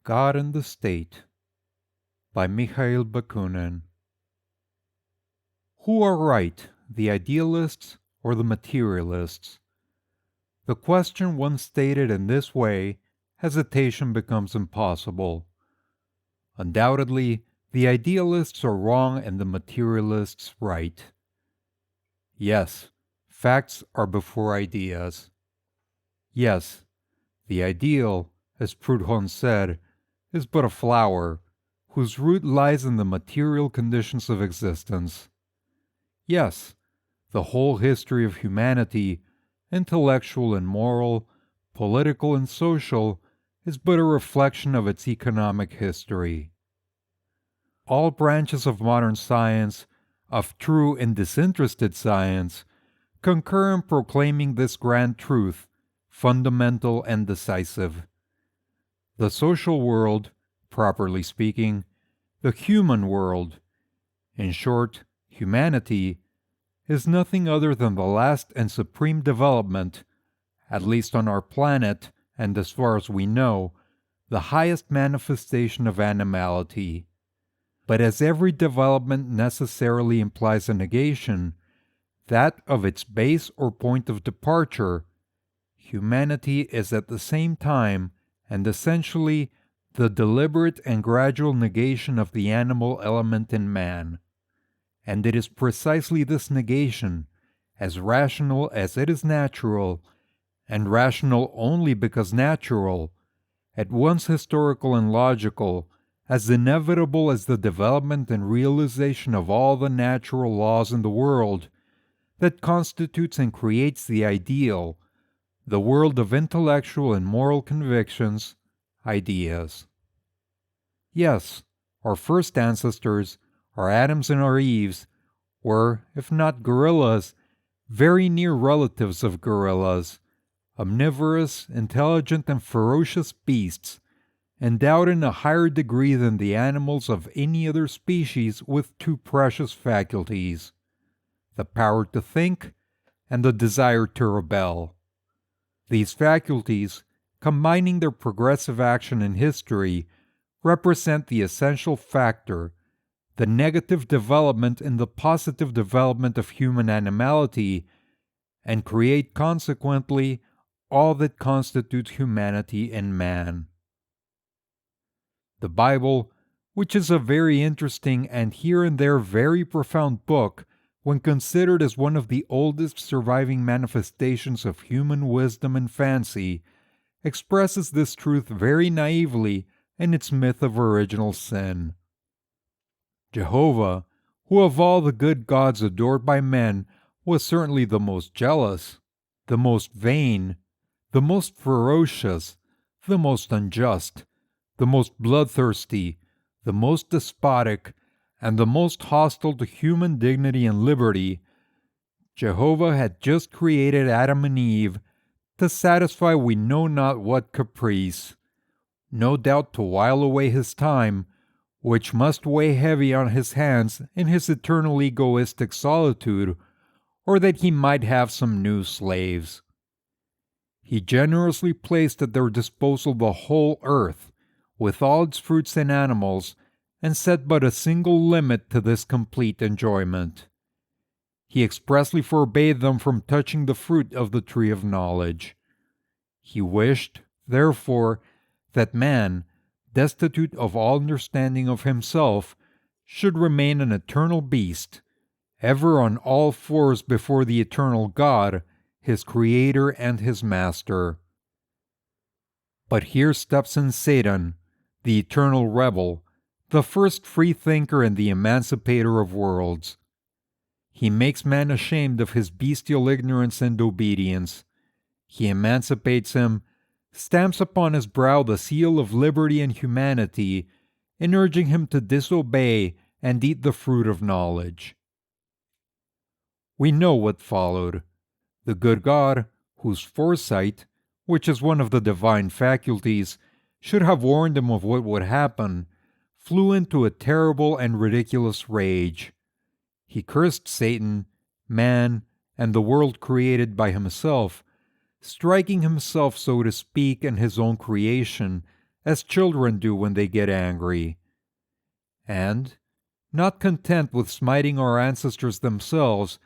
God and the State by Mikhail Bakunin. Who are right, the idealists or the materialists? The question once stated in this way, hesitation becomes impossible. Undoubtedly, the idealists are wrong and the materialists right. Yes, facts are before ideas. Yes, the ideal, as Proudhon said, is but a flower, whose root lies in the material conditions of existence. Yes, the whole history of humanity, intellectual and moral, political and social, is but a reflection of its economic history. All branches of modern science, of true and disinterested science, concur in proclaiming this grand truth, fundamental and decisive. The social world, properly speaking, the human world, in short, humanity, is nothing other than the last and supreme development, at least on our planet, and as far as we know, the highest manifestation of animality. But as every development necessarily implies a negation, that of its base or point of departure, humanity is at the same time and essentially the deliberate and gradual negation of the animal element in man. And it is precisely this negation, as rational as it is natural, and rational only because natural, at once historical and logical, as inevitable as the development and realization of all the natural laws in the world, that constitutes and creates the ideal, the world of intellectual and moral convictions, ideas. Yes, our first ancestors, our Adams and our Eves, were, if not gorillas, very near relatives of gorillas, omnivorous, intelligent, and ferocious beasts, endowed in a higher degree than the animals of any other species with two precious faculties, the power to think and the desire to rebel. These faculties, combining their progressive action in history, represent the essential factor, the negative development and the positive development of human animality, and create consequently all that constitutes humanity in man. The Bible, which is a very interesting and here and there very profound book, when considered as one of the oldest surviving manifestations of human wisdom and fancy, expresses this truth very naively in its myth of original sin. Jehovah, who of all the good gods adored by men was certainly the most jealous, the most vain, the most ferocious, the most unjust, the most bloodthirsty, the most despotic, and the most hostile to human dignity and liberty, Jehovah had just created Adam and Eve to satisfy we know not what caprice, no doubt to while away his time, which must weigh heavy on his hands in his eternal egoistic solitude, or that he might have some new slaves. He generously placed at their disposal the whole earth, with all its fruits and animals, and set but a single limit to this complete enjoyment. He expressly forbade them from touching the fruit of the tree of knowledge. He wished, therefore, that man, destitute of all understanding of himself, should remain an eternal beast, ever on all fours before the eternal God, his Creator and his Master. But here steps in Satan, the eternal rebel, the first free thinker and the emancipator of worlds. He makes man ashamed of his bestial ignorance and obedience. He emancipates him, stamps upon his brow the seal of liberty and humanity, in urging him to disobey and eat the fruit of knowledge. We know what followed. The good God, whose foresight, which is one of the divine faculties, should have warned him of what would happen, flew into a terrible and ridiculous rage. He cursed Satan, man, and the world created by himself, striking himself, so to speak, in his own creation, as children do when they get angry. And, not content with smiting our ancestors themselves,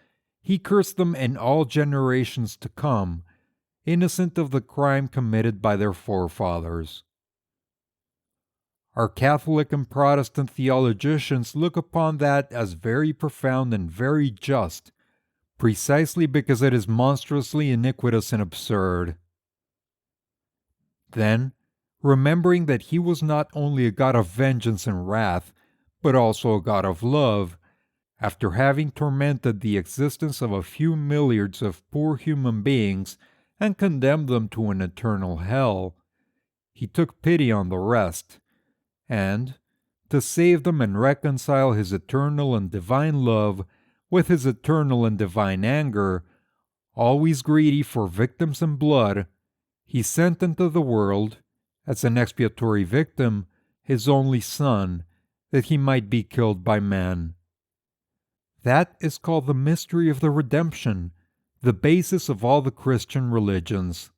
he cursed them in all generations to come, innocent of the crime committed by their forefathers. Our Catholic and Protestant theologians look upon that as very profound and very just, precisely because it is monstrously iniquitous and absurd. Then, remembering that he was not only a God of vengeance and wrath, but also a God of love, after having tormented the existence of a few milliards of poor human beings and condemned them to an eternal hell, he took pity on the rest, and, to save them and reconcile his eternal and divine love with his eternal and divine anger, always greedy for victims and blood, he sent into the world, as an expiatory victim, his only Son, that he might be killed by men. That is called the mystery of the redemption, the basis of all the Christian religions.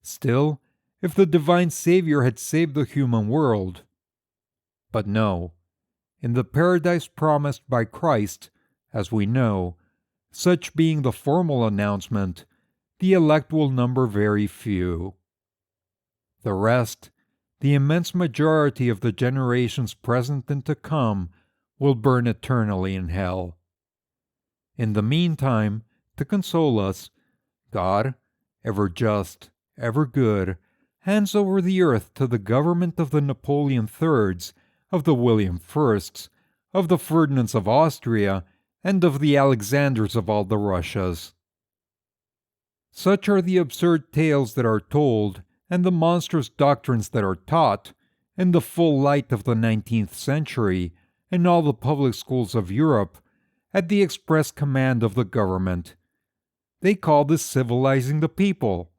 Still, if the divine Savior had saved the human world. But no, in the paradise promised by Christ, as we know, such being the formal announcement, the elect will number very few. The rest, the immense majority of the generations present and to come, will burn eternally in hell. In the meantime, to console us, God, ever just, ever good, hands over the earth to the government of the Napoleon IIIs, of the William Is, of the Ferdinands of Austria, and of the Alexanders of all the Russias. Such are the absurd tales that are told, and the monstrous doctrines that are taught, in the full light of the 19th century, in all the public schools of Europe, at the express command of the government. They call this civilizing the people.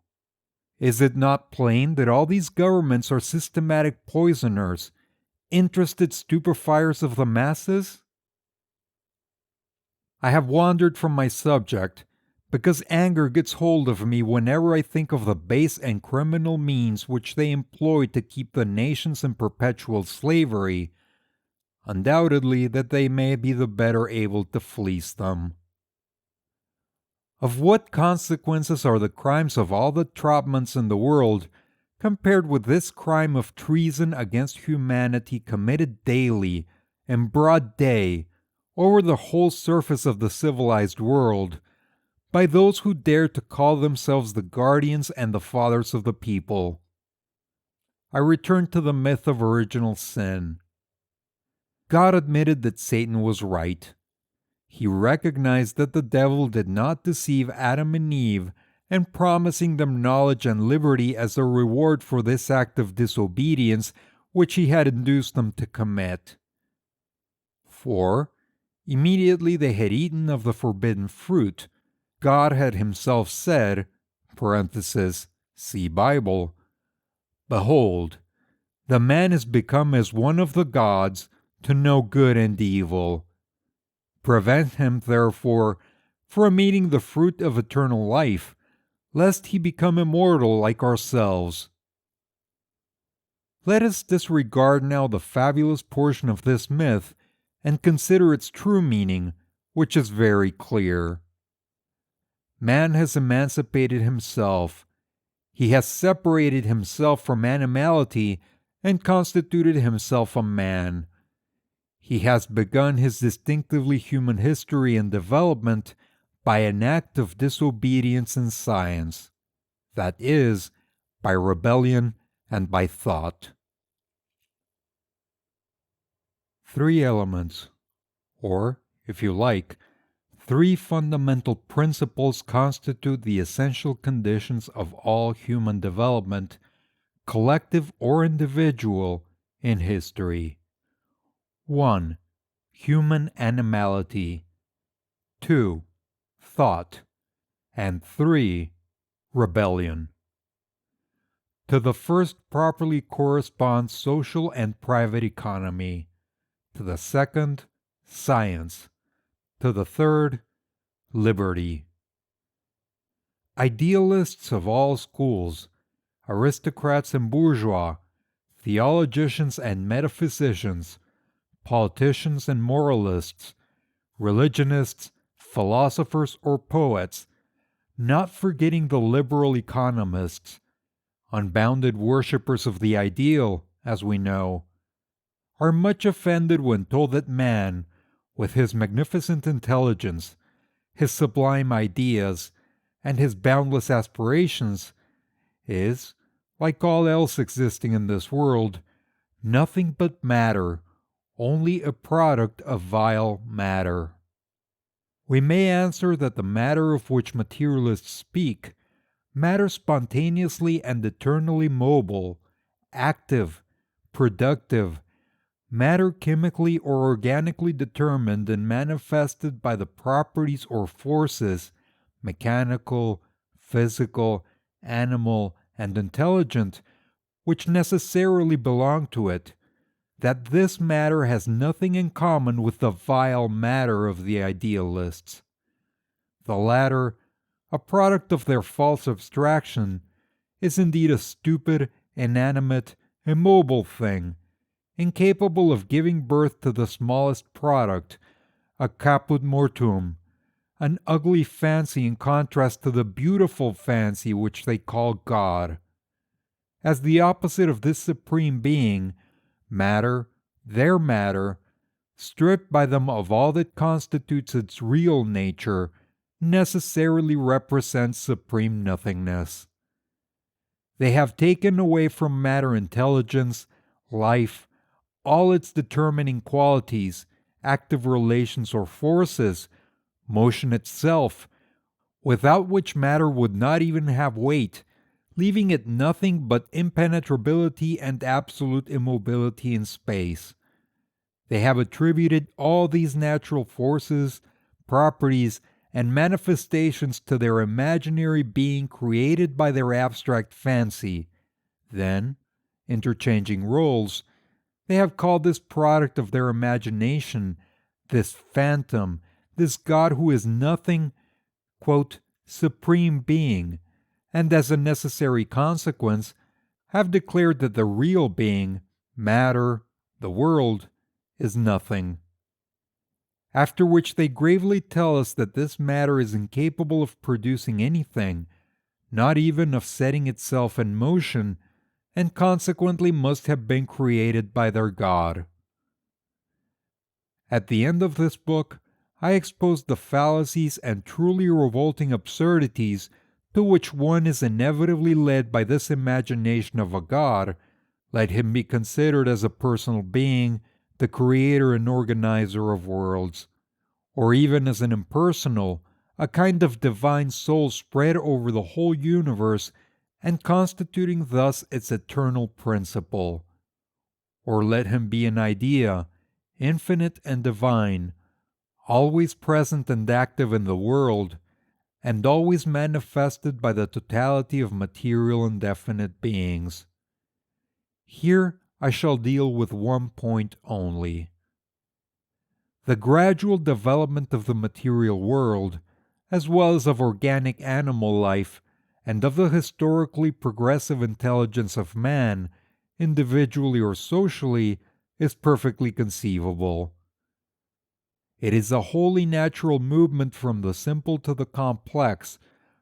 Is it not plain that all these governments are systematic poisoners, interested stupefiers of the masses? I have wandered from my subject, because anger gets hold of me whenever I think of the base and criminal means which they employ to keep the nations in perpetual slavery, undoubtedly that they may be the better able to fleece them. Of what consequences are the crimes of all the Trautmanns in the world compared with this crime of treason against humanity committed daily, in broad day, over the whole surface of the civilized world, by those who dare to call themselves the guardians and the fathers of the people? I return to the myth of original sin. God admitted that Satan was right. He recognized that the devil did not deceive Adam and Eve in promising them knowledge and liberty as a reward for this act of disobedience which he had induced them to commit. For, immediately they had eaten of the forbidden fruit, God had himself said, (see Bible), "Behold, the man is become as one of the gods, to know good and evil. Prevent him, therefore, from eating the fruit of eternal life, lest he become immortal like ourselves." Let us disregard now the fabulous portion of this myth and consider its true meaning, which is very clear. Man has emancipated himself. He has separated himself from animality and constituted himself a man. He has begun his distinctively human history and development by an act of disobedience in science, that is, by rebellion and by thought. 3 elements, or, if you like, 3 fundamental principles constitute the essential conditions of all human development, collective or individual, in history. 1. Human animality. 2. Thought. And 3. Rebellion. To the first properly corresponds social and private economy. To the second, science. To the third, liberty. Idealists of all schools, aristocrats and bourgeois, theologians and metaphysicians, politicians and moralists, religionists, philosophers or poets, not forgetting the liberal economists, unbounded worshippers of the ideal, as we know, are much offended when told that man, with his magnificent intelligence, his sublime ideas, and his boundless aspirations, is, like all else existing in this world, nothing but matter, only a product of vile matter. We may answer that the matter of which materialists speak, matter spontaneously and eternally mobile, active, productive, matter chemically or organically determined and manifested by the properties or forces, mechanical, physical, animal, and intelligent, which necessarily belong to it, that this matter has nothing in common with the vile matter of the idealists. The latter, a product of their false abstraction, is indeed a stupid, inanimate, immobile thing, incapable of giving birth to the smallest product, a caput mortuum, an ugly fancy in contrast to the beautiful fancy which they call God. As the opposite of this supreme being, matter, their matter, stripped by them of all that constitutes its real nature, necessarily represents supreme nothingness. They have taken away from matter intelligence, life, all its determining qualities, active relations or forces, motion itself, without which matter would not even have weight, leaving it nothing but impenetrability and absolute immobility in space. They have attributed all these natural forces, properties, and manifestations to their imaginary being created by their abstract fancy. Then, interchanging roles, they have called this product of their imagination, this phantom, this God who is nothing, quote, supreme being, and as a necessary consequence, have declared that the real being, matter, the world, is nothing. After which they gravely tell us that this matter is incapable of producing anything, not even of setting itself in motion, and consequently must have been created by their God. At the end of this book, I expose the fallacies and truly revolting absurdities to which one is inevitably led by this imagination of a God, let him be considered as a personal being, the creator and organizer of worlds, or even as an impersonal, a kind of divine soul spread over the whole universe and constituting thus its eternal principle. Or let him be an idea, infinite and divine, always present and active in the world, and always manifested by the totality of material and definite beings. Here I shall deal with one point only. The gradual development of the material world, as well as of organic animal life, and of the historically progressive intelligence of man, individually or socially, is perfectly conceivable. It is a wholly natural movement from the simple to the complex,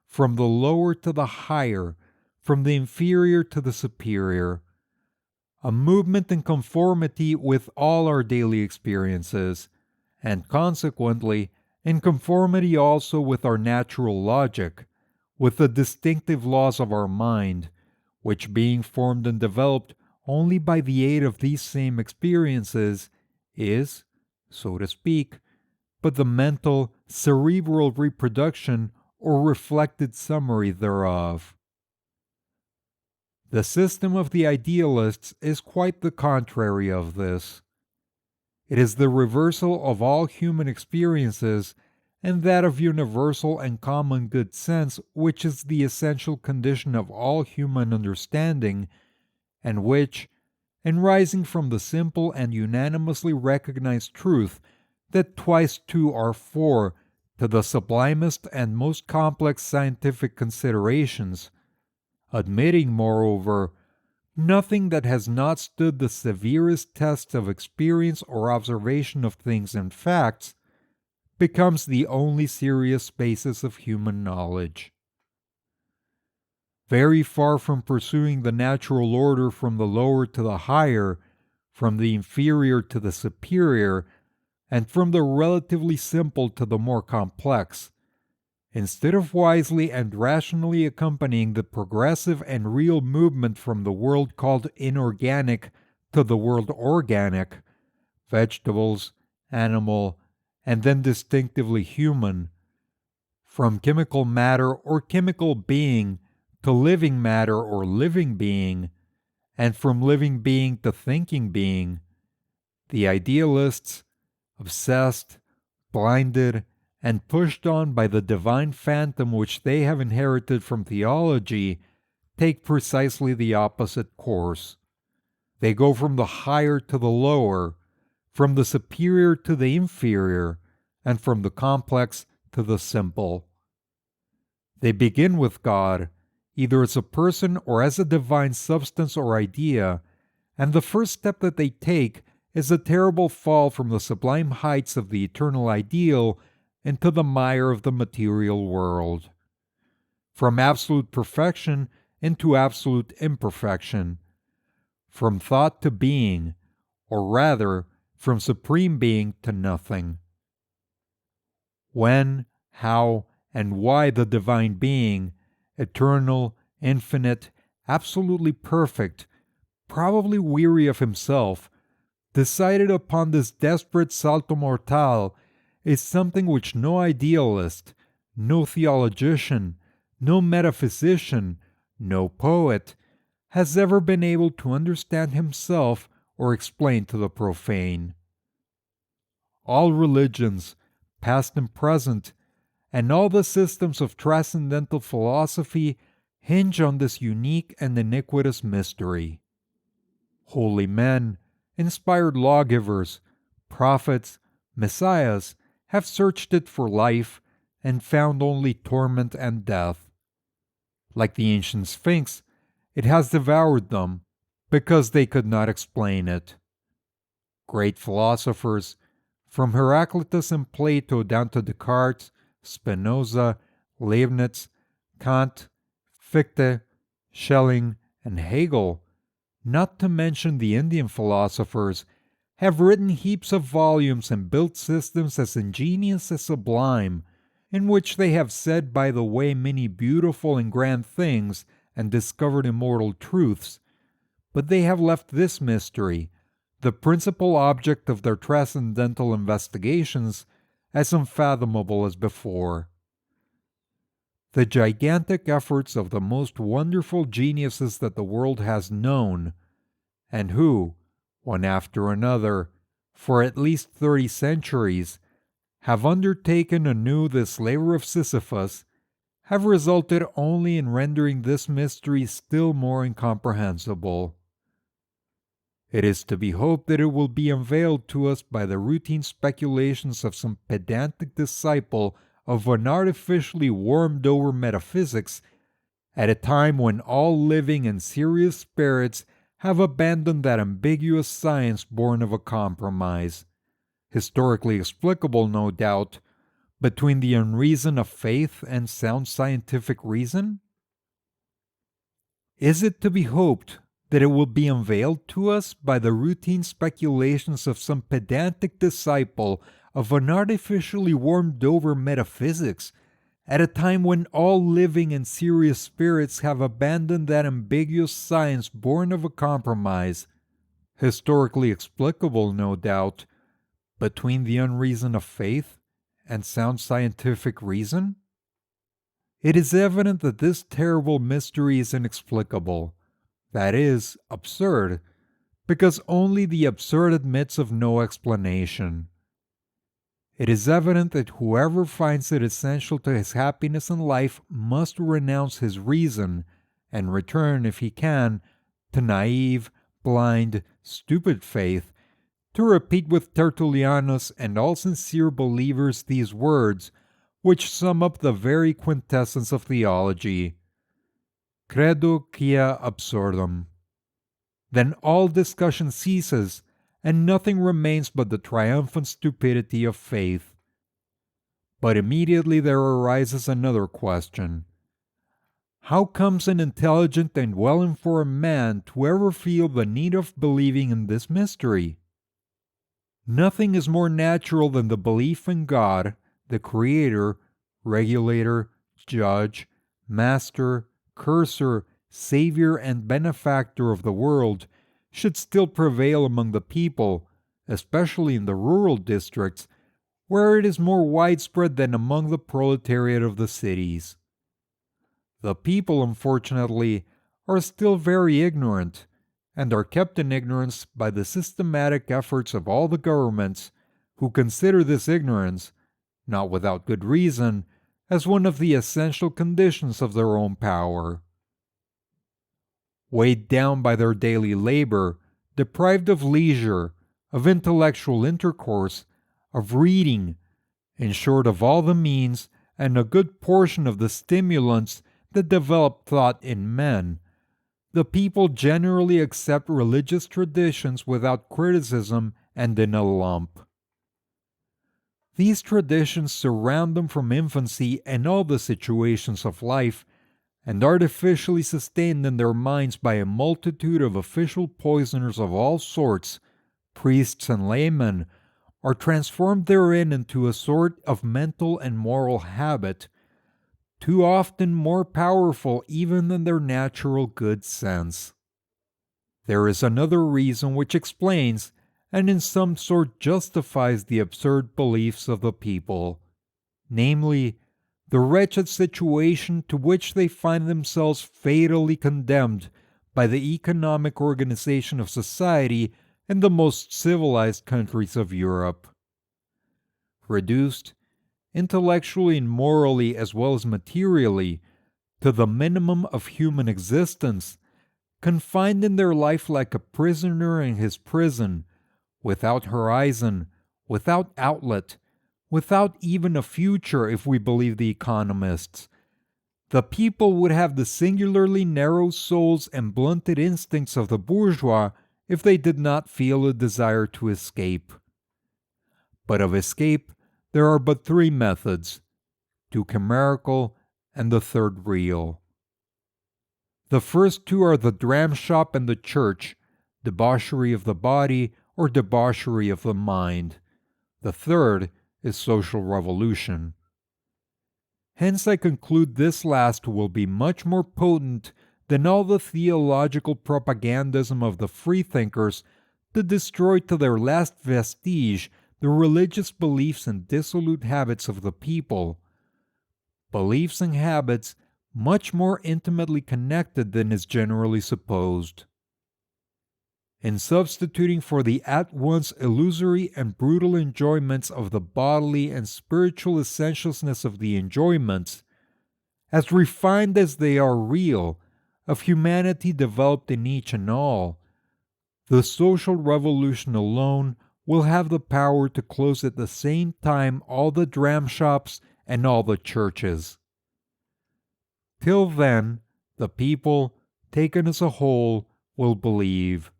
from the lower to the higher, from the inferior to the superior. A movement in conformity with all our daily experiences, and consequently in conformity also with our natural logic, with the distinctive laws of our mind, which being formed and developed only by the aid of these same experiences, is, so to speak, but the mental, cerebral reproduction or reflected summary thereof. The system of the idealists is quite the contrary of this. It is the reversal of all human experiences and that of universal and common good sense which is the essential condition of all human understanding, and which, in rising from the simple and unanimously recognized truth that twice two are four to the sublimest and most complex scientific considerations, admitting, moreover, Nothing that has not stood the severest tests of experience or observation of things and facts becomes the only serious basis of human knowledge. Very far from pursuing the natural order from the lower to the higher, from the inferior to the superior, and from the relatively simple to the more complex, instead of wisely and rationally accompanying the progressive and real movement from the world called inorganic to the world organic, vegetables, animal, and then distinctively human, from chemical matter or chemical being to living matter or living being, and from living being to thinking being, the idealists, obsessed, blinded, and pushed on by the divine phantom which they have inherited from theology, take precisely the opposite course. They go from the higher to the lower, from the superior to the inferior, and from the complex to the simple. They begin with God, either as a person or as a divine substance or idea, and the first step that they take is a terrible fall from the sublime heights of the eternal ideal into the mire of the material world. From absolute perfection into absolute imperfection. From thought to being, or rather, from supreme being to nothing. When, how, and why the divine being, eternal, infinite, absolutely perfect, probably weary of himself, decided upon this desperate salto mortal is something which no idealist, no theologician, no metaphysician, no poet has ever been able to understand himself or explain to the profane. All religions, past and present, and all the systems of transcendental philosophy hinge on this unique and iniquitous mystery. Holy men, inspired lawgivers, prophets, messiahs have searched it for life and found only torment and death. Like the ancient Sphinx, it has devoured them because they could not explain it. Great philosophers, from Heraclitus and Plato down to Descartes, Spinoza, Leibniz, Kant, Fichte, Schelling, and Hegel, not to mention the Indian philosophers, have written heaps of volumes and built systems as ingenious as sublime, in which they have said by the way many beautiful and grand things and discovered immortal truths, but they have left this mystery, the principal object of their transcendental investigations, as unfathomable as before. The gigantic efforts of the most wonderful geniuses that the world has known, and who, one after another, for at least 30 centuries, have undertaken anew this labor of Sisyphus, have resulted only in rendering this mystery still more incomprehensible. It is to be hoped that it will be unveiled to us by the routine speculations of some pedantic disciple of an artificially warmed-over metaphysics at a time when all living and serious spirits have abandoned that ambiguous science born of a compromise, historically explicable, no doubt, between the unreason of faith and sound scientific reason? Is it to be hoped that it will be unveiled to us by the routine speculations of some pedantic disciple of an artificially warmed-over metaphysics at a time when all living and serious spirits have abandoned that ambiguous science born of a compromise, historically explicable, no doubt, between the unreason of faith and sound scientific reason? It is evident that this terrible mystery is inexplicable, that is, absurd, because only the absurd admits of no explanation. It is evident that whoever finds it essential to his happiness in life must renounce his reason and return, if he can, to naive, blind, stupid faith, to repeat with Tertullianus and all sincere believers these words, which sum up the very quintessence of theology: Credo quia absurdum. Then all discussion ceases, and nothing remains but the triumphant stupidity of faith. But immediately there arises another question. How comes an intelligent and well-informed man to ever feel the need of believing in this mystery? Nothing is more natural than the belief in God, the Creator, Regulator, Judge, Master, Cursor, Savior, and Benefactor of the world, should still prevail among the people, especially in the rural districts, where it is more widespread than among the proletariat of the cities. The people, unfortunately, are still very ignorant, and are kept in ignorance by the systematic efforts of all the governments, who consider this ignorance, not without good reason, as one of the essential conditions of their own power. Weighed down by their daily labor, deprived of leisure, of intellectual intercourse, of reading, in short of all the means and a good portion of the stimulants that develop thought in men, the people generally accept religious traditions without criticism and in a lump. These traditions surround them from infancy and all the situations of life, and artificially sustained in their minds by a multitude of official poisoners of all sorts, priests and laymen, are transformed therein into a sort of mental and moral habit, too often more powerful even than their natural good sense. There is another reason which explains, and in some sort justifies the absurd beliefs of the people, namely, the wretched situation to which they find themselves fatally condemned by the economic organization of society in the most civilized countries of Europe. Reduced, intellectually and morally as well as materially, to the minimum of human existence, confined in their life like a prisoner in his prison, without horizon, without outlet, without even a future if we believe the economists, the people would have the singularly narrow souls and blunted instincts of the bourgeois if they did not feel a desire to escape. But of escape there are but three methods, two chimerical and the third real. The first two are the dram shop and the church, debauchery of the body or debauchery of the mind. The third is social revolution. Hence I conclude this last will be much more potent than all the theological propagandism of the freethinkers to destroy to their last vestige the religious beliefs and dissolute habits of the people, beliefs and habits much more intimately connected than is generally supposed. In substituting for the at once illusory and brutal enjoyments of the bodily and spiritual essentialness of the enjoyments, as refined as they are real, of humanity developed in each and all, the social revolution alone will have the power to close at the same time all the dram shops and all the churches. Till then, the people, taken as a whole, will believe.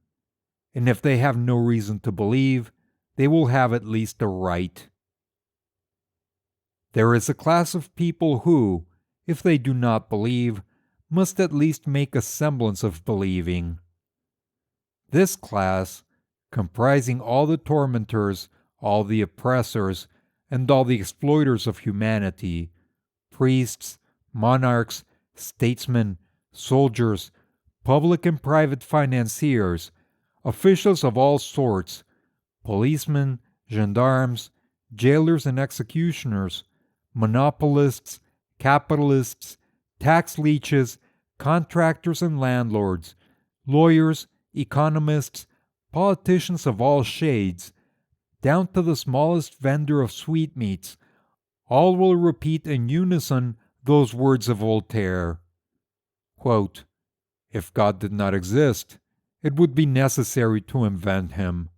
And if they have no reason to believe, they will have at least a right. There is a class of people who, if they do not believe, must at least make a semblance of believing. This class, comprising all the tormentors, all the oppressors, and all the exploiters of humanity, priests, monarchs, statesmen, soldiers, public and private financiers, officials of all sorts, policemen, gendarmes, jailers and executioners, monopolists, capitalists, tax leeches, contractors and landlords, lawyers, economists, politicians of all shades, down to the smallest vendor of sweetmeats, all will repeat in unison those words of Voltaire. Quote, "If God did not exist, it would be necessary to invent him.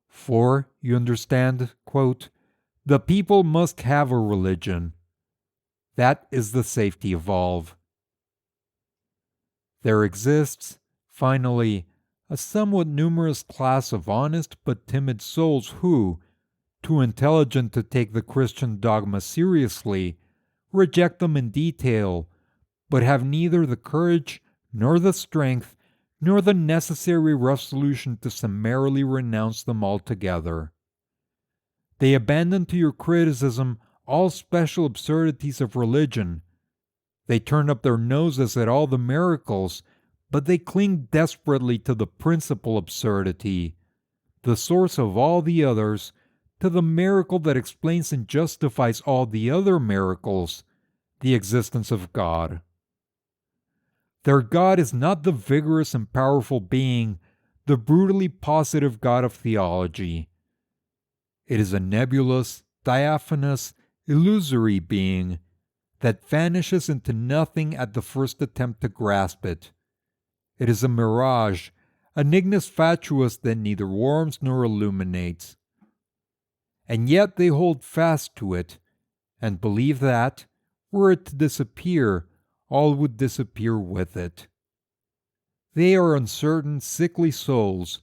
For, you understand, quote, the people must have a religion. That is the safety of all. There exists, Finally, a somewhat numerous class of honest but timid souls who, too intelligent to take the Christian dogma seriously, reject them in detail, but have neither the courage, nor the strength, nor the necessary resolution to summarily renounce them altogether. They abandon to your criticism all special absurdities of religion. They turn up their noses at all the miracles, but they cling desperately to the principal absurdity, the source of all the others, to the miracle that explains and justifies all the other miracles, the existence of God. Their God is not the vigorous and powerful being, the brutally positive God of theology. It is a nebulous, diaphanous, illusory being that vanishes into nothing at the first attempt to grasp it. It is a mirage, an ignis fatuus that neither warms nor illuminates. And yet they hold fast to it, and believe that, were it to disappear, all would disappear with it. They are uncertain, sickly souls,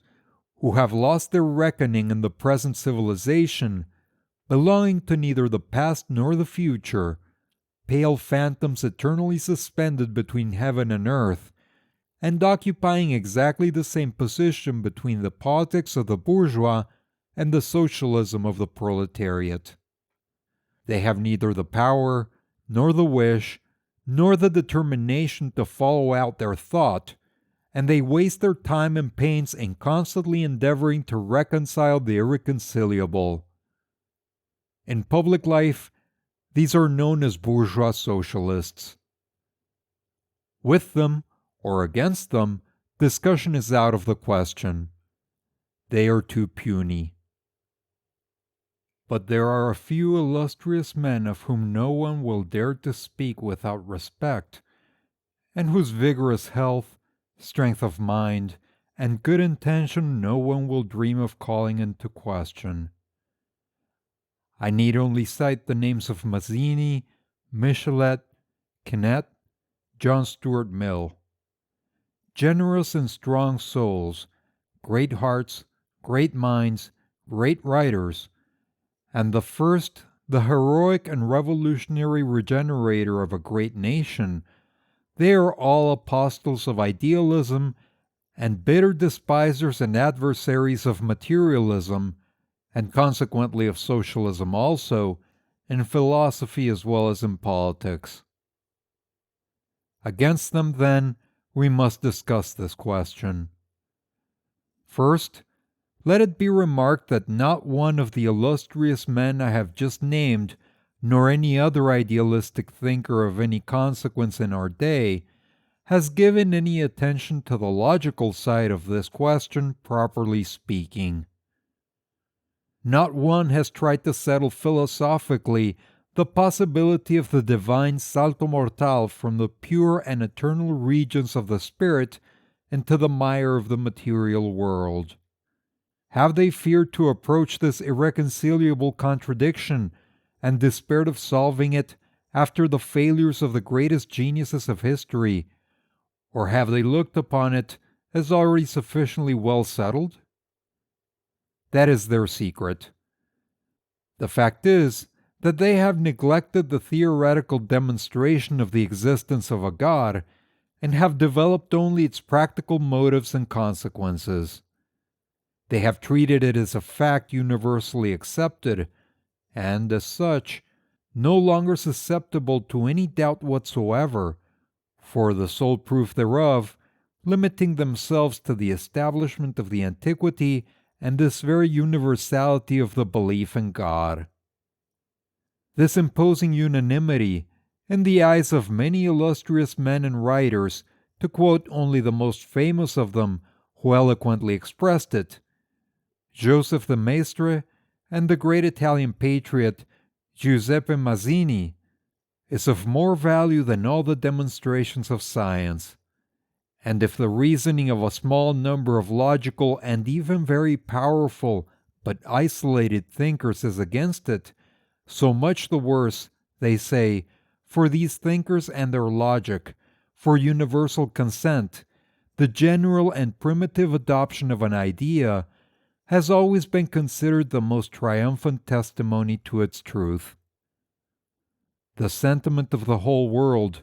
who have lost their reckoning in the present civilization, belonging to neither the past nor the future, pale phantoms eternally suspended between heaven and earth, and occupying exactly the same position between the politics of the bourgeois and the socialism of the proletariat. They have neither the power, nor the wish, nor the determination to follow out their thought, and they waste their time and pains in constantly endeavoring to reconcile the irreconcilable. In public life, these are known as bourgeois socialists. With them, or against them, discussion is out of the question. They are too puny. But there are a few illustrious men of whom no one will dare to speak without respect, and whose vigorous health, strength of mind, and good intention no one will dream of calling into question. I need only cite the names of Mazzini, Michelet, Kennett, John Stuart Mill. Generous and strong souls, great hearts, great minds, great writers, and the first, the heroic and revolutionary regenerator of a great nation, they are all apostles of idealism and bitter despisers and adversaries of materialism, and consequently of socialism also, in philosophy as well as in politics. Against them, then, we must discuss this question. First, let it be remarked that not one of the illustrious men I have just named, nor any other idealistic thinker of any consequence in our day, has given any attention to the logical side of this question, properly speaking. Not one has tried to settle philosophically the possibility of the divine salto mortal from the pure and eternal regions of the spirit into the mire of the material world. Have they feared to approach this irreconcilable contradiction and despaired of solving it after the failures of the greatest geniuses of history, or have they looked upon it as already sufficiently well settled? That is their secret. The fact is that they have neglected the theoretical demonstration of the existence of a God and have developed only its practical motives and consequences. They have treated it as a fact universally accepted, and, as such, no longer susceptible to any doubt whatsoever, for the sole proof thereof, limiting themselves to the establishment of the antiquity and this very universality of the belief in God. This imposing unanimity, in the eyes of many illustrious men and writers, to quote only the most famous of them who eloquently expressed it, Joseph de Maistre and the great Italian patriot Giuseppe Mazzini, is of more value than all the demonstrations of science. And if the reasoning of a small number of logical and even very powerful but isolated thinkers is against it, so much the worse, they say, for these thinkers and their logic, for universal consent, the general and primitive adoption of an idea has always been considered the most triumphant testimony to its truth. The sentiment of the whole world,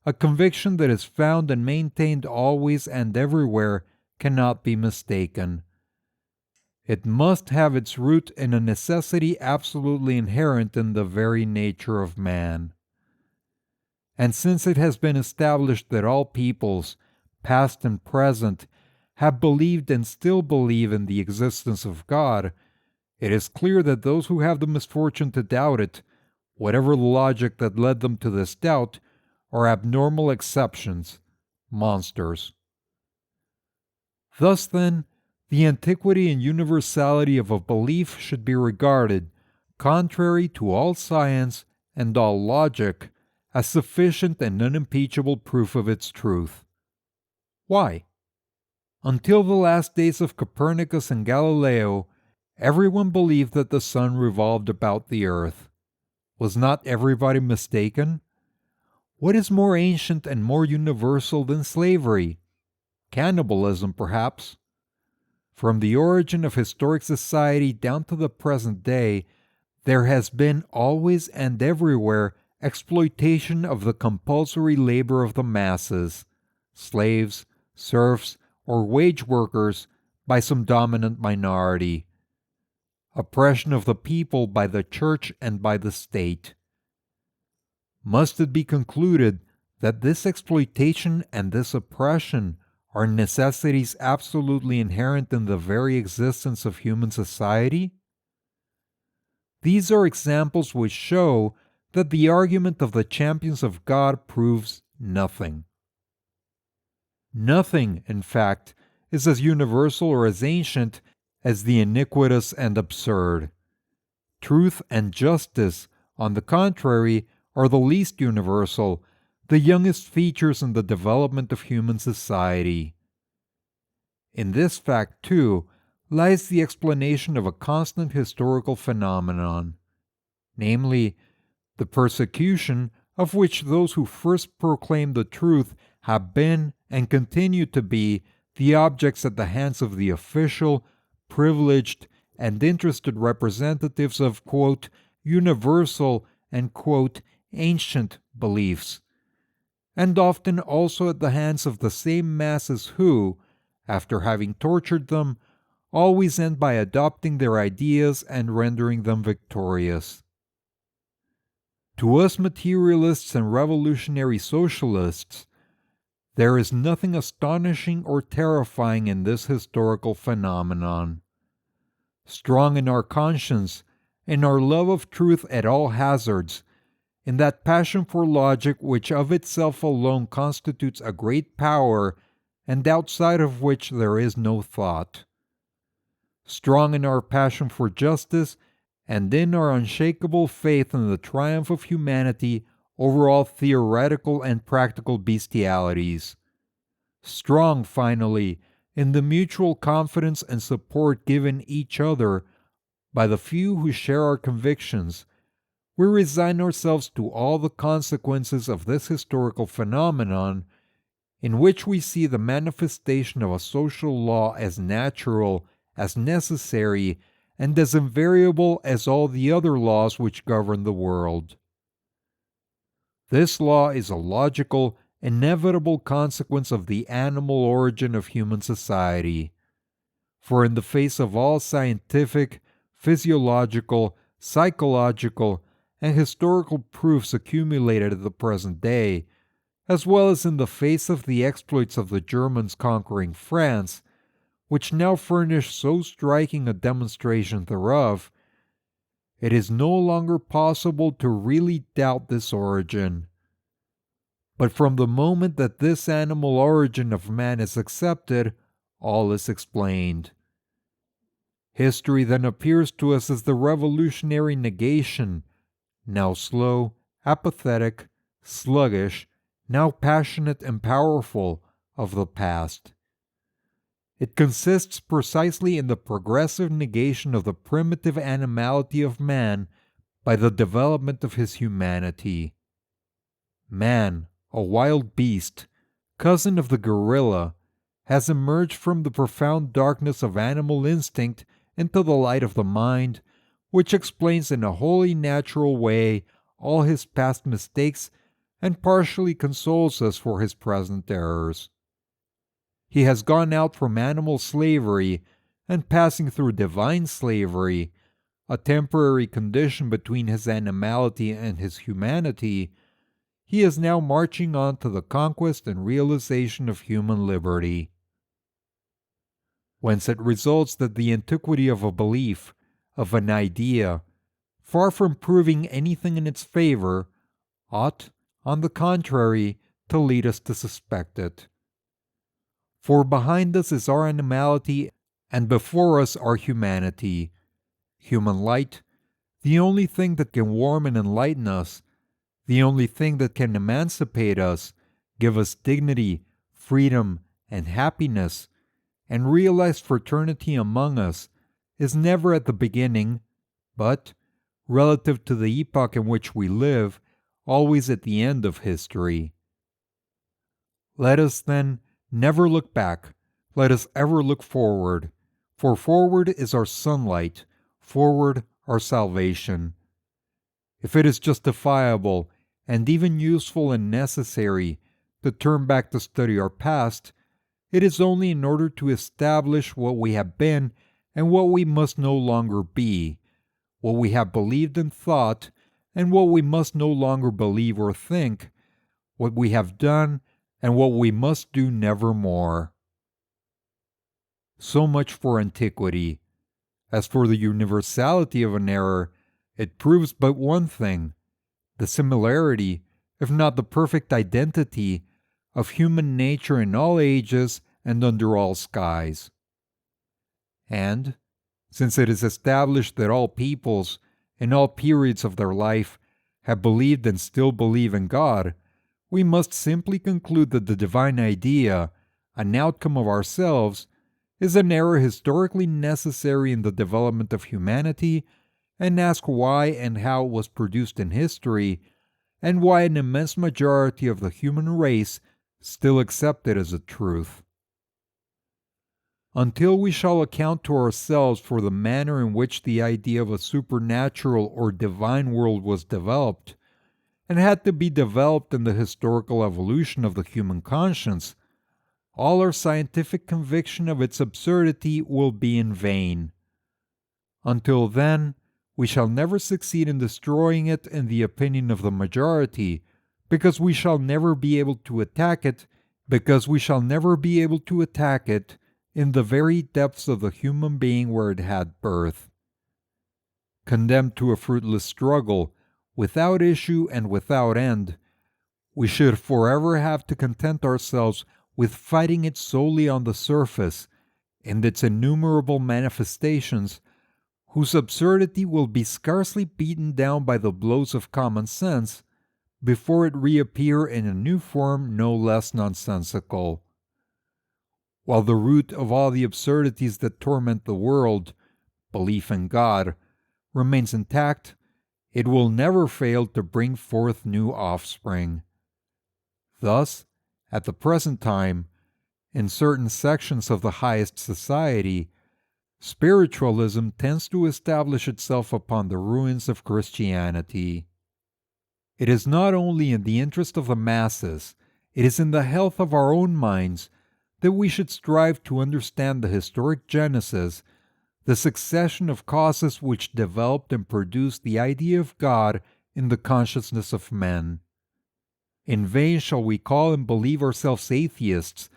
a conviction that is found and maintained always and everywhere, cannot be mistaken. It must have its root in a necessity absolutely inherent in the very nature of man. And since it has been established that all peoples, past and present, have believed and still believe in the existence of God, it is clear that those who have the misfortune to doubt it, whatever the logic that led them to this doubt, are abnormal exceptions, monsters. Thus then, the antiquity and universality of a belief should be regarded, contrary to all science and all logic, as sufficient and unimpeachable proof of its truth. Why? Until the last days of Copernicus and Galileo, everyone believed that the sun revolved about the earth. Was not everybody mistaken? What is more ancient and more universal than slavery? Cannibalism, perhaps. From the origin of historic society down to the present day, there has been always and everywhere exploitation of the compulsory labor of the masses, slaves, serfs, or wage workers by some dominant minority. Oppression of the people by the church and by the state. Must it be concluded that this exploitation and this oppression are necessities absolutely inherent in the very existence of human society? These are examples which show that the argument of the champions of God proves nothing. Nothing, in fact, is as universal or as ancient as the iniquitous and absurd. Truth and justice, on the contrary, are the least universal, the youngest features in the development of human society. In this fact, too, lies the explanation of a constant historical phenomenon, namely, the persecution of which those who first proclaimed the truth have been and continue to be the objects at the hands of the official, privileged, and interested representatives of, quote, universal and, quote, ancient beliefs, and often also at the hands of the same masses who, after having tortured them, always end by adopting their ideas and rendering them victorious. To us materialists and revolutionary socialists, there is nothing astonishing or terrifying in this historical phenomenon. Strong in our conscience, in our love of truth at all hazards, in that passion for logic which of itself alone constitutes a great power and outside of which there is no thought. Strong in our passion for justice and in our unshakable faith in the triumph of humanity over all theoretical and practical bestialities. Strong, finally, in the mutual confidence and support given each other by the few who share our convictions, we resign ourselves to all the consequences of this historical phenomenon, in which we see the manifestation of a social law as natural, as necessary, and as invariable as all the other laws which govern the world. This law is a logical, inevitable consequence of the animal origin of human society. For in the face of all scientific, physiological, psychological, and historical proofs accumulated at the present day, as well as in the face of the exploits of the Germans conquering France, which now furnish so striking a demonstration thereof, it is no longer possible to really doubt this origin. But from the moment that this animal origin of man is accepted, all is explained. History then appears to us as the revolutionary negation, now slow, apathetic, sluggish, now passionate and powerful, of the past. It consists precisely in the progressive negation of the primitive animality of man by the development of his humanity. Man, a wild beast, cousin of the gorilla, has emerged from the profound darkness of animal instinct into the light of the mind, which explains in a wholly natural way all his past mistakes and partially consoles us for his present errors. He has gone out from animal slavery and passing through divine slavery, a temporary condition between his animality and his humanity. He is now marching on to the conquest and realization of human liberty. Whence it results that the antiquity of a belief, of an idea, far from proving anything in its favor, ought, on the contrary, to lead us to suspect it. For behind us is our animality, and before us our humanity. Human light, the only thing that can warm and enlighten us, the only thing that can emancipate us, give us dignity, freedom, and happiness, and realize fraternity among us, is never at the beginning, but, relative to the epoch in which we live, always at the end of history. Let us, then, never look back, let us ever look forward, for forward is our sunlight, forward our salvation. If it is justifiable, and even useful and necessary, to turn back to study our past, it is only in order to establish what we have been and what we must no longer be, what we have believed and thought, and what we must no longer believe or think, what we have done, and what we must do nevermore. So much for antiquity. As for the universality of an error, it proves but one thing: the similarity, if not the perfect identity, of human nature in all ages and under all skies. And, since it is established that all peoples, in all periods of their life, have believed and still believe in God, we must simply conclude that the divine idea, an outcome of ourselves, is an error historically necessary in the development of humanity, and ask why and how it was produced in history, and why an immense majority of the human race still accept it as a truth. Until we shall account to ourselves for the manner in which the idea of a supernatural or divine world was developed, and had to be developed in the historical evolution of the human conscience, all our scientific conviction of its absurdity will be in vain. Until then, we shall never succeed in destroying it in the opinion of the majority, because we shall never be able to attack it, in the very depths of the human being where it had birth. Condemned to a fruitless struggle, without issue and without end, we should forever have to content ourselves with fighting it solely on the surface, in its innumerable manifestations, whose absurdity will be scarcely beaten down by the blows of common sense, before it reappear in a new form no less nonsensical. While the root of all the absurdities that torment the world, belief in God, remains intact, it will never fail to bring forth new offspring. Thus, at the present time, in certain sections of the highest society, spiritualism tends to establish itself upon the ruins of Christianity. It is not only in the interest of the masses, it is in the health of our own minds that we should strive to understand the historic genesis, the succession of causes which developed and produced the idea of God in the consciousness of men. In vain shall we call and believe ourselves atheists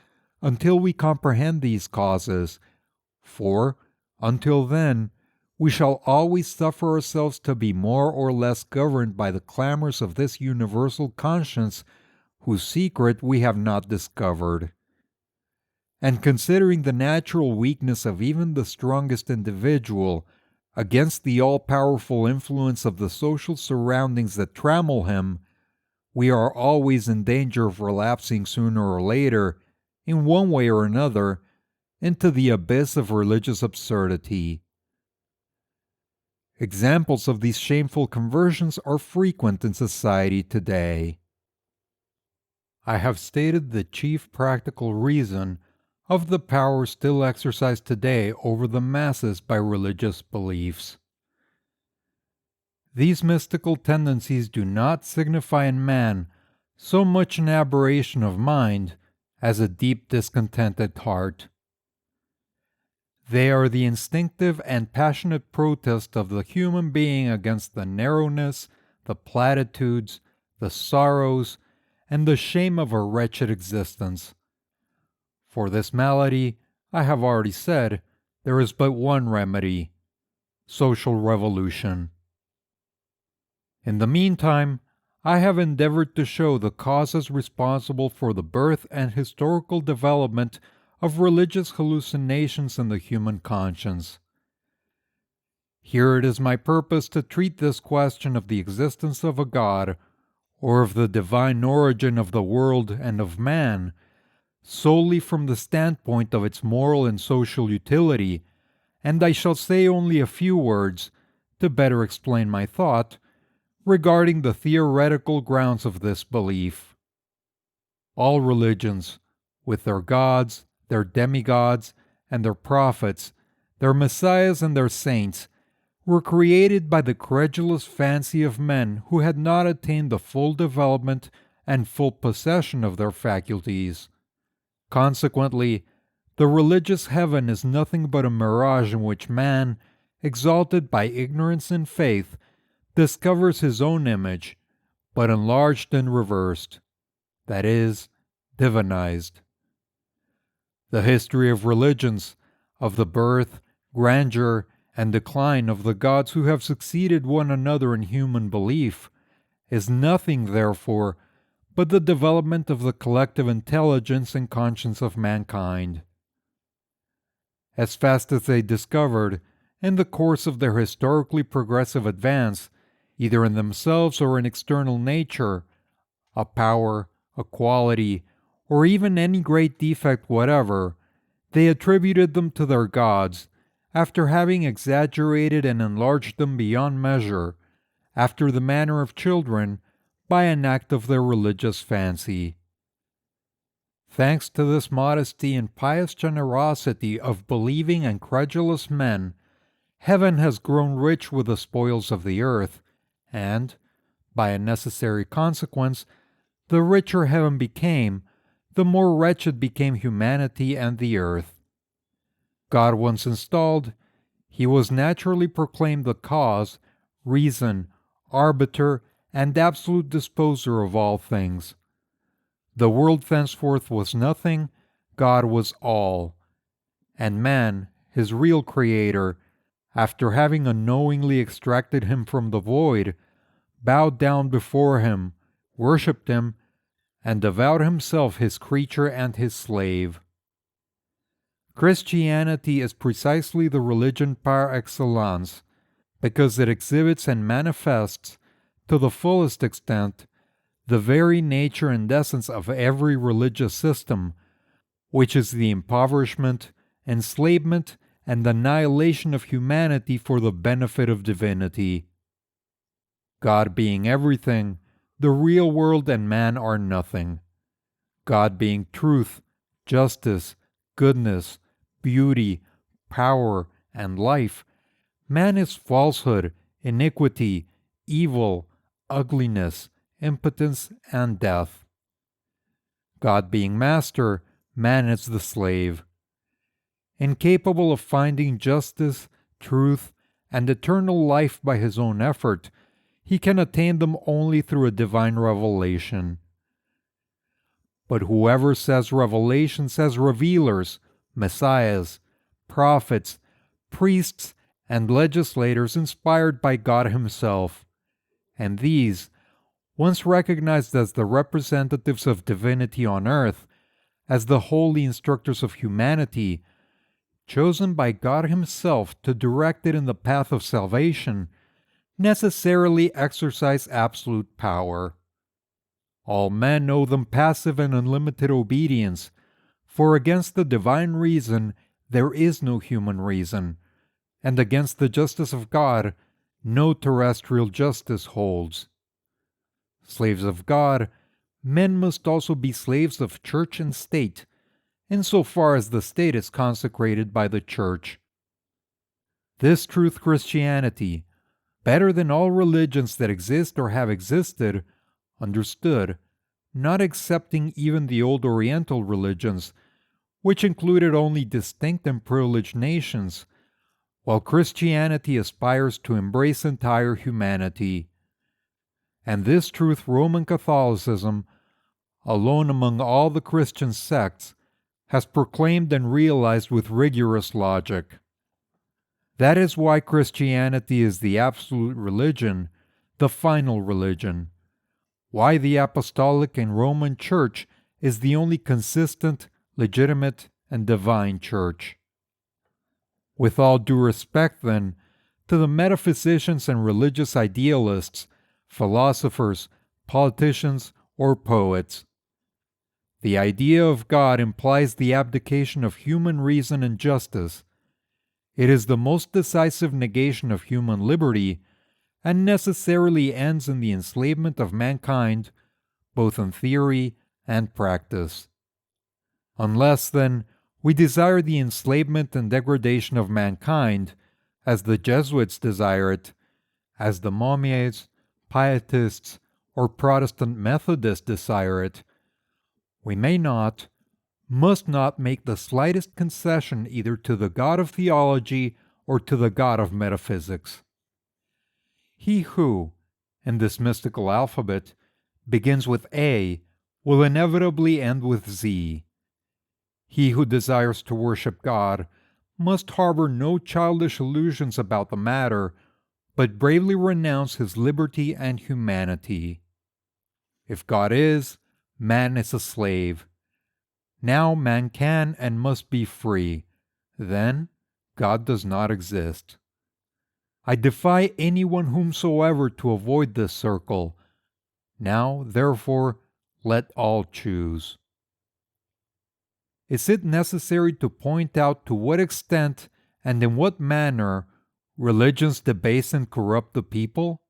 until we comprehend these causes, for, until then, we shall always suffer ourselves to be more or less governed by the clamors of this universal conscience, whose secret we have not discovered. And considering the natural weakness of even the strongest individual, against the all-powerful influence of the social surroundings that trammel him, we are always in danger of relapsing sooner or later, in one way or another, into the abyss of religious absurdity. Examples of these shameful conversions are frequent in society today. I have stated the chief practical reason of the power still exercised today over the masses by religious beliefs. These mystical tendencies do not signify in man so much an aberration of mind as a deep discontented heart. They are the instinctive and passionate protest of the human being against the narrowness, the platitudes, the sorrows, and the shame of a wretched existence. For this malady, I have already said, there is but one remedy: social revolution. In the meantime, I have endeavored to show the causes responsible for the birth and historical development of religious hallucinations in the human conscience. Here it is my purpose to treat this question of the existence of a God, or of the divine origin of the world and of man, solely from the standpoint of its moral and social utility, and I shall say only a few words, to better explain my thought, regarding the theoretical grounds of this belief. All religions, with their gods, their demigods, and their prophets, their messiahs and their saints, were created by the credulous fancy of men who had not attained the full development and full possession of their faculties. Consequently, the religious heaven is nothing but a mirage in which man, exalted by ignorance and faith, discovers his own image, but enlarged and reversed, that is, divinized. The history of religions, of the birth, grandeur, and decline of the gods who have succeeded one another in human belief, is nothing, therefore, but the development of the collective intelligence and conscience of mankind. As fast as they discovered, in the course of their historically progressive advance, either in themselves or in external nature, a power, a quality, or even any great defect whatever, they attributed them to their gods, after having exaggerated and enlarged them beyond measure, after the manner of children, by an act of their religious fancy. Thanks to this modesty and pious generosity of believing and credulous men, heaven has grown rich with the spoils of the earth, and, by a necessary consequence, the richer heaven became, the more wretched became humanity and the earth. God once installed, he was naturally proclaimed the cause, reason, arbiter, and absolute disposer of all things. The world thenceforth was nothing, God was all, and man, his real creator, after having unknowingly extracted him from the void, bowed down before him, worshipped him, and avowed himself his creature and his slave. Christianity is precisely the religion par excellence, because it exhibits and manifests, to the fullest extent, the very nature and essence of every religious system, which is the impoverishment, enslavement, and annihilation of humanity for the benefit of divinity. God being everything, the real world and man are nothing. God being truth, justice, goodness, beauty, power, and life, man is falsehood, iniquity, evil, ugliness, impotence, and death. God being master, man is the slave. Incapable of finding justice, truth, and eternal life by his own effort, he can attain them only through a divine revelation. But whoever says revelation says revealers, messiahs, prophets, priests, and legislators inspired by God himself, and these, once recognized as the representatives of divinity on earth, as the holy instructors of humanity, chosen by God himself to direct it in the path of salvation, necessarily exercise absolute power. All men owe them passive and unlimited obedience, for against the divine reason there is no human reason, and against the justice of God no terrestrial justice holds. Slaves of God, men must also be slaves of church and state, insofar as the state is consecrated by the Church. This truth Christianity, better than all religions that exist or have existed, understood, not excepting even the old Oriental religions, which included only distinct and privileged nations, while Christianity aspires to embrace entire humanity. And this truth Roman Catholicism, alone among all the Christian sects, has proclaimed and realized with rigorous logic. That is why Christianity is the absolute religion, the final religion. Why the Apostolic and Roman Church is the only consistent, legitimate, and divine Church. With all due respect, then, to the metaphysicians and religious idealists, philosophers, politicians, or poets, the idea of God implies the abdication of human reason and justice. It is the most decisive negation of human liberty, and necessarily ends in the enslavement of mankind, both in theory and practice. Unless, then, we desire the enslavement and degradation of mankind, as the Jesuits desire it, as the Momies, Pietists, or Protestant Methodists desire it, we may not, must not make the slightest concession either to the God of theology or to the God of metaphysics. He who, in this mystical alphabet, begins with A will inevitably end with Z. He who desires to worship God must harbor no childish illusions about the matter, but bravely renounce his liberty and humanity. If God is, man is a slave. Now man can and must be free. Then God does not exist. I defy anyone whomsoever to avoid this circle. Now, therefore, let all choose. Is it necessary to point out to what extent and in what manner religions debase and corrupt the people?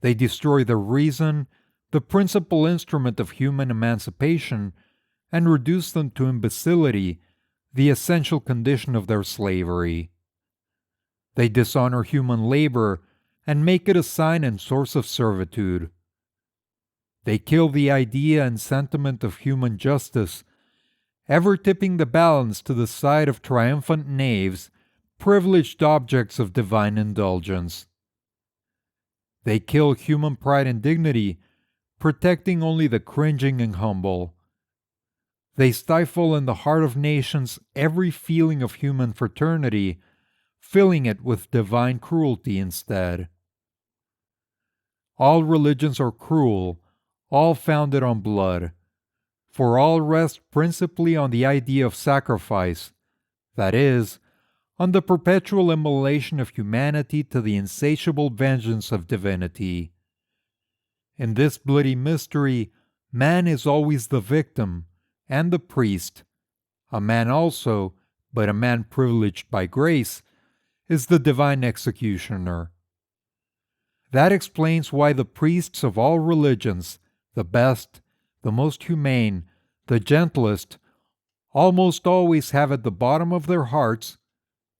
They destroy the reason, the principal instrument of human emancipation, and reduce them to imbecility, the essential condition of their slavery. They dishonor human labor and make it a sign and source of servitude. They kill the idea and sentiment of human justice, ever tipping the balance to the side of triumphant knaves, privileged objects of divine indulgence. They kill human pride and dignity, protecting only the cringing and humble. They stifle in the heart of nations every feeling of human fraternity, filling it with divine cruelty instead. All religions are cruel, all founded on blood, for all rest principally on the idea of sacrifice, that is, on the perpetual immolation of humanity to the insatiable vengeance of divinity. In this bloody mystery, man is always the victim, and the priest, a man also, but a man privileged by grace, is the divine executioner. That explains why the priests of all religions, the best, the most humane, the gentlest, almost always have at the bottom of their hearts,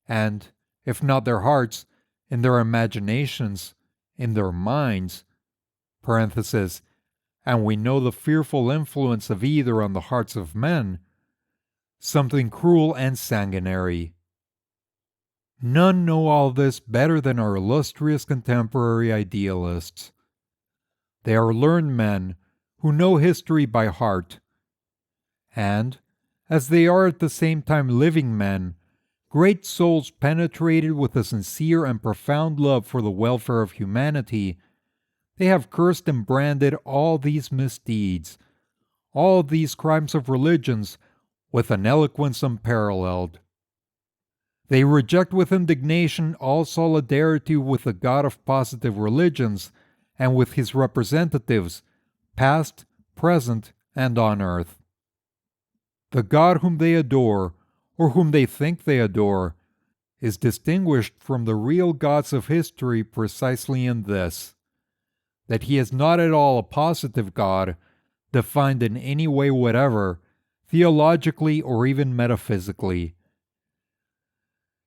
and, if not their hearts, in their imaginations, in their minds, parenthesis, and we know the fearful influence of either on the hearts of men, something cruel and sanguinary. None know all this better than our illustrious contemporary idealists. They are learned men who know history by heart, and, as they are at the same time living men, great souls penetrated with a sincere and profound love for the welfare of humanity, they have cursed and branded all these misdeeds, all these crimes of religions, with an eloquence unparalleled. They reject with indignation all solidarity with the God of positive religions and with his representatives, past, present, and on earth. The God whom they adore, or whom they think they adore, is distinguished from the real gods of history precisely in this, that he is not at all a positive God, defined in any way whatever, theologically, or even metaphysically.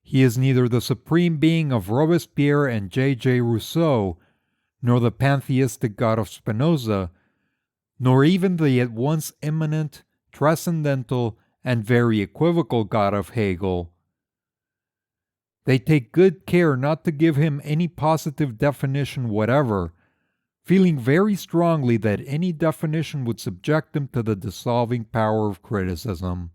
He is neither the supreme being of Robespierre and J.J. Rousseau, nor the pantheistic God of Spinoza, nor even the at once immanent, transcendental, and very equivocal God of Hegel. They take good care not to give him any positive definition whatever, feeling very strongly that any definition would subject him to the dissolving power of criticism.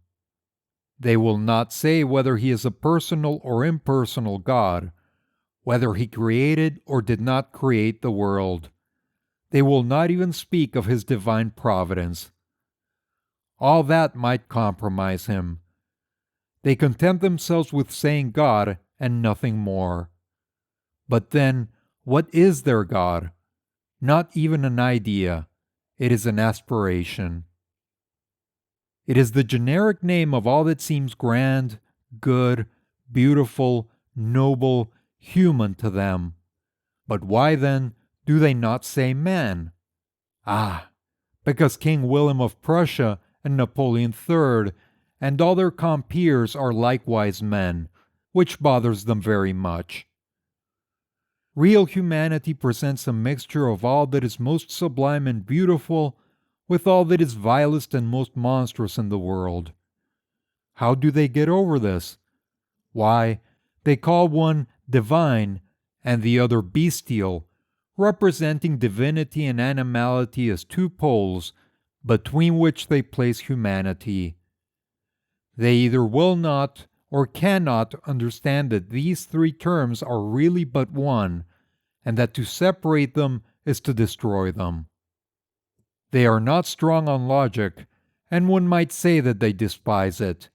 They will not say whether he is a personal or impersonal God, whether he created or did not create the world. They will not even speak of his divine providence. All that might compromise him. They content themselves with saying God and nothing more. But then, what is their God? Not even an idea. It is an aspiration. It is the generic name of all that seems grand, good, beautiful, noble, human to them. But why then do they not say man? Ah, because King William of Prussia and Napoleon III and all their compeers are likewise men, which bothers them very much. Real humanity presents a mixture of all that is most sublime and beautiful with all that is vilest and most monstrous in the world. How do they get over this? Why, they call one divine and the other bestial, representing divinity and animality as two poles, between which they place humanity. They either will not or cannot understand that these three terms are really but one, and that to separate them is to destroy them. They are not strong on logic, and one might say that they despise it.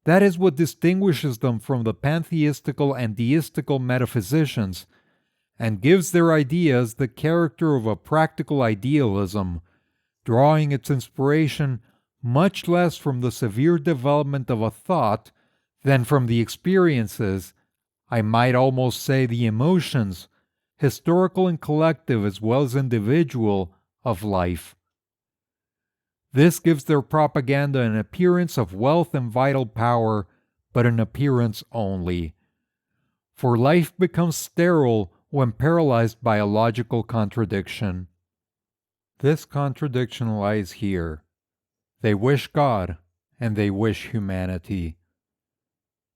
That is what distinguishes them from the pantheistical and deistical metaphysicians, and gives their ideas the character of a practical idealism, drawing its inspiration much less from the severe development of a thought than from the experiences, I might almost say the emotions, historical and collective as well as individual, of life. This gives their propaganda an appearance of wealth and vital power, but an appearance only. For life becomes sterile when paralyzed by a logical contradiction. This contradiction lies here. They wish God, and they wish humanity.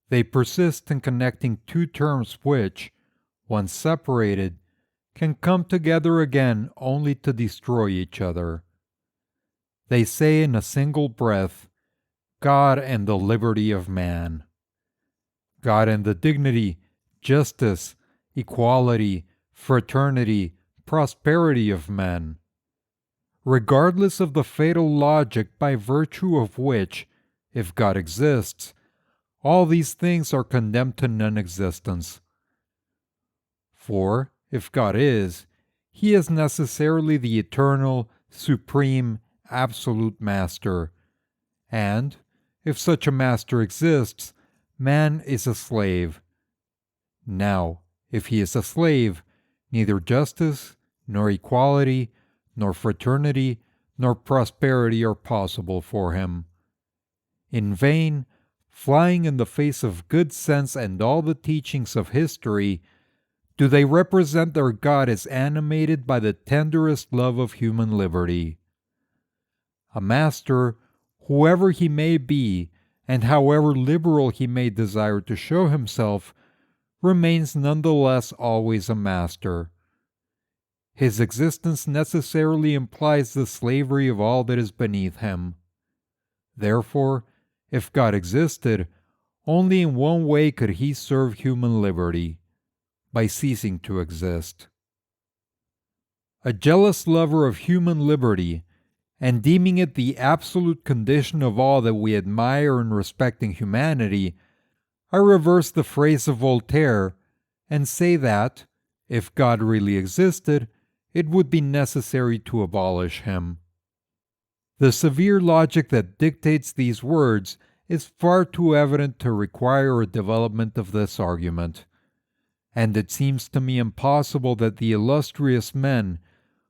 They persist in connecting two terms which, once separated, can come together again only to destroy each other. They say in a single breath, God and the liberty of man. God and the dignity, justice, equality, fraternity, prosperity of men. Regardless of the fatal logic by virtue of which, if God exists, all these things are condemned to non-existence. For, if God is, he is necessarily the eternal, supreme, absolute master, and, if such a master exists, man is a slave. Now, if he is a slave, neither justice, nor equality, nor fraternity, nor prosperity are possible for him. In vain, flying in the face of good sense and all the teachings of history, do they represent their God as animated by the tenderest love of human liberty. A master, whoever he may be, and however liberal he may desire to show himself, remains nonetheless always a master. His existence necessarily implies the slavery of all that is beneath him. Therefore, if God existed, only in one way could he serve human liberty, by ceasing to exist. A jealous lover of human liberty, and deeming it the absolute condition of all that we admire in respecting humanity, I reverse the phrase of Voltaire and say that, if God really existed, it would be necessary to abolish him. The severe logic that dictates these words is far too evident to require a development of this argument, and it seems to me impossible that the illustrious men,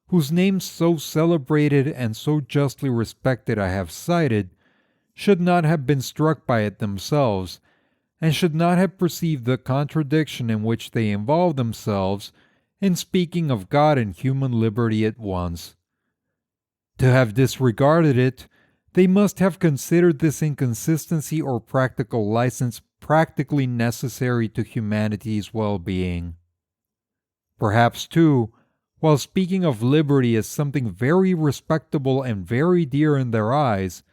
whose names so celebrated and so justly respected I have cited, should not have been struck by it themselves, and should not have perceived the contradiction in which they involve themselves in speaking of God and human liberty at once. To have disregarded it, they must have considered this inconsistency or practical license practically necessary to humanity's well-being. Perhaps, too, while speaking of liberty as something very respectable and very dear in their eyes,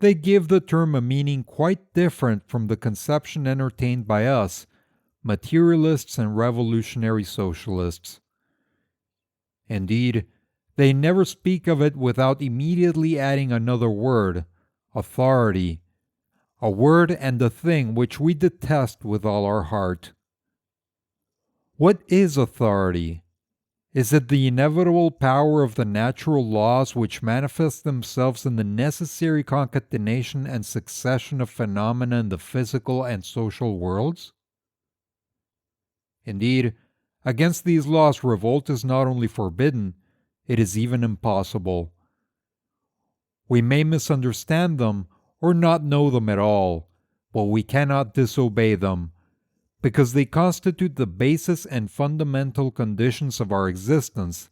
they give the term a meaning quite different from the conception entertained by us, materialists and revolutionary socialists. Indeed, they never speak of it without immediately adding another word, authority, a word and a thing which we detest with all our heart. What is authority? Is it the inevitable power of the natural laws which manifest themselves in the necessary concatenation and succession of phenomena in the physical and social worlds? Indeed, against these laws revolt is not only forbidden, it is even impossible. We may misunderstand them or not know them at all, but we cannot disobey them, because they constitute the basis and fundamental conditions of our existence.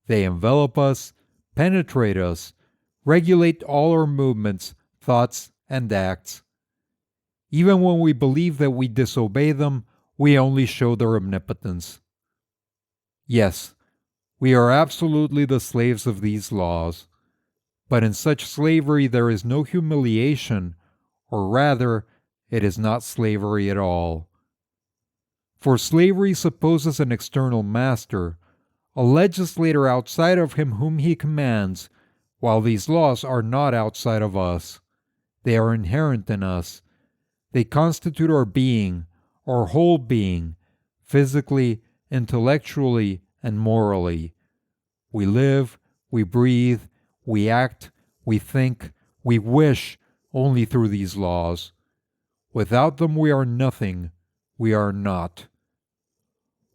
They envelop us, penetrate us, regulate all our movements, thoughts, and acts. Even when we believe that we disobey them, we only show their omnipotence. Yes, we are absolutely the slaves of these laws, but in such slavery there is no humiliation, or rather, it is not slavery at all. For slavery supposes an external master, a legislator outside of him whom he commands, while these laws are not outside of us. They are inherent in us. They constitute our being, our whole being, physically, intellectually, and morally. We live, we breathe, we act, we think, we wish only through these laws. Without them we are nothing, we are not.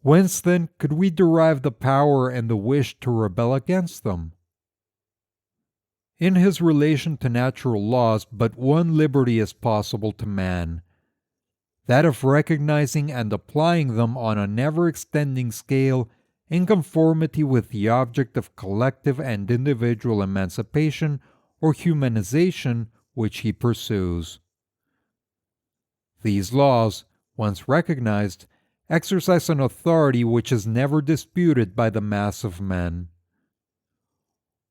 Whence then could we derive the power and the wish to rebel against them? In his relation to natural laws, but one liberty is possible to man, that of recognizing and applying them on a never-extending scale in conformity with the object of collective and individual emancipation or humanization which he pursues. These laws, once recognized, exercise an authority which is never disputed by the mass of men.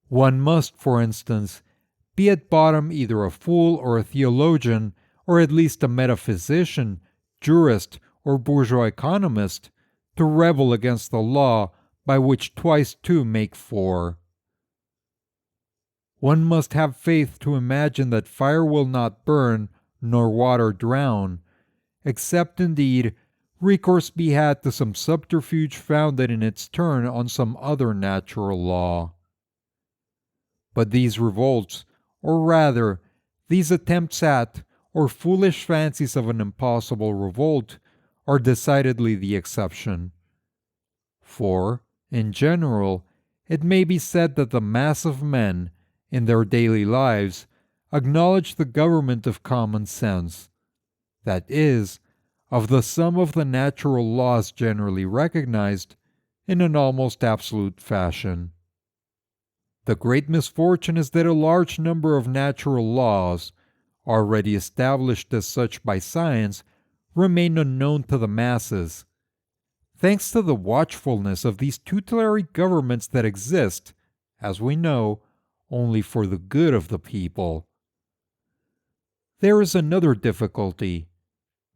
One must, for instance, be at bottom either a fool or a theologian, or at least a metaphysician, jurist, or bourgeois economist, to rebel against the law by which twice two make four. One must have faith to imagine that fire will not burn, nor water drown, except indeed recourse be had to some subterfuge founded in its turn on some other natural law. But these revolts, or rather, these attempts at, or foolish fancies of an impossible revolt, are decidedly the exception. For, in general, it may be said that the mass of men, in their daily lives, acknowledge the government of common sense, that is, of the sum of the natural laws generally recognized, in an almost absolute fashion. The great misfortune is that a large number of natural laws, already established as such by science, remain unknown to the masses, thanks to the watchfulness of these tutelary governments that exist, as we know, only for the good of the people. There is another difficulty,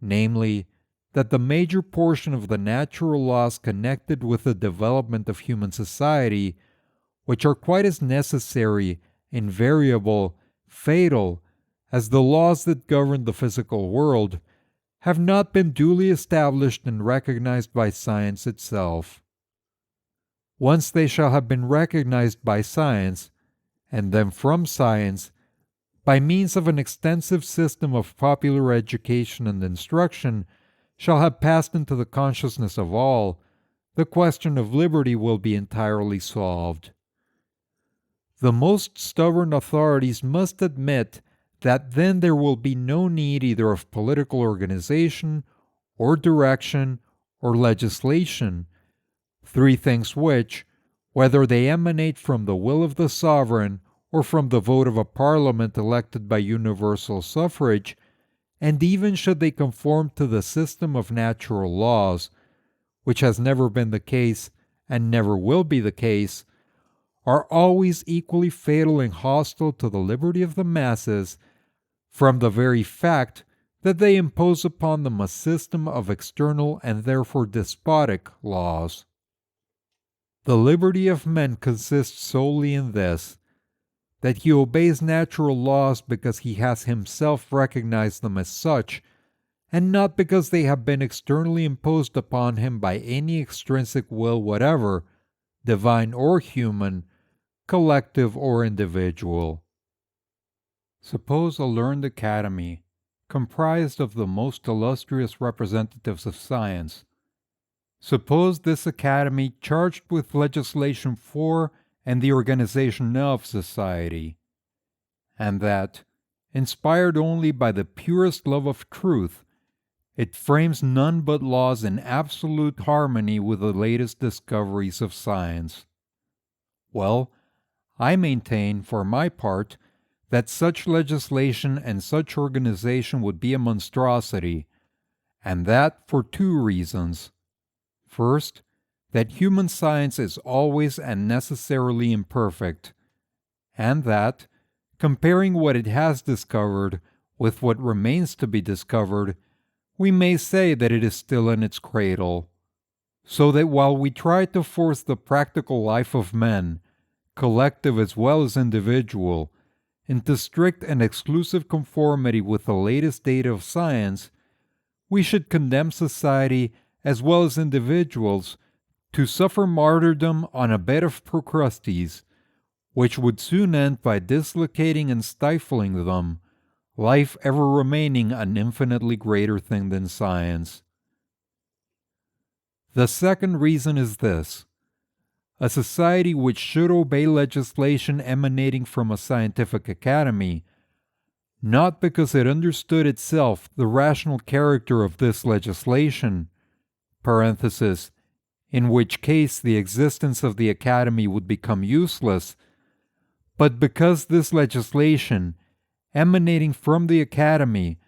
namely, that the major portion of the natural laws connected with the development of human society, which are quite as necessary, invariable, fatal, as the laws that govern the physical world, have not been duly established and recognized by science itself. Once they shall have been recognized by science, and then from science, by means of an extensive system of popular education and instruction, shall have passed into the consciousness of all, the question of liberty will be entirely solved. The most stubborn authorities must admit that then there will be no need either of political organization, or direction, or legislation, three things which, whether they emanate from the will of the sovereign or from the vote of a parliament elected by universal suffrage, and even should they conform to the system of natural laws, which has never been the case and never will be the case, are always equally fatal and hostile to the liberty of the masses, from the very fact that they impose upon them a system of external and therefore despotic laws. The liberty of man consists solely in this, that he obeys natural laws because he has himself recognized them as such, and not because they have been externally imposed upon him by any extrinsic will whatever, divine or human, collective or individual. Suppose a learned academy, comprised of the most illustrious representatives of science. Suppose this academy charged with legislation for and the organization of society, and that, inspired only by the purest love of truth, it frames none but laws in absolute harmony with the latest discoveries of science. Well, I maintain, for my part, that such legislation and such organization would be a monstrosity, and that for two reasons. First, that human science is always and necessarily imperfect, and that, comparing what it has discovered with what remains to be discovered, we may say that it is still in its cradle, so that while we try to force the practical life of men, collective as well as individual, into strict and exclusive conformity with the latest data of science, we should condemn society as well as individuals to suffer martyrdom on a bed of Procrustes, which would soon end by dislocating and stifling them, life ever remaining an infinitely greater thing than science. The second reason is this: a society which should obey legislation emanating from a scientific academy, not because it understood itself the rational character of this legislation, parenthesis, in which case the existence of the academy would become useless, but because this legislation, emanating from the academy,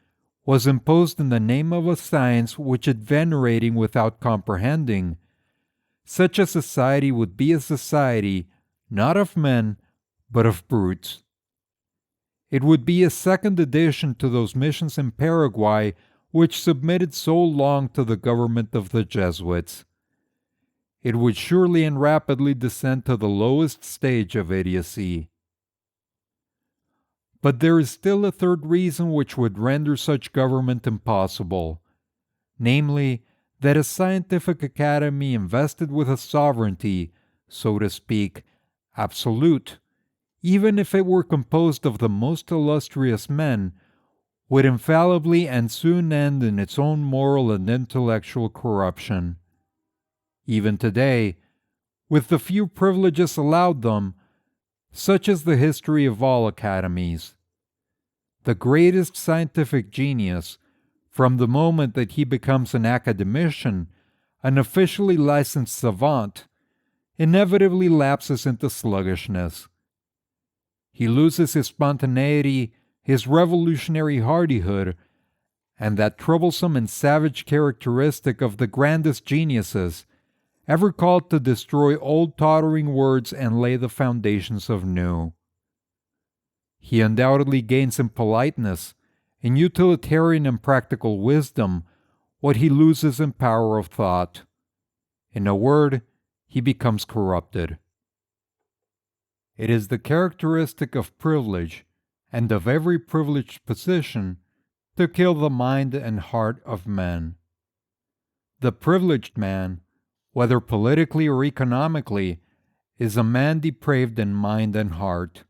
was imposed in the name of a science which it venerating without comprehending, such a society would be a society not of men, but of brutes. It would be a second addition to those missions in Paraguay which submitted so long to the government of the Jesuits. It would surely and rapidly descend to the lowest stage of idiocy. But there is still a third reason which would render such government impossible, namely, that a scientific academy invested with a sovereignty, so to speak, absolute, even if it were composed of the most illustrious men, would infallibly and soon end in its own moral and intellectual corruption. Even today, with the few privileges allowed them, such is the history of all academies. The greatest scientific genius, from the moment that he becomes an academician, an officially licensed savant, inevitably lapses into sluggishness. He loses his spontaneity, his revolutionary hardihood, and that troublesome and savage characteristic of the grandest geniuses, ever called to destroy old tottering words and lay the foundations of new. He undoubtedly gains in politeness, in utilitarian and practical wisdom, what he loses in power of thought. In a word, he becomes corrupted. It is the characteristic of privilege, and of every privileged position, to kill the mind and heart of men. The privileged man, whether politically or economically, is a man depraved in mind and heart.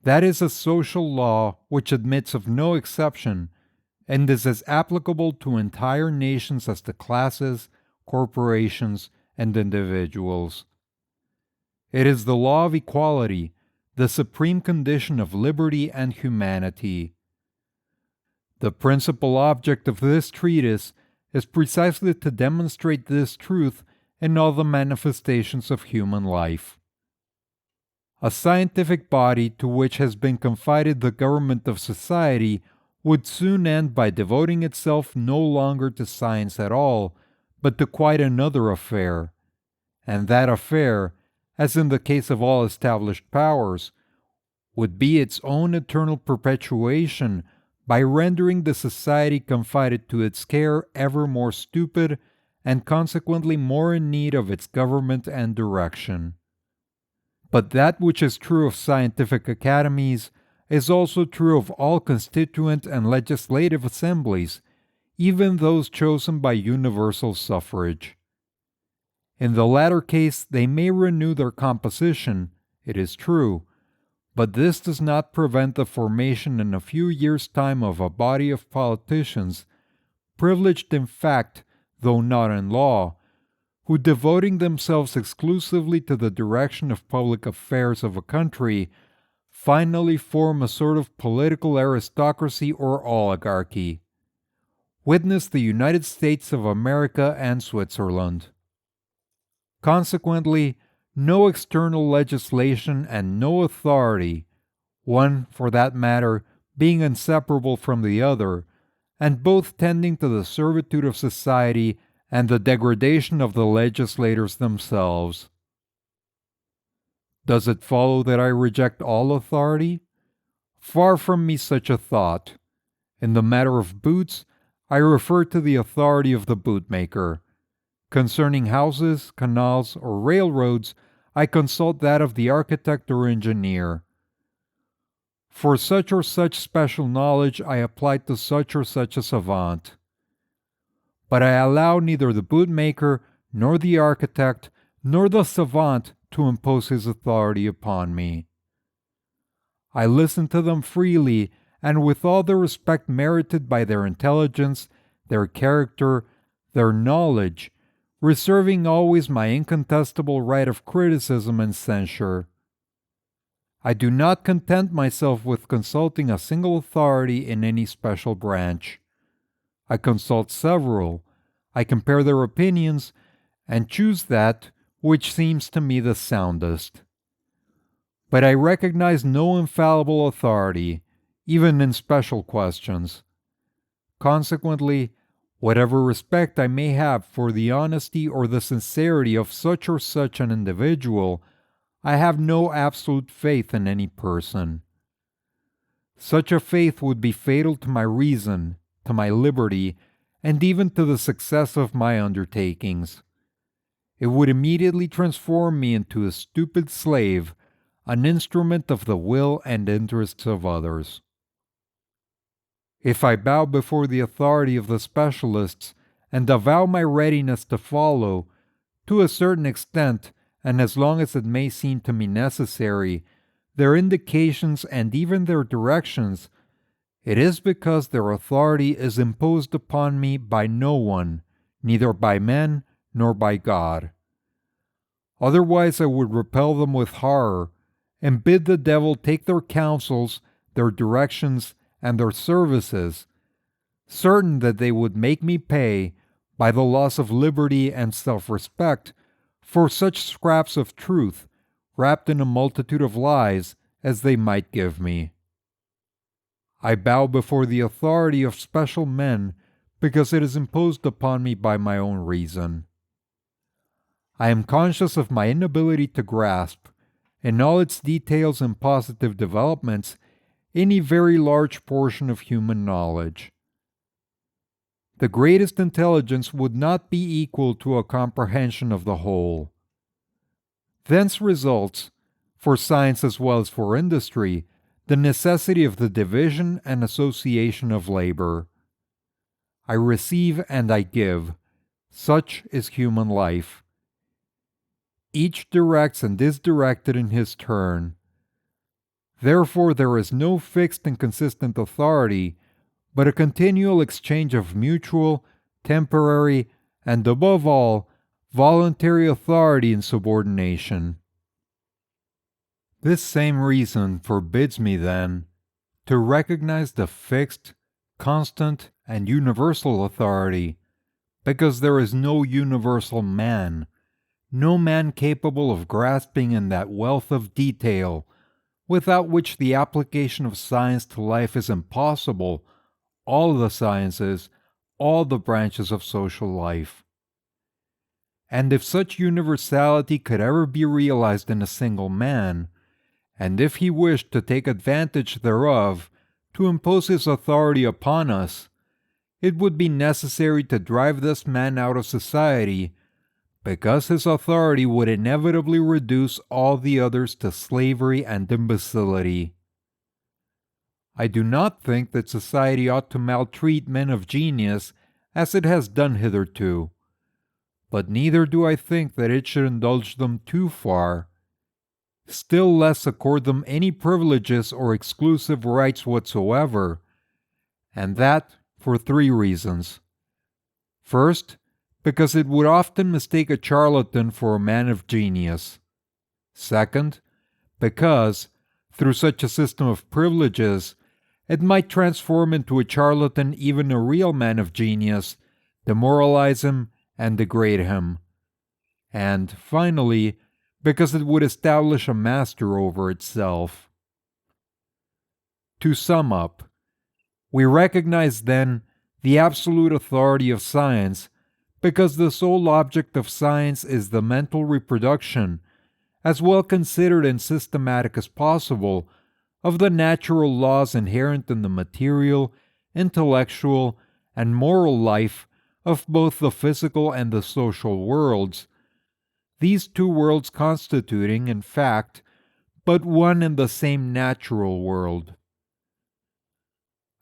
That is a social law which admits of no exception, and is as applicable to entire nations as to classes, corporations, and individuals. It is the law of equality, the supreme condition of liberty and humanity. The principal object of this treatise is precisely to demonstrate this truth in all the manifestations of human life. A scientific body to which has been confided the government of society would soon end by devoting itself no longer to science at all, but to quite another affair. And that affair, as in the case of all established powers, would be its own eternal perpetuation by rendering the society confided to its care ever more stupid and consequently more in need of its government and direction. But that which is true of scientific academies is also true of all constituent and legislative assemblies, even those chosen by universal suffrage. In the latter case, they may renew their composition, it is true, but this does not prevent the formation in a few years' time of a body of politicians, privileged in fact, though not in law, who, devoting themselves exclusively to the direction of public affairs of a country, finally form a sort of political aristocracy or oligarchy. Witness the United States of America and Switzerland. Consequently, no external legislation and no authority, one, for that matter, being inseparable from the other, and both tending to the servitude of society and the degradation of the legislators themselves. Does it follow that I reject all authority? Far from me such a thought. In the matter of boots, I refer to the authority of the bootmaker. Concerning houses, canals, or railroads, I consult that of the architect or engineer. For such or such special knowledge, I apply to such or such a savant. But I allow neither the bootmaker, nor the architect, nor the savant to impose his authority upon me. I listen to them freely, and with all the respect merited by their intelligence, their character, their knowledge, reserving always my incontestable right of criticism and censure. I do not content myself with consulting a single authority in any special branch. I consult several, I compare their opinions, and choose that which seems to me the soundest. But I recognize no infallible authority, even in special questions. Consequently, whatever respect I may have for the honesty or the sincerity of such or such an individual, I have no absolute faith in any person. Such a faith would be fatal to my reason, to my liberty, and even to the success of my undertakings. It would immediately transform me into a stupid slave, an instrument of the will and interests of others. If I bow before the authority of the specialists and avow my readiness to follow, to a certain extent, and as long as it may seem to me necessary, their indications and even their directions, it is because their authority is imposed upon me by no one, neither by men nor by God. Otherwise I would repel them with horror, and bid the devil take their counsels, their directions, and their services, certain that they would make me pay, by the loss of liberty and self-respect, for such scraps of truth, wrapped in a multitude of lies, as they might give me. I bow before the authority of special men, because it is imposed upon me by my own reason. I am conscious of my inability to grasp, in all its details and positive developments, any very large portion of human knowledge. The greatest intelligence would not be equal to a comprehension of the whole. Thence results, for science as well as for industry, the necessity of the division and association of labor. I receive and I give. Such is human life. Each directs and is directed in his turn. Therefore there is no fixed and consistent authority, but a continual exchange of mutual, temporary, and above all, voluntary authority and subordination. This same reason forbids me, then, to recognize the fixed, constant, and universal authority, because there is no universal man, no man capable of grasping in that wealth of detail, without which the application of science to life is impossible, all the sciences, all the branches of social life. And if such universality could ever be realized in a single man, and if he wished to take advantage thereof to impose his authority upon us, it would be necessary to drive this man out of society, because his authority would inevitably reduce all the others to slavery and imbecility. I do not think that society ought to maltreat men of genius as it has done hitherto, but neither do I think that it should indulge them too far, still less accord them any privileges or exclusive rights whatsoever, and that for 3 reasons. First, because it would often mistake a charlatan for a man of genius. Second, because, through such a system of privileges, it might transform into a charlatan even a real man of genius, demoralize him, and degrade him. And, finally, because it would establish a master over itself. To sum up, we recognize then the absolute authority of science because the sole object of science is the mental reproduction, as well considered and systematic as possible, of the natural laws inherent in the material, intellectual, and moral life of both the physical and the social worlds, these 2 worlds constituting, in fact, but one and the same natural world.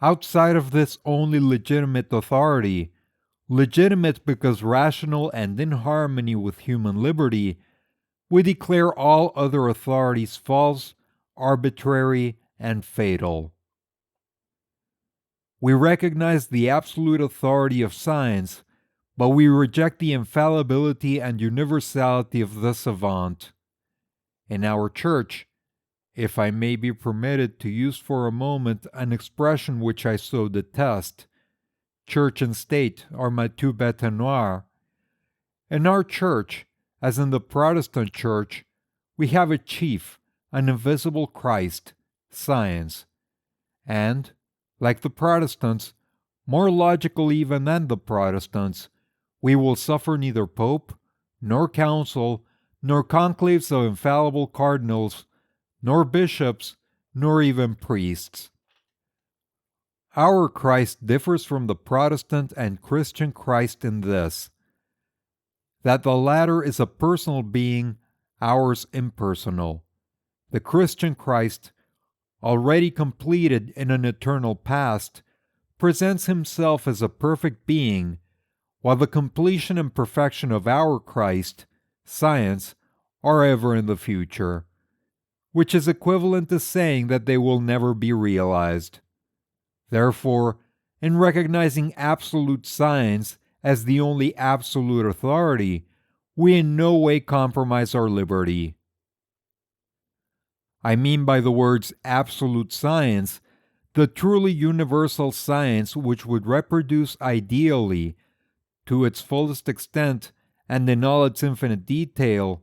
Outside of this only legitimate authority, legitimate because rational and in harmony with human liberty, we declare all other authorities false, arbitrary, and fatal. We recognize the absolute authority of science, but we reject the infallibility and universality of the savant. In our church, if I may be permitted to use for a moment an expression which I so detest, church and state are my 2 bêtes noires. In our church, as in the Protestant church, we have a chief, an invisible Christ, science, and, like the Protestants, more logical even than the Protestants, we will suffer neither pope, nor council, nor conclaves of infallible cardinals, nor bishops, nor even priests. Our Christ differs from the Protestant and Christian Christ in this, that the latter is a personal being, ours impersonal. The Christian Christ, already completed in an eternal past, presents himself as a perfect being, while the completion and perfection of our Christ, science, are ever in the future, which is equivalent to saying that they will never be realized. Therefore, in recognizing absolute science as the only absolute authority, we in no way compromise our liberty. I mean by the words absolute science, the truly universal science which would reproduce ideally, to its fullest extent and in all its infinite detail,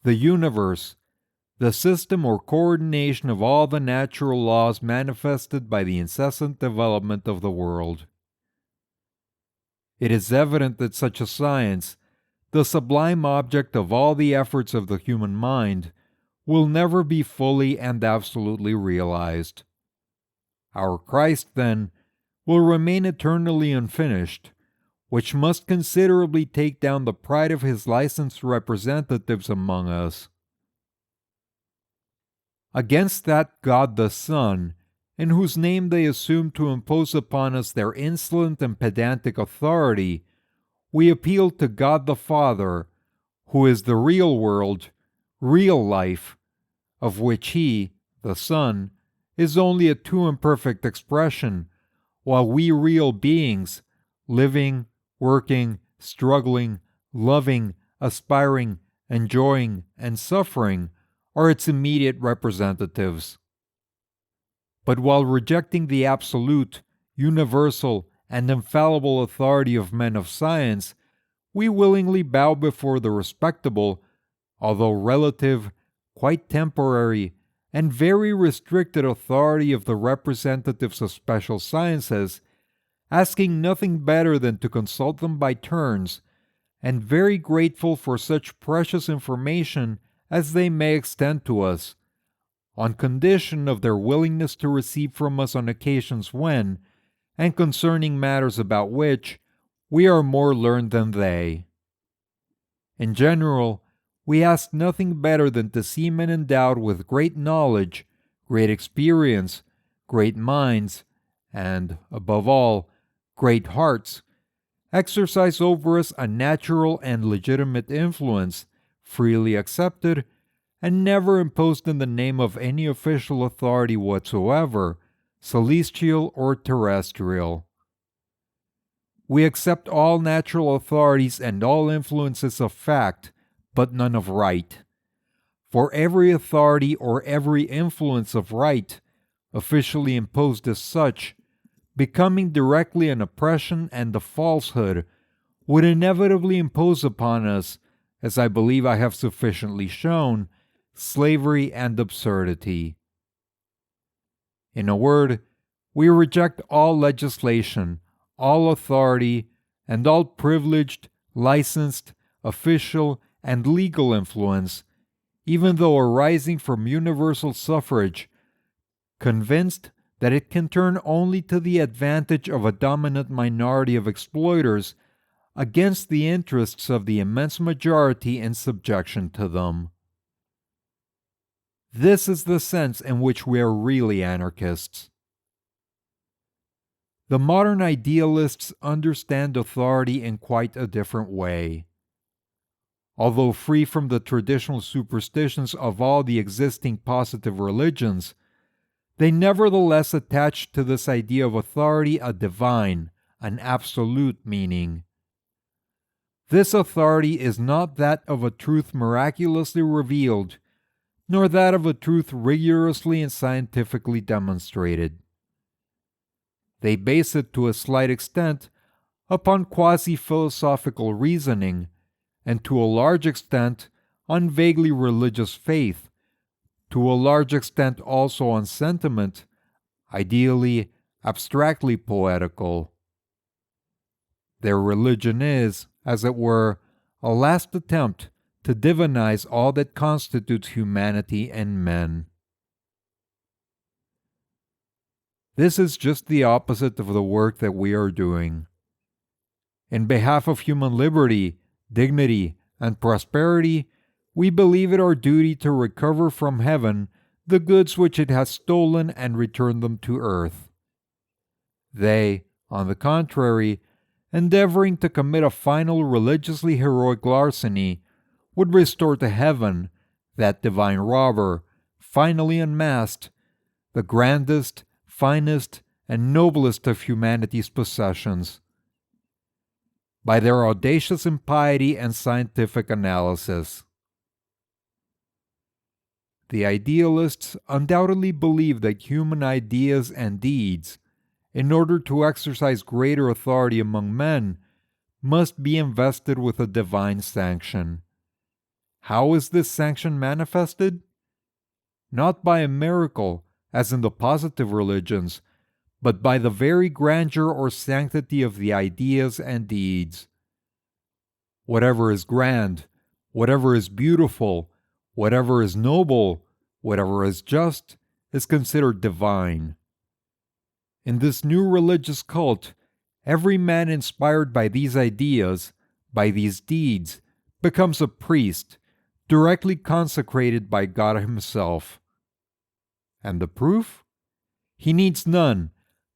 the universe, the system or coordination of all the natural laws manifested by the incessant development of the world. It is evident that such a science, the sublime object of all the efforts of the human mind, will never be fully and absolutely realized. Our Christ, then, will remain eternally unfinished, which must considerably take down the pride of his licensed representatives among us. Against that God the Son, in whose name they assume to impose upon us their insolent and pedantic authority, we appeal to God the Father, who is the real world, real life, of which he, the Son, is only a too imperfect expression, while we real beings, living, working, struggling, loving, aspiring, enjoying, and suffering, are its immediate representatives. But while rejecting the absolute, universal, and infallible authority of men of science, we willingly bow before the respectable, although relative, quite temporary, and very restricted authority of the representatives of special sciences, asking nothing better than to consult them by turns, and very grateful for such precious information as they may extend to us, on condition of their willingness to receive from us on occasions when, and concerning matters about which, we are more learned than they. In general, we ask nothing better than to see men endowed with great knowledge, great experience, great minds, and, above all, great hearts, exercise over us a natural and legitimate influence, freely accepted, and never imposed in the name of any official authority whatsoever, celestial or terrestrial. We accept all natural authorities and all influences of fact, but none of right. For every authority or every influence of right, officially imposed as such, becoming directly an oppression and a falsehood, would inevitably impose upon us, as I believe I have sufficiently shown, slavery and absurdity. In a word, we reject all legislation, all authority, and all privileged, licensed, official, and legal influence, even though arising from universal suffrage, convinced that it can turn only to the advantage of a dominant minority of exploiters against the interests of the immense majority in subjection to them. This is the sense in which we are really anarchists. The modern idealists understand authority in quite a different way. Although free from the traditional superstitions of all the existing positive religions, they nevertheless attach to this idea of authority a divine, an absolute meaning. This authority is not that of a truth miraculously revealed, nor that of a truth rigorously and scientifically demonstrated. They base it to a slight extent upon quasi-philosophical reasoning, and to a large extent on vaguely religious faith, to a large extent also on sentiment, ideally, abstractly poetical. Their religion is, as it were, a last attempt to divinize all that constitutes humanity and men. This is just the opposite of the work that we are doing. In behalf of human liberty, dignity, and prosperity, we believe it our duty to recover from heaven the goods which it has stolen and return them to earth. They, on the contrary, endeavoring to commit a final religiously heroic larceny, would restore to heaven, that divine robber, finally unmasked, the grandest, finest, and noblest of humanity's possessions. By their audacious impiety and scientific analysis. The idealists undoubtedly believe that human ideas and deeds, in order to exercise greater authority among men, must be invested with a divine sanction. How is this sanction manifested? Not by a miracle, as in the positive religions, but by the very grandeur or sanctity of the ideas and deeds. Whatever is grand, whatever is beautiful, whatever is noble, whatever is just, is considered divine. In this new religious cult, every man inspired by these ideas, by these deeds, becomes a priest, directly consecrated by God Himself. And the proof? He needs none,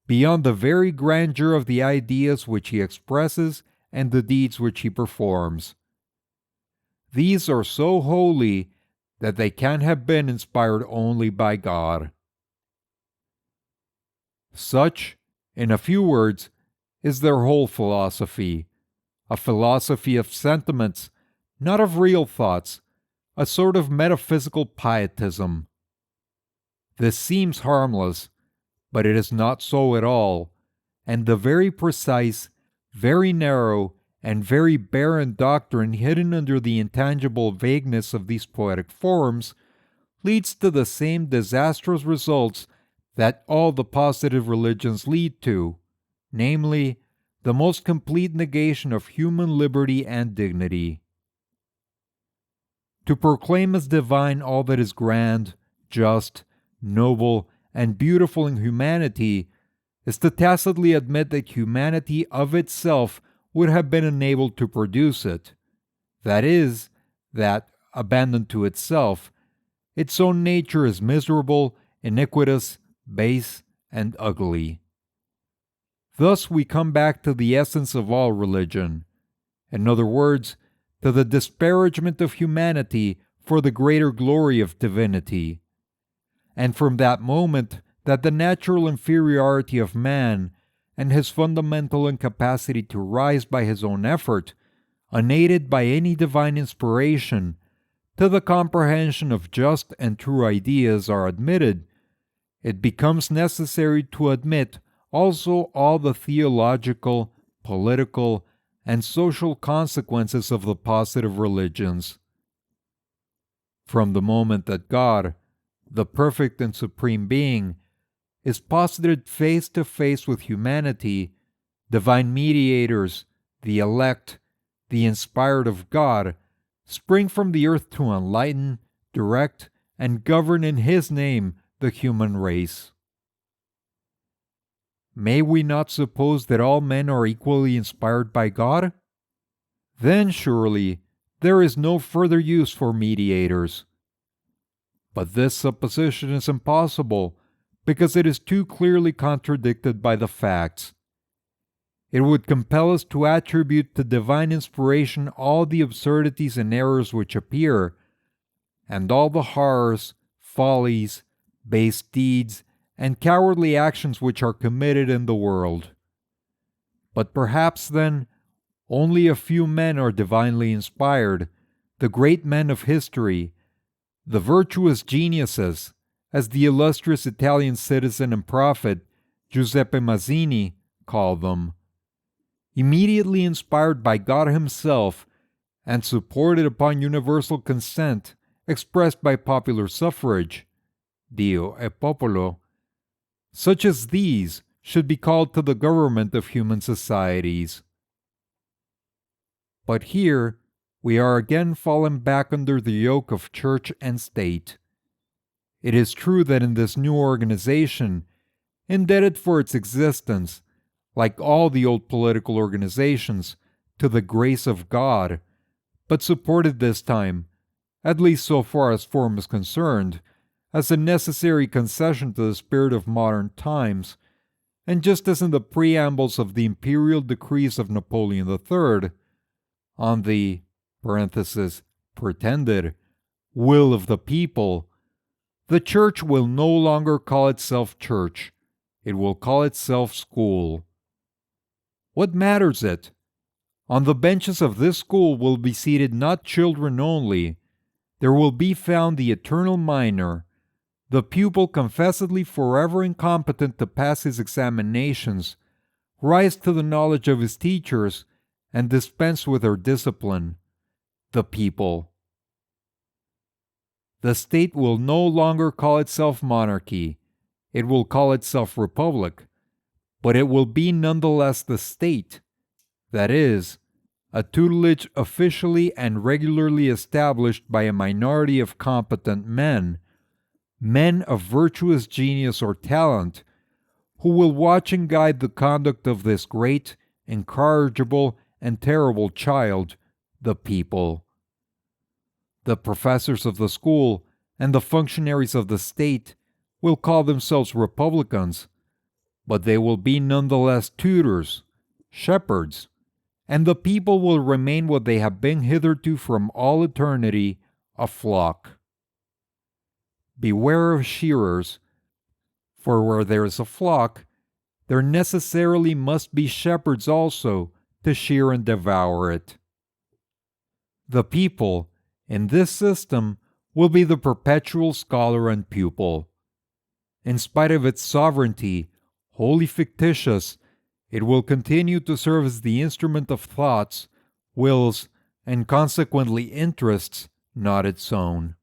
beyond the very grandeur of the ideas which he expresses and the deeds which he performs. These are so holy that they can have been inspired only by God. Such, in a few words, is their whole philosophy, a philosophy of sentiments, not of real thoughts, a sort of metaphysical pietism. This seems harmless, but it is not so at all, and the very precise, very narrow, and very barren doctrine hidden under the intangible vagueness of these poetic forms leads to the same disastrous results that all the positive religions lead to, namely, the most complete negation of human liberty and dignity. To proclaim as divine all that is grand, just, noble, and beautiful in humanity is to tacitly admit that humanity of itself would have been unable to produce it. That is, that, abandoned to itself, its own nature is miserable, iniquitous, base, and ugly. Thus we come back to the essence of all religion. In other words, to the disparagement of humanity for the greater glory of divinity. And from that moment that the natural inferiority of man and his fundamental incapacity to rise by his own effort, unaided by any divine inspiration, to the comprehension of just and true ideas are admitted, it becomes necessary to admit also all the theological, political, and social consequences of the positive religions. From the moment that God, the perfect and supreme being, is posited face to face with humanity, divine mediators, the elect, the inspired of God, spring from the earth to enlighten, direct, and govern in His name the human race. May we not suppose that all men are equally inspired by God? Then surely there is no further use for mediators. But this supposition is impossible, because it is too clearly contradicted by the facts. It would compel us to attribute to divine inspiration all the absurdities and errors which appear, and all the horrors, follies, base deeds, and cowardly actions which are committed in the world. But perhaps then, only a few men are divinely inspired, the great men of history, the virtuous geniuses, as the illustrious Italian citizen and prophet Giuseppe Mazzini called them, immediately inspired by God Himself and supported upon universal consent expressed by popular suffrage, Dio e Popolo. Such as these should be called to the government of human societies. But here we are again fallen back under the yoke of church and state. It is true that in this new organization, indebted for its existence, like all the old political organizations, to the grace of God, but supported this time, at least so far as form is concerned, as a necessary concession to the spirit of modern times, and just as in the preambles of the imperial decrees of Napoleon III, on the pretended will of the people, the church will no longer call itself church, it will call itself school. What matters it? On the benches of this school will be seated not children only, there will be found the eternal minor, the pupil confessedly forever incompetent to pass his examinations, rise to the knowledge of his teachers, and dispense with their discipline, the people. The state will no longer call itself monarchy, it will call itself republic, but it will be nonetheless the state, that is, a tutelage officially and regularly established by a minority of competent men, men of virtuous genius or talent, who will watch and guide the conduct of this great, incorrigible, and terrible child, the people. The professors of the school and the functionaries of the state will call themselves republicans, but they will be nonetheless tutors, shepherds, and the people will remain what they have been hitherto from all eternity, a flock. Beware of shearers, for where there is a flock, there necessarily must be shepherds also to shear and devour it. The people, in this system will be the perpetual scholar and pupil. In spite of its sovereignty, wholly fictitious, it will continue to serve as the instrument of thoughts, wills, and consequently interests not its own.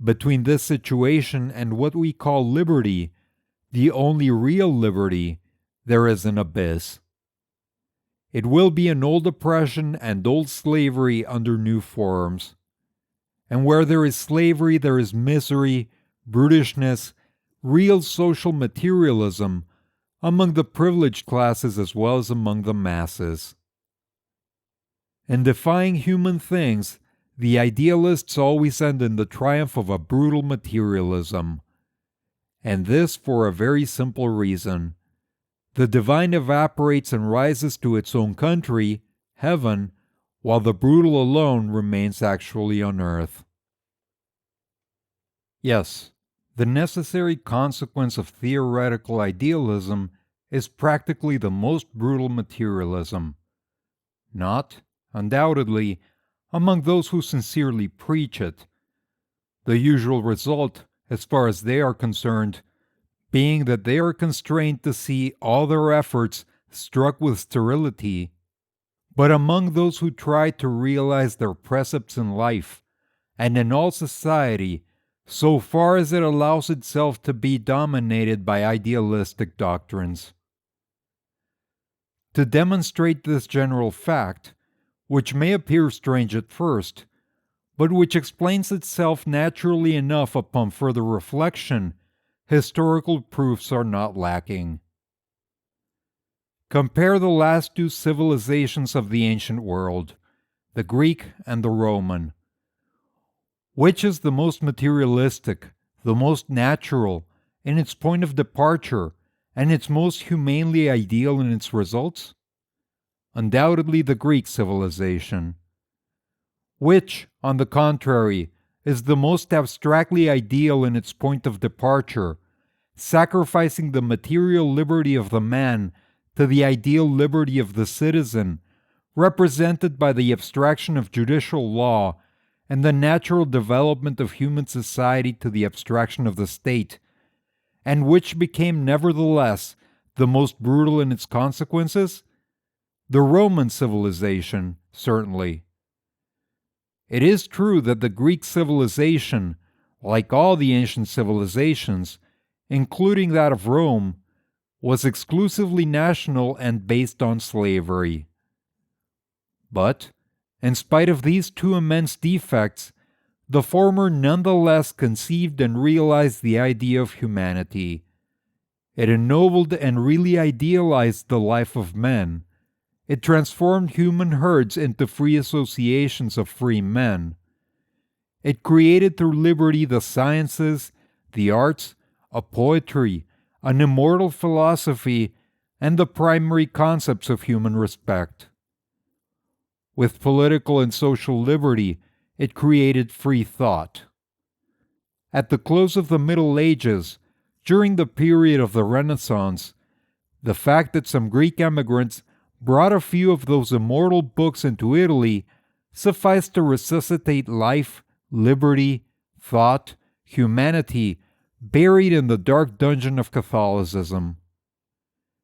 Between this situation and what we call liberty, the only real liberty, there is an abyss. It will be an old oppression and old slavery under new forms. And where there is slavery, there is misery, brutishness, real social materialism among the privileged classes as well as among the masses. In defying human things, the idealists always end in the triumph of a brutal materialism. And this for a very simple reason. The divine evaporates and rises to its own country, heaven, while the brutal alone remains actually on earth. Yes, the necessary consequence of theoretical idealism is practically the most brutal materialism. Not, undoubtedly, among those who sincerely preach it. The usual result, as far as they are concerned, being that they are constrained to see all their efforts struck with sterility. But among those who try to realize their precepts in life, and in all society, so far as it allows itself to be dominated by idealistic doctrines. To demonstrate this general fact, which may appear strange at first, but which explains itself naturally enough upon further reflection, historical proofs are not lacking. Compare the last two civilizations of the ancient world, the Greek and the Roman. Which is the most materialistic, the most natural, in its point of departure, and its most humanely ideal in its results? Undoubtedly the Greek civilization. Which, on the contrary, is the most abstractly ideal in its point of departure, sacrificing the material liberty of the man to the ideal liberty of the citizen, represented by the abstraction of judicial law and the natural development of human society to the abstraction of the state, and which became nevertheless the most brutal in its consequences? The Roman civilization, certainly. It is true that the Greek civilization, like all the ancient civilizations, including that of Rome, was exclusively national and based on slavery. But, in spite of these two immense defects, the former nonetheless conceived and realized the idea of humanity. It ennobled and really idealized the life of men. It transformed human herds into free associations of free men. It created through liberty the sciences, the arts, a poetry, an immortal philosophy, and the primary concepts of human respect. With political and social liberty, it created free thought. At the close of the Middle Ages, during the period of the Renaissance, the fact that some Greek emigrants brought a few of those immortal books into Italy sufficed to resuscitate life, liberty, thought, humanity, buried in the dark dungeon of Catholicism.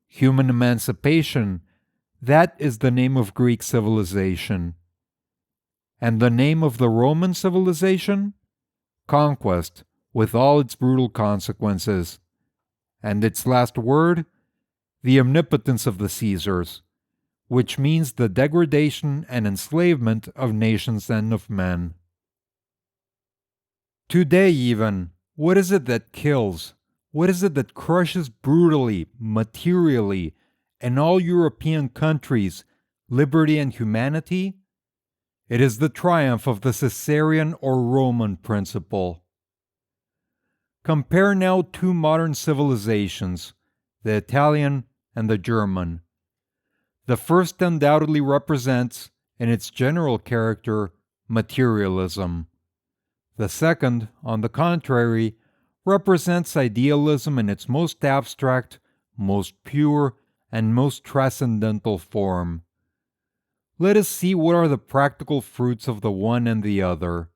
Human emancipation, that is the name of Greek civilization. And the name of the Roman civilization? Conquest, with all its brutal consequences. And its last word? The omnipotence of the Caesars, which means the degradation and enslavement of nations and of men. Today even, what is it that kills? What is it that crushes brutally, materially, in all European countries, liberty and humanity? It is the triumph of the Caesarean or Roman principle. Compare now two modern civilizations, the Italian and the German. The first undoubtedly represents, in its general character, materialism. The second, on the contrary, represents idealism in its most abstract, most pure, and most transcendental form. let us see what are the practical fruits of the one and the other.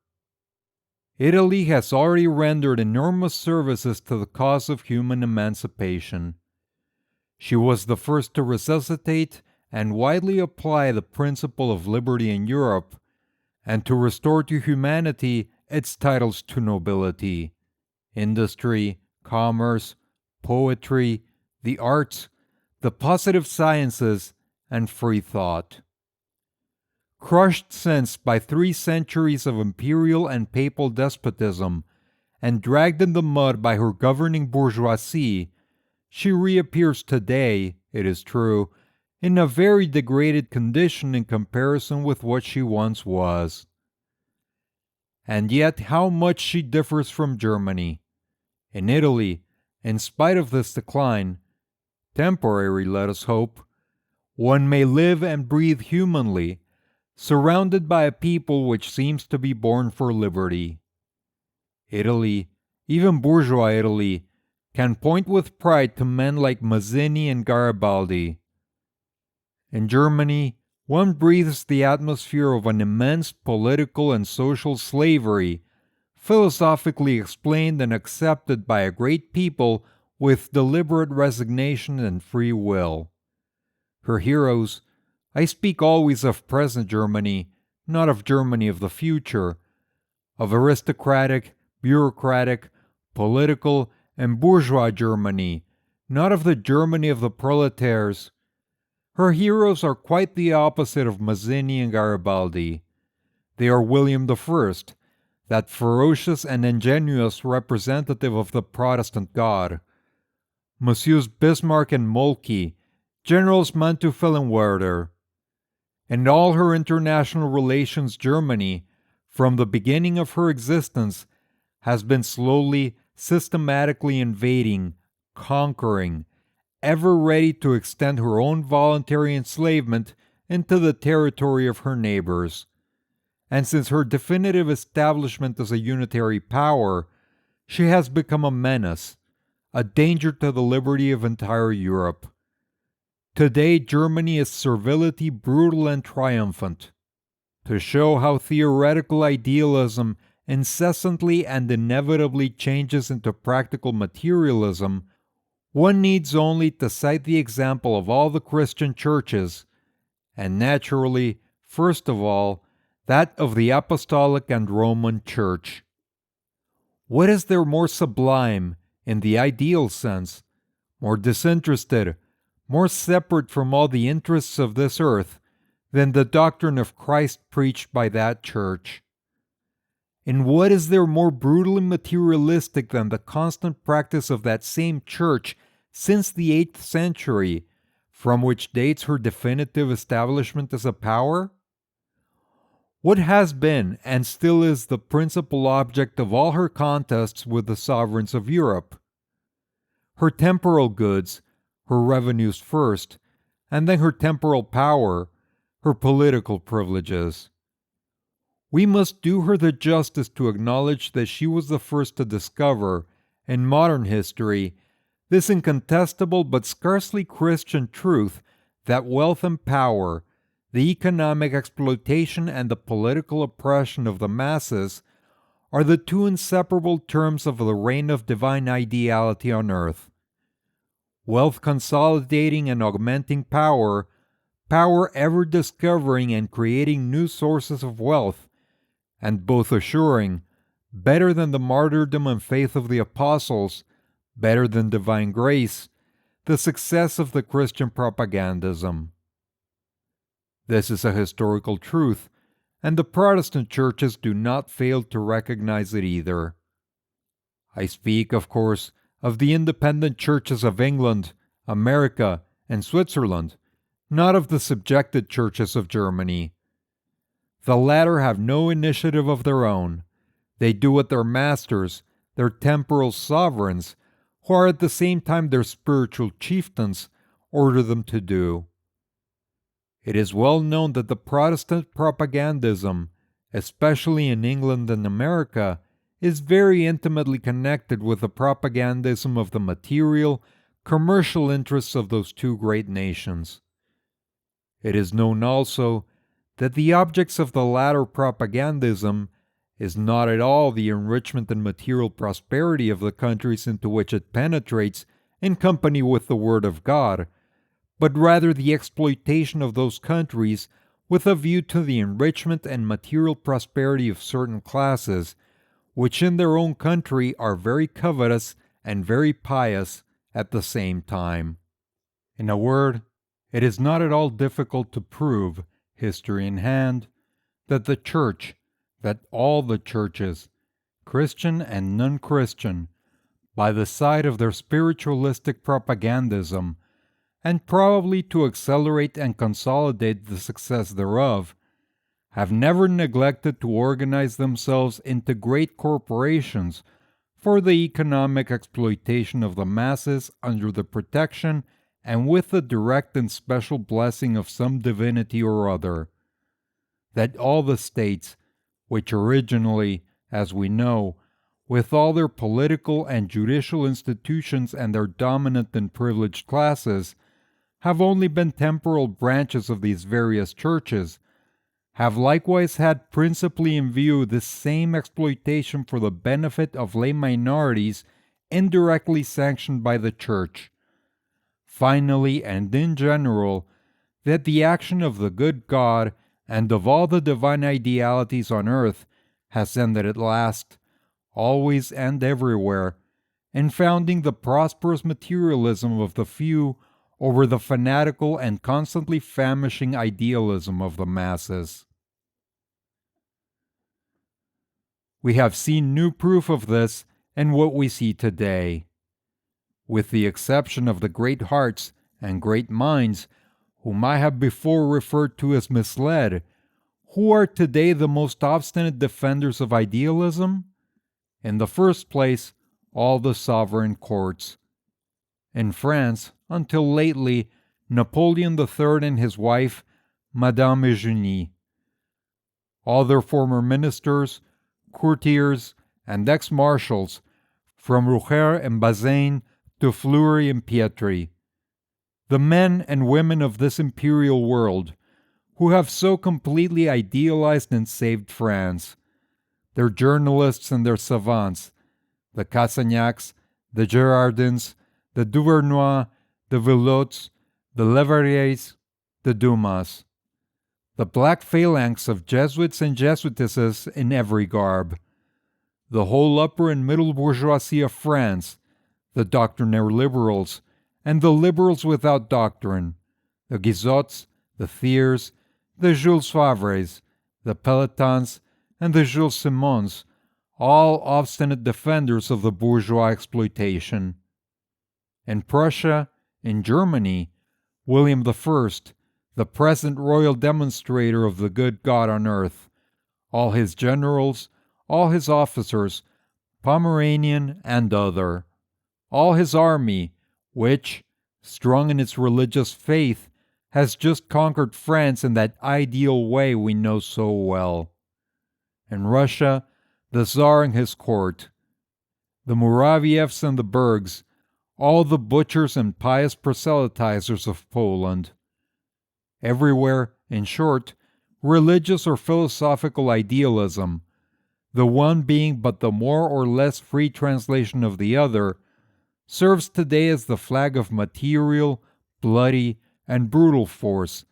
Italy has already rendered enormous services to the cause of human emancipation. She was the first to resuscitate and widely apply the principle of liberty in Europe, and to restore to humanity its titles to nobility, industry, commerce, poetry, the arts, the positive sciences, and free thought. Crushed since by 3 centuries of imperial and papal despotism, and dragged in the mud by her governing bourgeoisie, she reappears today, it is true, in a very degraded condition in comparison with what she once was. And yet how much she differs from Germany. In Italy, in spite of this decline, temporary let us hope, one may live and breathe humanly, surrounded by a people which seems to be born for liberty. Italy, even bourgeois Italy, can point with pride to men like Mazzini and Garibaldi. In Germany, one breathes the atmosphere of an immense political and social slavery, philosophically explained and accepted by a great people with deliberate resignation and free will. Her heroes, I speak always of present Germany, not of Germany of the future, of aristocratic, bureaucratic, political, and bourgeois Germany, not of the Germany of the proletaires. Her heroes are quite the opposite of Mazzini and Garibaldi. They are William I, that ferocious and ingenuous representative of the Protestant God, Messieurs Bismarck and Moltke, Generals Manteufel and Werder. In all her international relations, Germany, from the beginning of her existence, has been slowly, systematically invading, conquering, ever ready to extend her own voluntary enslavement into the territory of her neighbors. And since her definitive establishment as a unitary power, she has become a menace, a danger to the liberty of entire Europe. Today, Germany is servility brutal and triumphant. To show how theoretical idealism incessantly and inevitably changes into practical materialism, one needs only to cite the example of all the Christian churches, and naturally, first of all, that of the Apostolic and Roman Church. What is there more sublime, in the ideal sense, more disinterested, more separate from all the interests of this earth, than the doctrine of Christ preached by that church? And what is there more brutally materialistic than the constant practice of that same church since the 8th century, from which dates her definitive establishment as a power? What has been and still is the principal object of all her contests with the sovereigns of Europe? Her temporal goods, her revenues first, and then her temporal power, her political privileges. We must do her the justice to acknowledge that she was the first to discover, in modern history, this incontestable but scarcely Christian truth that wealth and power, the economic exploitation and the political oppression of the masses, are the 2 inseparable terms of the reign of divine ideality on earth. Wealth consolidating and augmenting power, power ever discovering and creating new sources of wealth, and both assuring, better than the martyrdom and faith of the apostles, better than divine grace, the success of the Christian propagandism. This is a historical truth, and the Protestant churches do not fail to recognize it either. I speak, of course, of the independent churches of England, America, and Switzerland, not of the subjected churches of Germany. The latter have no initiative of their own. They do what their masters, their temporal sovereigns, who are at the same time their spiritual chieftains, order them to do. It is well known that the Protestant propagandism, especially in England and America, is very intimately connected with the propagandism of the material, commercial interests of those 2 great nations. It is known also that the objects of the latter propagandism is not at all the enrichment and material prosperity of the countries into which it penetrates in company with the Word of God, but rather the exploitation of those countries with a view to the enrichment and material prosperity of certain classes, which in their own country are very covetous and very pious at the same time. In a word, it is not at all difficult to prove, history in hand, that the Church, that all the churches, Christian and non-Christian, by the side of their spiritualistic propagandism, and probably to accelerate and consolidate the success thereof, have never neglected to organize themselves into great corporations for the economic exploitation of the masses under the protection and with the direct and special blessing of some divinity or other. That all the states, which originally, as we know, with all their political and judicial institutions and their dominant and privileged classes, have only been temporal branches of these various churches, have likewise had principally in view this same exploitation for the benefit of lay minorities indirectly sanctioned by the Church. Finally, and in general, that the action of the good God and of all the divine idealities on earth has ended at last, always and everywhere, in founding the prosperous materialism of the few over the fanatical and constantly famishing idealism of the masses. We have seen new proof of this in what we see today. With the exception of the great hearts and great minds, whom I have before referred to as misled, who are today the most obstinate defenders of idealism? In the first place, all the sovereign courts. In France, until lately, Napoleon III and his wife, Madame Eugénie. All their former ministers, courtiers, and ex-marshals, from Rouher and Bazaine to Fleury and Pietri. The men and women of this imperial world, who have so completely idealized and saved France. Their journalists and their savants, the Cassagnacs, the Girardins, the Duvernois, the Villots, the Leverriers, the Dumas. The black phalanx of Jesuits and Jesuitesses in every garb. The whole upper and middle bourgeoisie of France, the doctrinaire liberals, and the liberals without doctrine, the Guizots, the Thiers, the Jules Favres, the Pelotons, and the Jules Simons, all obstinate defenders of the bourgeois exploitation. In Prussia, in Germany, William I, the present royal demonstrator of the good God on earth, all his generals, all his officers, Pomeranian and other, all his army, which, strong in its religious faith, has just conquered France in that ideal way we know so well. In Russia, the Tsar and his court, the Muravievs and the Bergs, all the butchers and pious proselytizers of Poland. Everywhere, in short, religious or philosophical idealism, the one being but the more or less free translation of the other, serves today as the flag of material, bloody, and brutal force,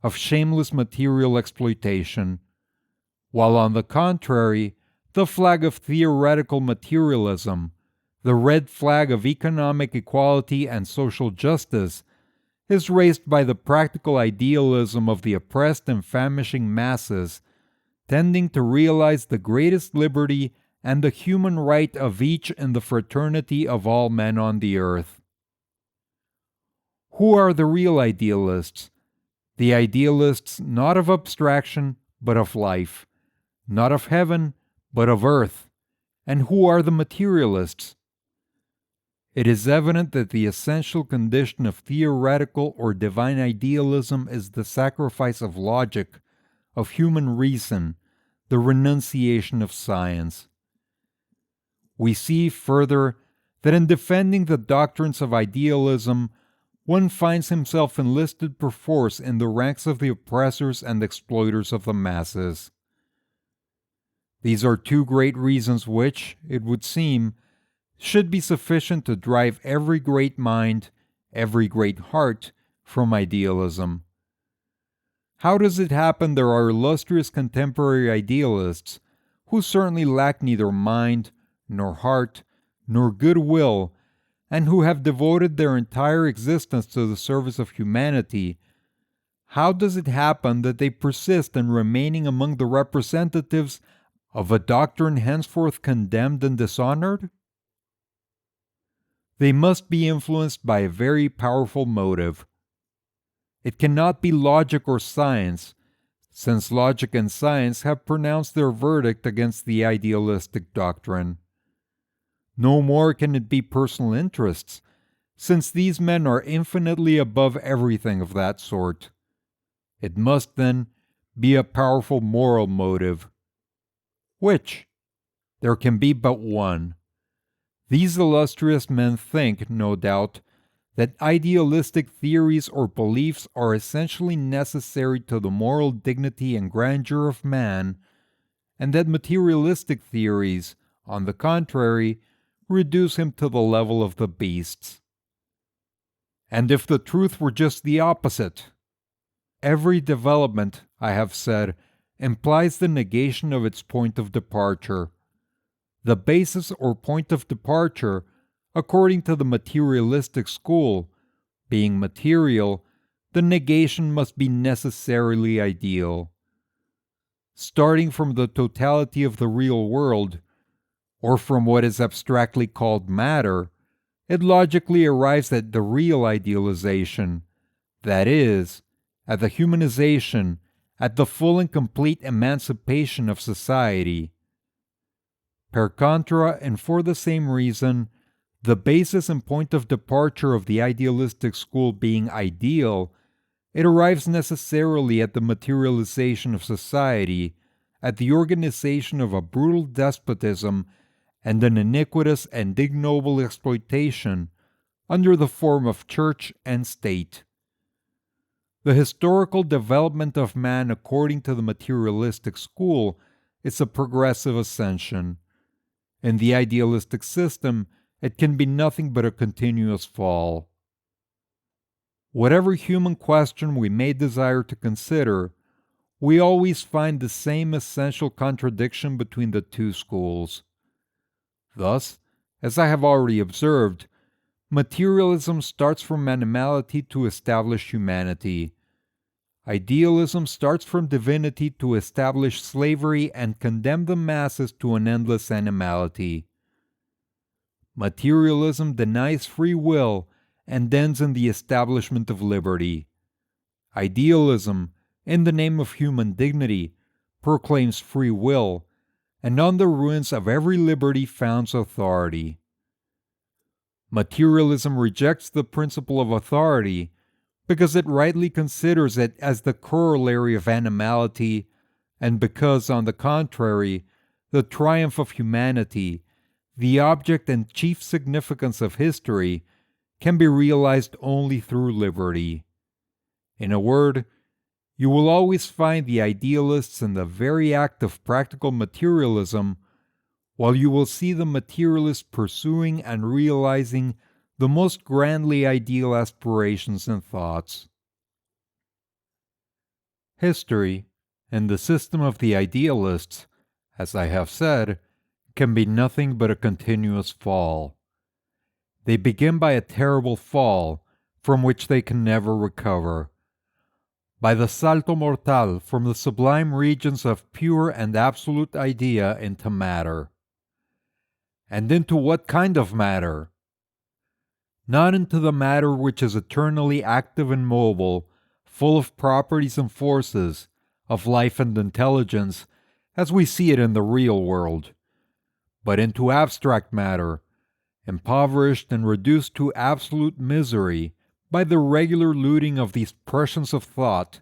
of shameless material exploitation, while on the contrary, the flag of theoretical materialism, the red flag of economic equality and social justice, is raised by the practical idealism of the oppressed and famishing masses, tending to realize the greatest liberty and the human right of each in the fraternity of all men on the earth. Who are the real idealists? The idealists not of abstraction, but of life, not of heaven, but of earth. And who are the materialists? It is evident that the essential condition of theoretical or divine idealism is the sacrifice of logic, of human reason, the renunciation of science. We see further that in defending the doctrines of idealism, one finds himself enlisted perforce in the ranks of the oppressors and exploiters of the masses. These are two great reasons which, it would seem, should be sufficient to drive every great mind, every great heart, from idealism. How does it happen there are illustrious contemporary idealists who certainly lack neither mind, nor heart, nor goodwill, and who have devoted their entire existence to the service of humanity? How does it happen that they persist in remaining among the representatives of a doctrine henceforth condemned and dishonored? They must be influenced by a very powerful motive. It cannot be logic or science, since logic and science have pronounced their verdict against the idealistic doctrine. No more can it be personal interests, since these men are infinitely above everything of that sort. It must, then, be a powerful moral motive. Which? There can be but one. These illustrious men think, no doubt, that idealistic theories or beliefs are essentially necessary to the moral dignity and grandeur of man, and that materialistic theories, on the contrary, reduce him to the level of the beasts. And if the truth were just the opposite? Every development, I have said, implies the negation of its point of departure. The basis or point of departure, according to the materialistic school, being material, the negation must be necessarily ideal. Starting from the totality of the real world, or from what is abstractly called matter, it logically arrives at the real idealization, that is, at the humanization, at the full and complete emancipation of society. Per contra, and for the same reason, the basis and point of departure of the idealistic school being ideal, it arrives necessarily at the materialization of society, at the organization of a brutal despotism and an iniquitous and ignoble exploitation under the form of church and state. The historical development of man according to the materialistic school is a progressive ascension. In the idealistic system, it can be nothing but a continuous fall. Whatever human question we may desire to consider, we always find the same essential contradiction between the two schools. Thus, as I have already observed, materialism starts from animality to establish humanity. Idealism starts from divinity to establish slavery and condemn the masses to an endless animality. Materialism denies free will and ends in the establishment of liberty. Idealism, in the name of human dignity, proclaims free will, and on the ruins of every liberty founds authority. Materialism rejects the principle of authority because it rightly considers it as the corollary of animality, and because, on the contrary, the triumph of humanity, the object and chief significance of history, can be realized only through liberty. In a word, you will always find the idealists in the very act of practical materialism, while you will see the materialists pursuing and realizing the most grandly ideal aspirations and thoughts. History, in the system of the idealists, as I have said, can be nothing but a continuous fall. They begin by a terrible fall, from which they can never recover. By the salto mortal from the sublime regions of pure and absolute idea into matter. And into what kind of matter? Not into the matter which is eternally active and mobile, full of properties and forces, of life and intelligence, as we see it in the real world, but into abstract matter, impoverished and reduced to absolute misery by the regular looting of these Prussians of thought,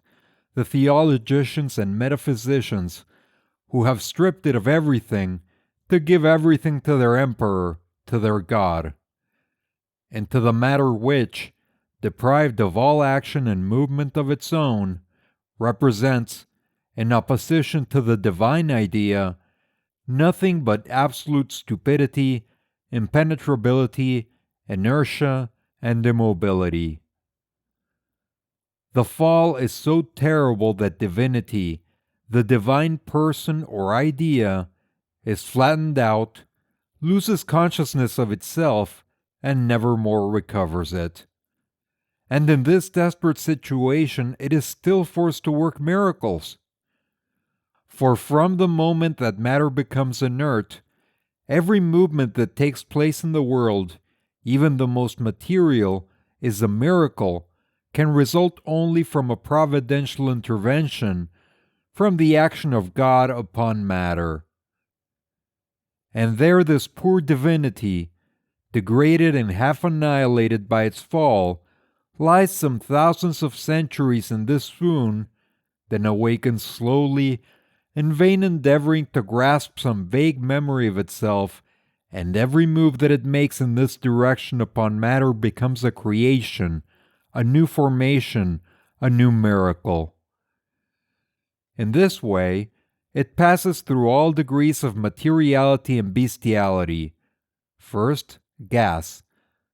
the theologians and metaphysicians, who have stripped it of everything to give everything to their emperor, to their God. Into the matter which, deprived of all action and movement of its own, represents, in opposition to the divine idea, nothing but absolute stupidity, impenetrability, inertia, and immobility. The fall is so terrible that divinity, the divine person or idea, is flattened out, loses consciousness of itself, and never more recovers it. And in this desperate situation, it is still forced to work miracles. For from the moment that matter becomes inert, every movement that takes place in the world, even the most material, is a miracle, can result only from a providential intervention, from the action of God upon matter. And there this poor divinity, degraded and half annihilated by its fall, lies some thousands of centuries in this swoon, then awakens slowly, in vain endeavoring to grasp some vague memory of itself, and every move that it makes in this direction upon matter becomes a creation, a new formation, a new miracle. In this way, it passes through all degrees of materiality and bestiality. First, gas,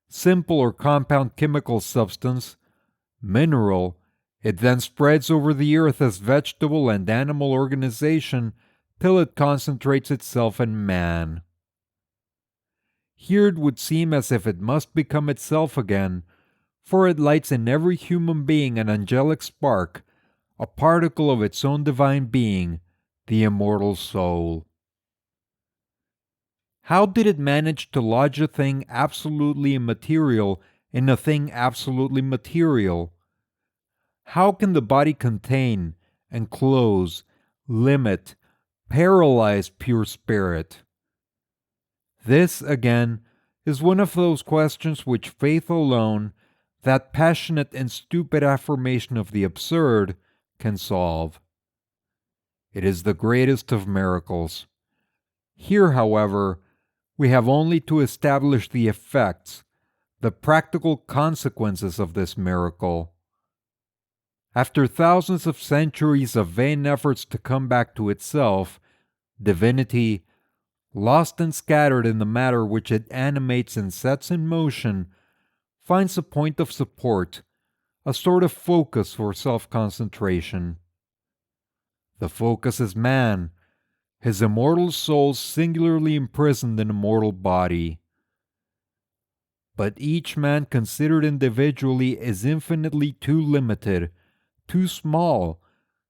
simple or compound chemical substance, mineral. It then spreads over the earth as vegetable and animal organization till it concentrates itself in man. Here it would seem as if it must become itself again, for it lights in every human being an angelic spark, a particle of its own divine being, the immortal soul. How did it manage to lodge a thing absolutely immaterial in a thing absolutely material? How can the body contain, enclose, limit, paralyze pure spirit? This, again, is one of those questions which faith alone, that passionate and stupid affirmation of the absurd, can solve. It is the greatest of miracles. Here, however, we have only to establish the effects, the practical consequences of this miracle. After thousands of centuries of vain efforts to come back to itself, divinity, lost and scattered in the matter which it animates and sets in motion, finds a point of support, a sort of focus for self-concentration. The focus is man, his immortal soul singularly imprisoned in a mortal body. But each man considered individually is infinitely too limited, too small,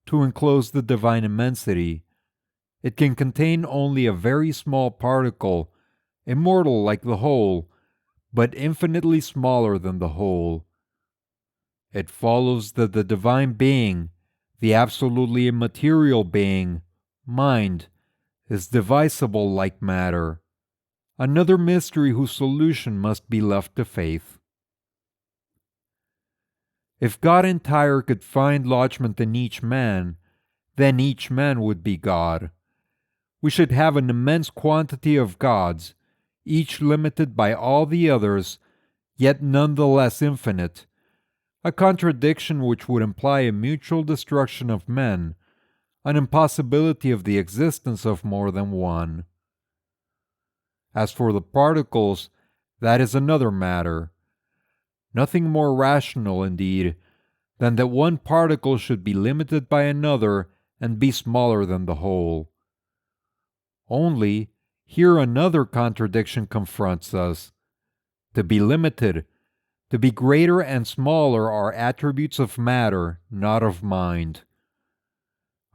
to enclose the divine immensity. It can contain only a very small particle, immortal like the whole, but infinitely smaller than the whole. It follows that the divine being, the absolutely immaterial being, mind, is divisible like matter, another mystery whose solution must be left to faith. If God entire could find lodgment in each man, then each man would be God. We should have an immense quantity of gods, each limited by all the others, yet none the less infinite, a contradiction which would imply a mutual destruction of men, an impossibility of the existence of more than one. As for the particles, that is another matter. Nothing more rational, indeed, than that one particle should be limited by another and be smaller than the whole. Only, here another contradiction confronts us. To be limited, to be greater and smaller are attributes of matter, not of mind.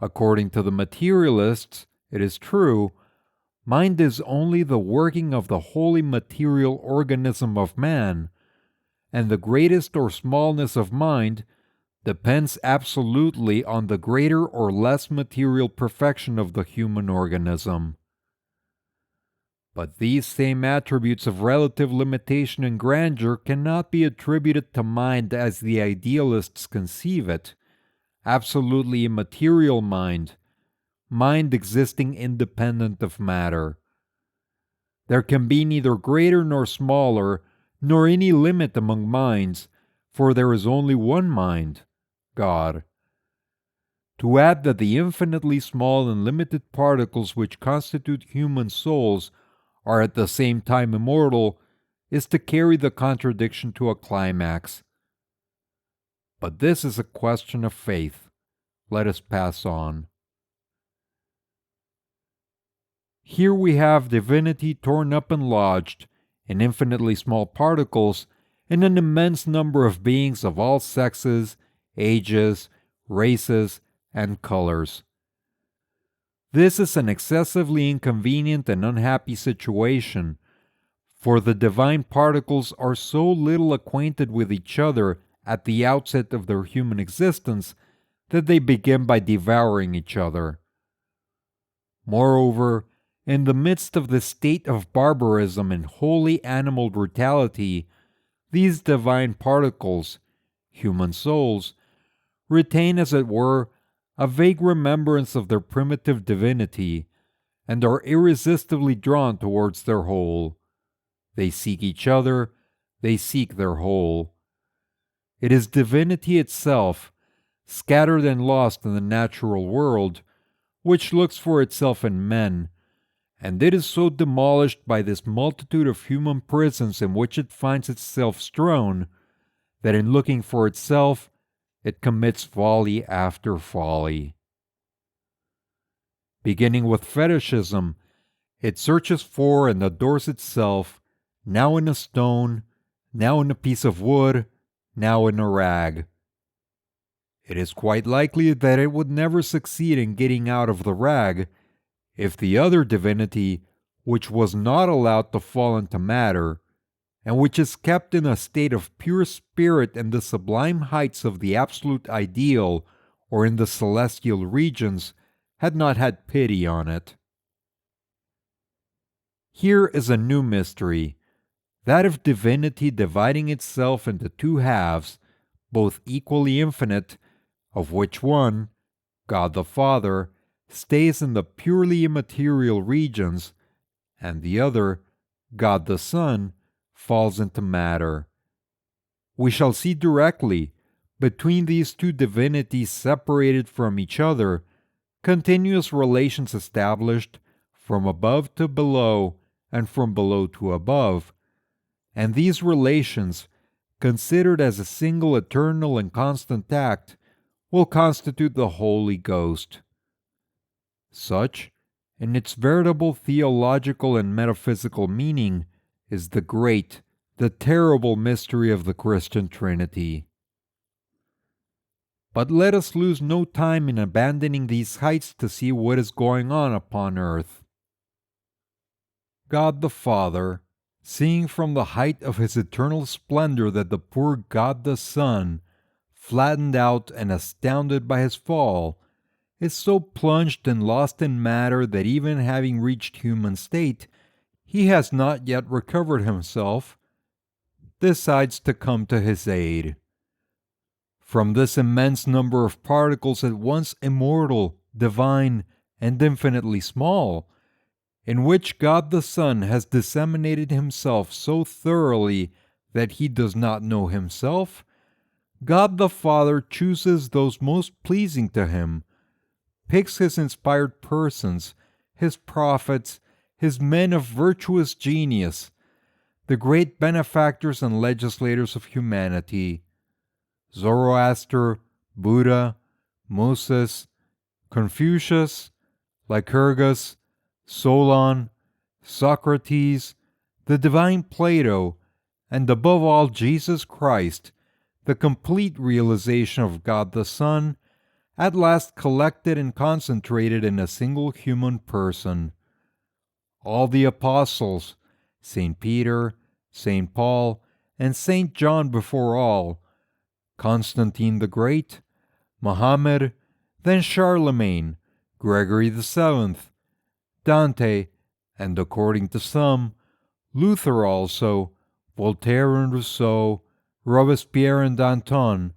According to the materialists, it is true, mind is only the working of the wholly material organism of man, and the greatest or smallness of mind depends absolutely on the greater or less material perfection of the human organism. But these same attributes of relative limitation and grandeur cannot be attributed to mind as the idealists conceive it, absolutely immaterial mind, mind existing independent of matter. There can be neither greater nor smaller, nor any limit among minds, for there is only one mind, God. To add that the infinitely small and limited particles which constitute human souls are at the same time immortal is to carry the contradiction to a climax. But this is a question of faith. Let us pass on. Here we have divinity torn up and lodged in infinitely small particles in an immense number of beings of all sexes, ages, races, and colors. This is an excessively inconvenient and unhappy situation, for the divine particles are so little acquainted with each other at the outset of their human existence that they begin by devouring each other. Moreover, in the midst of this state of barbarism and wholly animal brutality, these divine particles, human souls, retain as it were a vague remembrance of their primitive divinity, and are irresistibly drawn towards their whole. They seek each other, they seek their whole. It is divinity itself, scattered and lost in the natural world, which looks for itself in men, and it is so demolished by this multitude of human prisons in which it finds itself strewn, that in looking for itself, it commits folly after folly. Beginning with fetishism, it searches for and adores itself, now in a stone, now in a piece of wood, now in a rag. It is quite likely that it would never succeed in getting out of the rag if the other divinity, which was not allowed to fall into matter, and which is kept in a state of pure spirit in the sublime heights of the absolute ideal or in the celestial regions, had not had pity on it. Here is a new mystery, that of divinity dividing itself into two halves, both equally infinite, of which one, God the Father, stays in the purely immaterial regions, and the other, God the Son, falls into matter. We shall see directly, between these two divinities separated from each other, continuous relations established from above to below and from below to above, and these relations, considered as a single eternal and constant act, will constitute the Holy Ghost. Such, in its veritable theological and metaphysical meaning, is the great, the terrible mystery of the Christian Trinity. But let us lose no time in abandoning these heights to see what is going on upon earth. God the Father, seeing from the height of his eternal splendor that the poor God the Son, flattened out and astounded by his fall, is so plunged and lost in matter that even having reached human state, he has not yet recovered himself, decides to come to his aid. From this immense number of particles at once immortal, divine, and infinitely small, in which God the Son has disseminated himself so thoroughly that he does not know himself, God the Father chooses those most pleasing to him, picks his inspired persons, his prophets, his men of virtuous genius, the great benefactors and legislators of humanity, Zoroaster, Buddha, Moses, Confucius, Lycurgus, Solon, Socrates, the divine Plato, and above all Jesus Christ, the complete realization of God the Son, at last collected and concentrated in a single human person. All the apostles, St. Peter, St. Paul, and St. John before all, Constantine the Great, Mohammed, then Charlemagne, Gregory VII, Dante, and according to some, Luther also, Voltaire and Rousseau, Robespierre and Danton,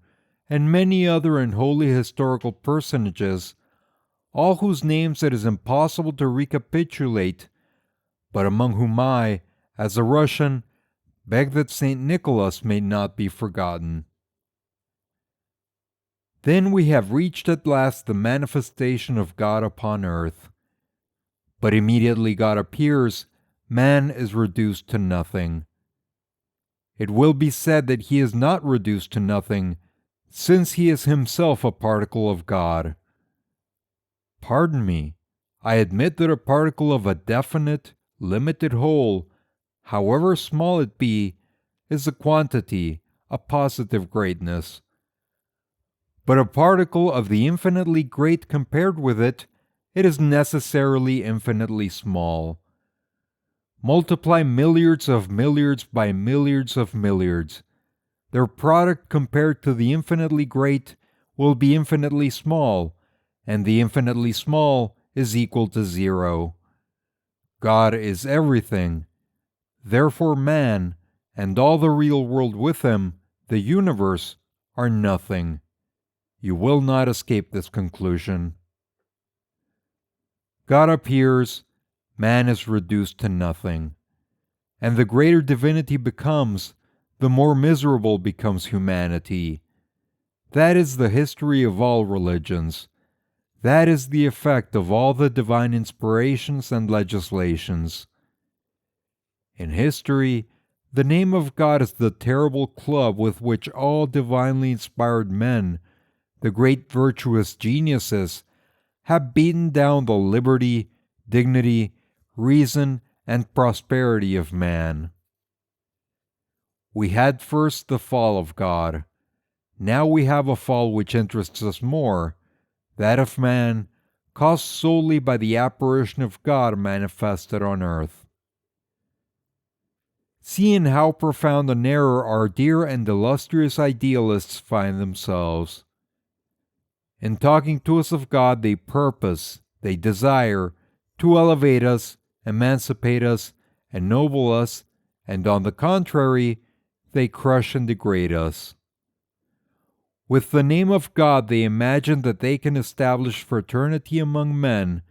and many other and holy historical personages, all whose names it is impossible to recapitulate, but among whom I, as a Russian, beg that St. Nicholas may not be forgotten. Then we have reached at last the manifestation of God upon earth. But immediately God appears, man is reduced to nothing. It will be said that he is not reduced to nothing, since he is himself a particle of God. Pardon me, I admit that a particle of a definite, limited whole, however small it be, is a quantity, a positive greatness. But a particle of the infinitely great compared with it is necessarily infinitely small. Multiply milliards of milliards by milliards of milliards. Their product compared to the infinitely great will be infinitely small, and the infinitely small is equal to zero. God is everything. Therefore man, and all the real world with him, the universe, are nothing. You will not escape this conclusion. God appears, man is reduced to nothing. And the greater divinity becomes, the more miserable becomes humanity. That is the history of all religions. That is the effect of all the divine inspirations and legislations. In history, the name of God is the terrible club with which all divinely inspired men, the great virtuous geniuses, have beaten down the liberty, dignity, reason, and prosperity of man. We had first the fall of God. Now we have a fall which interests us more, that of man, caused solely by the apparition of God manifested on earth. See in how profound an error our dear and illustrious idealists find themselves. In talking to us of God, they purpose, they desire, to elevate us, emancipate us, ennoble us, and on the contrary, they crush and degrade us. With the name of God, they imagine that they can establish fraternity among men,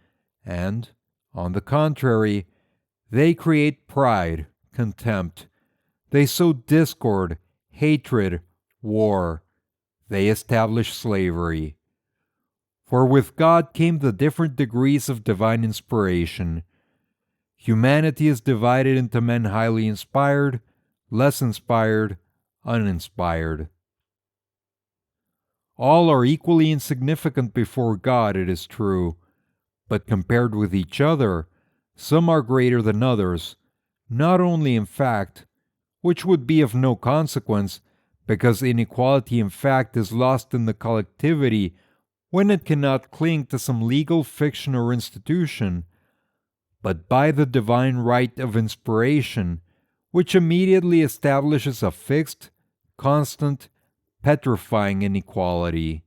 and, on the contrary, they create pride, contempt. They sow discord, hatred, war. They establish slavery. For with God came the different degrees of divine inspiration. Humanity is divided into men highly inspired, less inspired, uninspired. All are equally insignificant before God, it is true, but compared with each other, some are greater than others, not only in fact, which would be of no consequence, because inequality in fact is lost in the collectivity when it cannot cling to some legal fiction or institution, but by the divine right of inspiration, which immediately establishes a fixed, constant, petrifying inequality.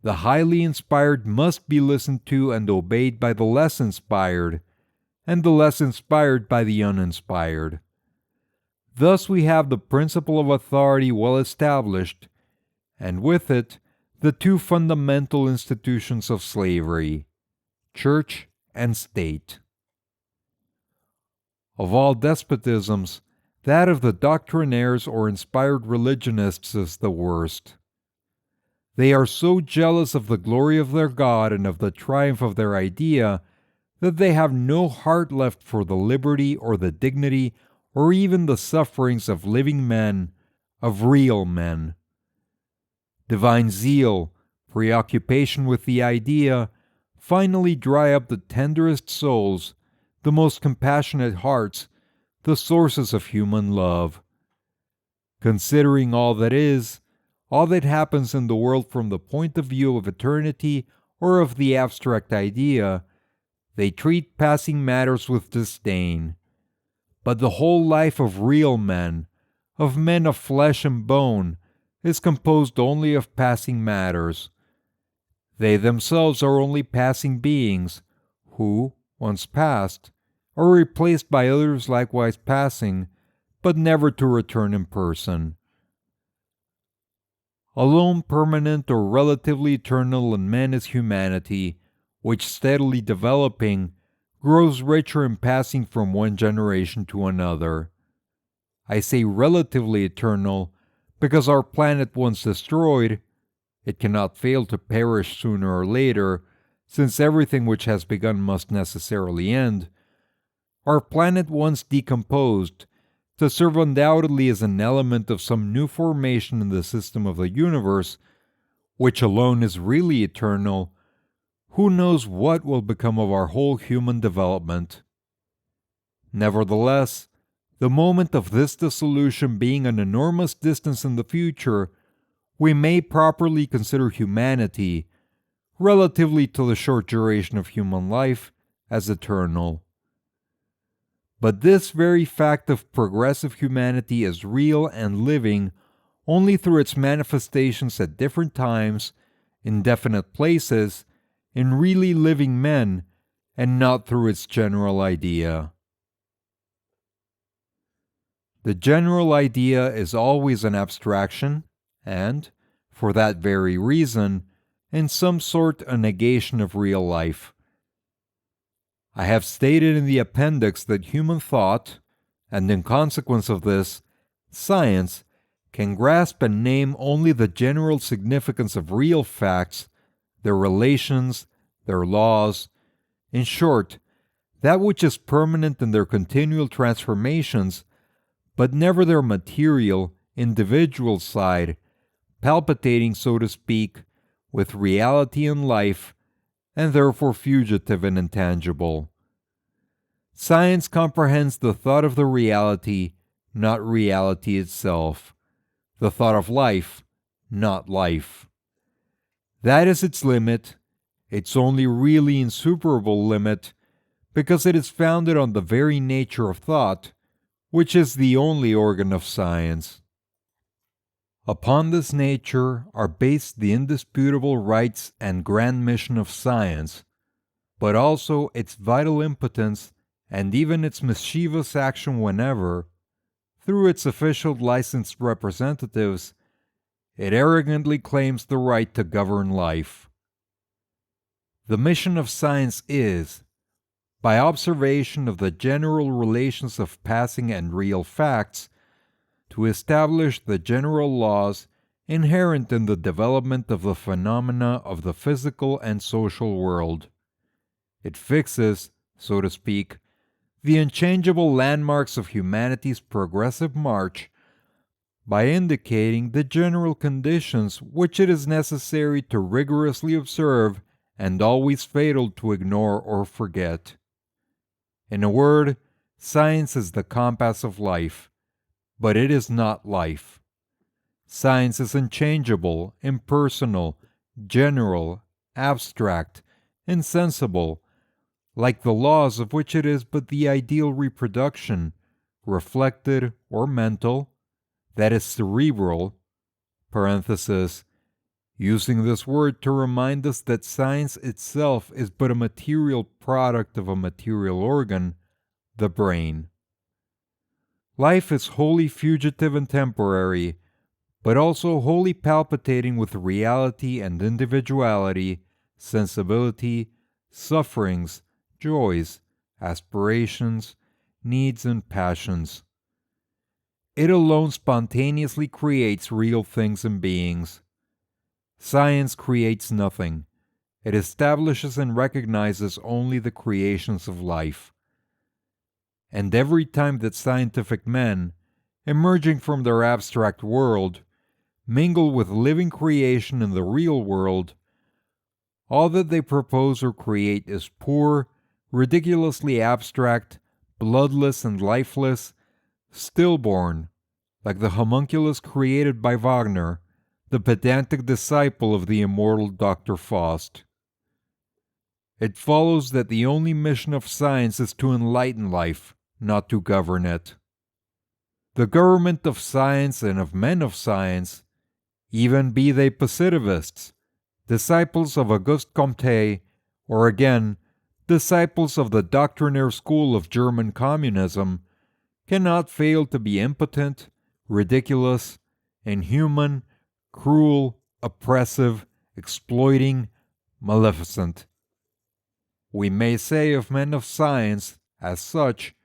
The highly inspired must be listened to and obeyed by the less inspired, and the less inspired by the uninspired. Thus we have the principle of authority well established, and with it, the two fundamental institutions of slavery, church and state. Of all despotisms, that of the doctrinaires or inspired religionists is the worst. They are so jealous of the glory of their God and of the triumph of their idea that they have no heart left for the liberty or the dignity or even the sufferings of living men, of real men. Divine zeal, preoccupation with the idea, finally dry up the tenderest souls, the most compassionate hearts, the sources of human love. Considering all that is, all that happens in the world from the point of view of eternity or of the abstract idea, they treat passing matters with disdain. But the whole life of real men, of men of flesh and bone, is composed only of passing matters. They themselves are only passing beings, who, once past, are replaced by others likewise passing, but never to return in person. Alone permanent or relatively eternal in men is humanity, which steadily developing, grows richer in passing from one generation to another. I say relatively eternal, because our planet once destroyed, it cannot fail to perish sooner or later, since everything which has begun must necessarily end, our planet once decomposed to serve undoubtedly as an element of some new formation in the system of the universe, which alone is really eternal, who knows what will become of our whole human development? Nevertheless, the moment of this dissolution being an enormous distance in the future, we may properly consider humanity, relatively to the short duration of human life, as eternal. But this very fact of progressive humanity is real and living only through its manifestations at different times, in definite places, in really living men, and not through its general idea. The general idea is always an abstraction, and, for that very reason, in some sort a negation of real life. I have stated in the appendix that human thought, and in consequence of this, science, can grasp and name only the general significance of real facts, their relations, their laws, in short, that which is permanent in their continual transformations, but never their material, individual side, palpitating, so to speak, with reality and life, and therefore fugitive and intangible. Science comprehends the thought of the reality, not reality itself, the thought of life, not life. That is its limit, its only really insuperable limit, because it is founded on the very nature of thought, which is the only organ of science. Upon this nature are based the indisputable rights and grand mission of science, but also its vital impotence and even its mischievous action whenever, through its official licensed representatives, it arrogantly claims the right to govern life. The mission of science is, by observation of the general relations of passing and real facts, to establish the general laws inherent in the development of the phenomena of the physical and social world. It fixes, so to speak, the unchangeable landmarks of humanity's progressive march by indicating the general conditions which it is necessary to rigorously observe and always fatal to ignore or forget. In a word, science is the compass of life, but it is not life. Science is unchangeable, impersonal, general, abstract, insensible, like the laws of which it is but the ideal reproduction, reflected or mental, that is cerebral, using this word to remind us that science itself is but a material product of a material organ, the brain. Life is wholly fugitive and temporary, but also wholly palpitating with reality and individuality, sensibility, sufferings, joys, aspirations, needs, and passions. It alone spontaneously creates real things and beings. Science creates nothing. It establishes and recognizes only the creations of life. And every time that scientific men, emerging from their abstract world, mingle with living creation in the real world, all that they propose or create is poor, ridiculously abstract, bloodless and lifeless, stillborn, like the homunculus created by Wagner, the pedantic disciple of the immortal Dr. Faust. It follows that the only mission of science is to enlighten life, not to govern it. The government of science and of men of science, even be they positivists, disciples of Auguste Comte, or again, disciples of the Doctrinaire School of German Communism, cannot fail to be impotent, ridiculous, inhuman, cruel, oppressive, exploiting, maleficent. We may say of men of science, as such,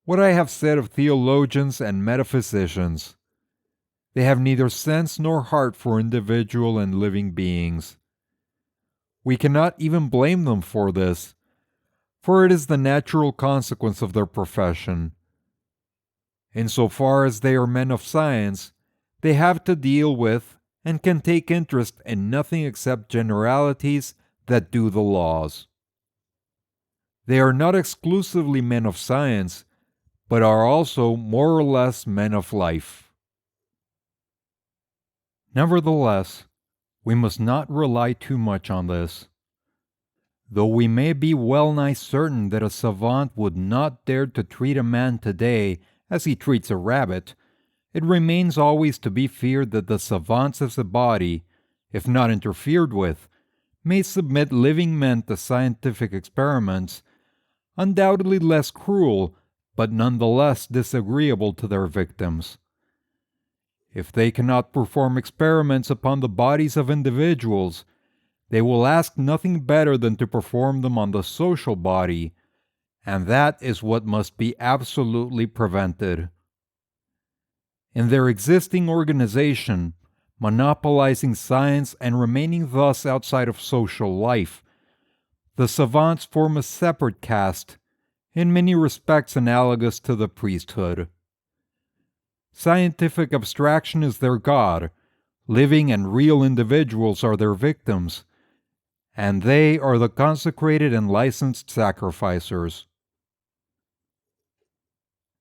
what I have said of theologians and metaphysicians. They have neither sense nor heart for individual and living beings. We cannot even blame them for this, for it is the natural consequence of their profession. Insofar as they are men of science, they have to deal with and can take interest in nothing except generalities that do the laws. They are not exclusively men of science, but are also more or less men of life. Nevertheless, we must not rely too much on this. Though we may be well nigh certain that a savant would not dare to treat a man today as he treats a rabbit, it remains always to be feared that the savants as a body, if not interfered with, may submit living men to scientific experiments, undoubtedly less cruel, but none the less disagreeable to their victims. If they cannot perform experiments upon the bodies of individuals, they will ask nothing better than to perform them on the social body, and that is what must be absolutely prevented. In their existing organization, monopolizing science and remaining thus outside of social life, the savants form a separate caste, in many respects analogous to the priesthood. Scientific abstraction is their god, living and real individuals are their victims, and they are the consecrated and licensed sacrificers.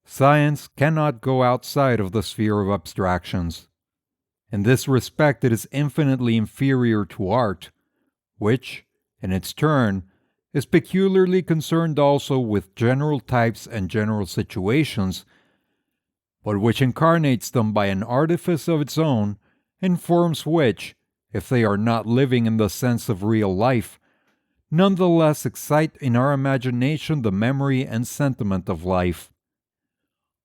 Science cannot go outside of the sphere of abstractions. In this respect it is infinitely inferior to art, which, in its turn, is peculiarly concerned also with general types and general situations, but which incarnates them by an artifice of its own, in forms which, if they are not living in the sense of real life, none the less excite in our imagination the memory and sentiment of life.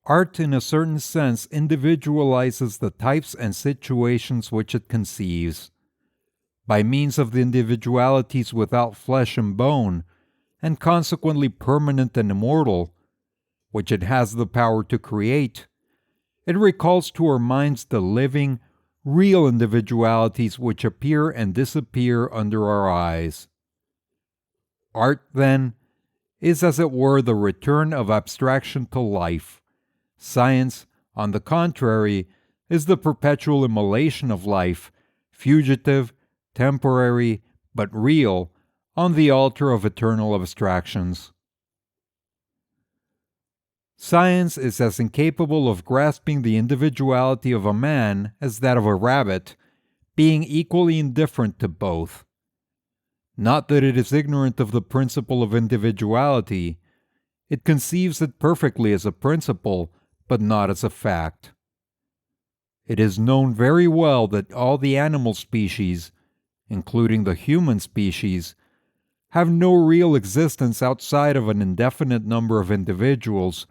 Art, in a certain sense, individualizes the types and situations which it conceives. By means of the individualities without flesh and bone, and consequently permanent and immortal, which it has the power to create, it recalls to our minds the living, real individualities which appear and disappear under our eyes. Art, then, is as it were the return of abstraction to life. Science, on the contrary, is the perpetual immolation of life, fugitive, temporary, but real, on the altar of eternal abstractions. Science is as incapable of grasping the individuality of a man as that of a rabbit, being equally indifferent to both. Not that it is ignorant of the principle of individuality. It conceives it perfectly as a principle, but not as a fact. It is known very well that all the animal species, including the human species, have no real existence outside of an indefinite number of individuals,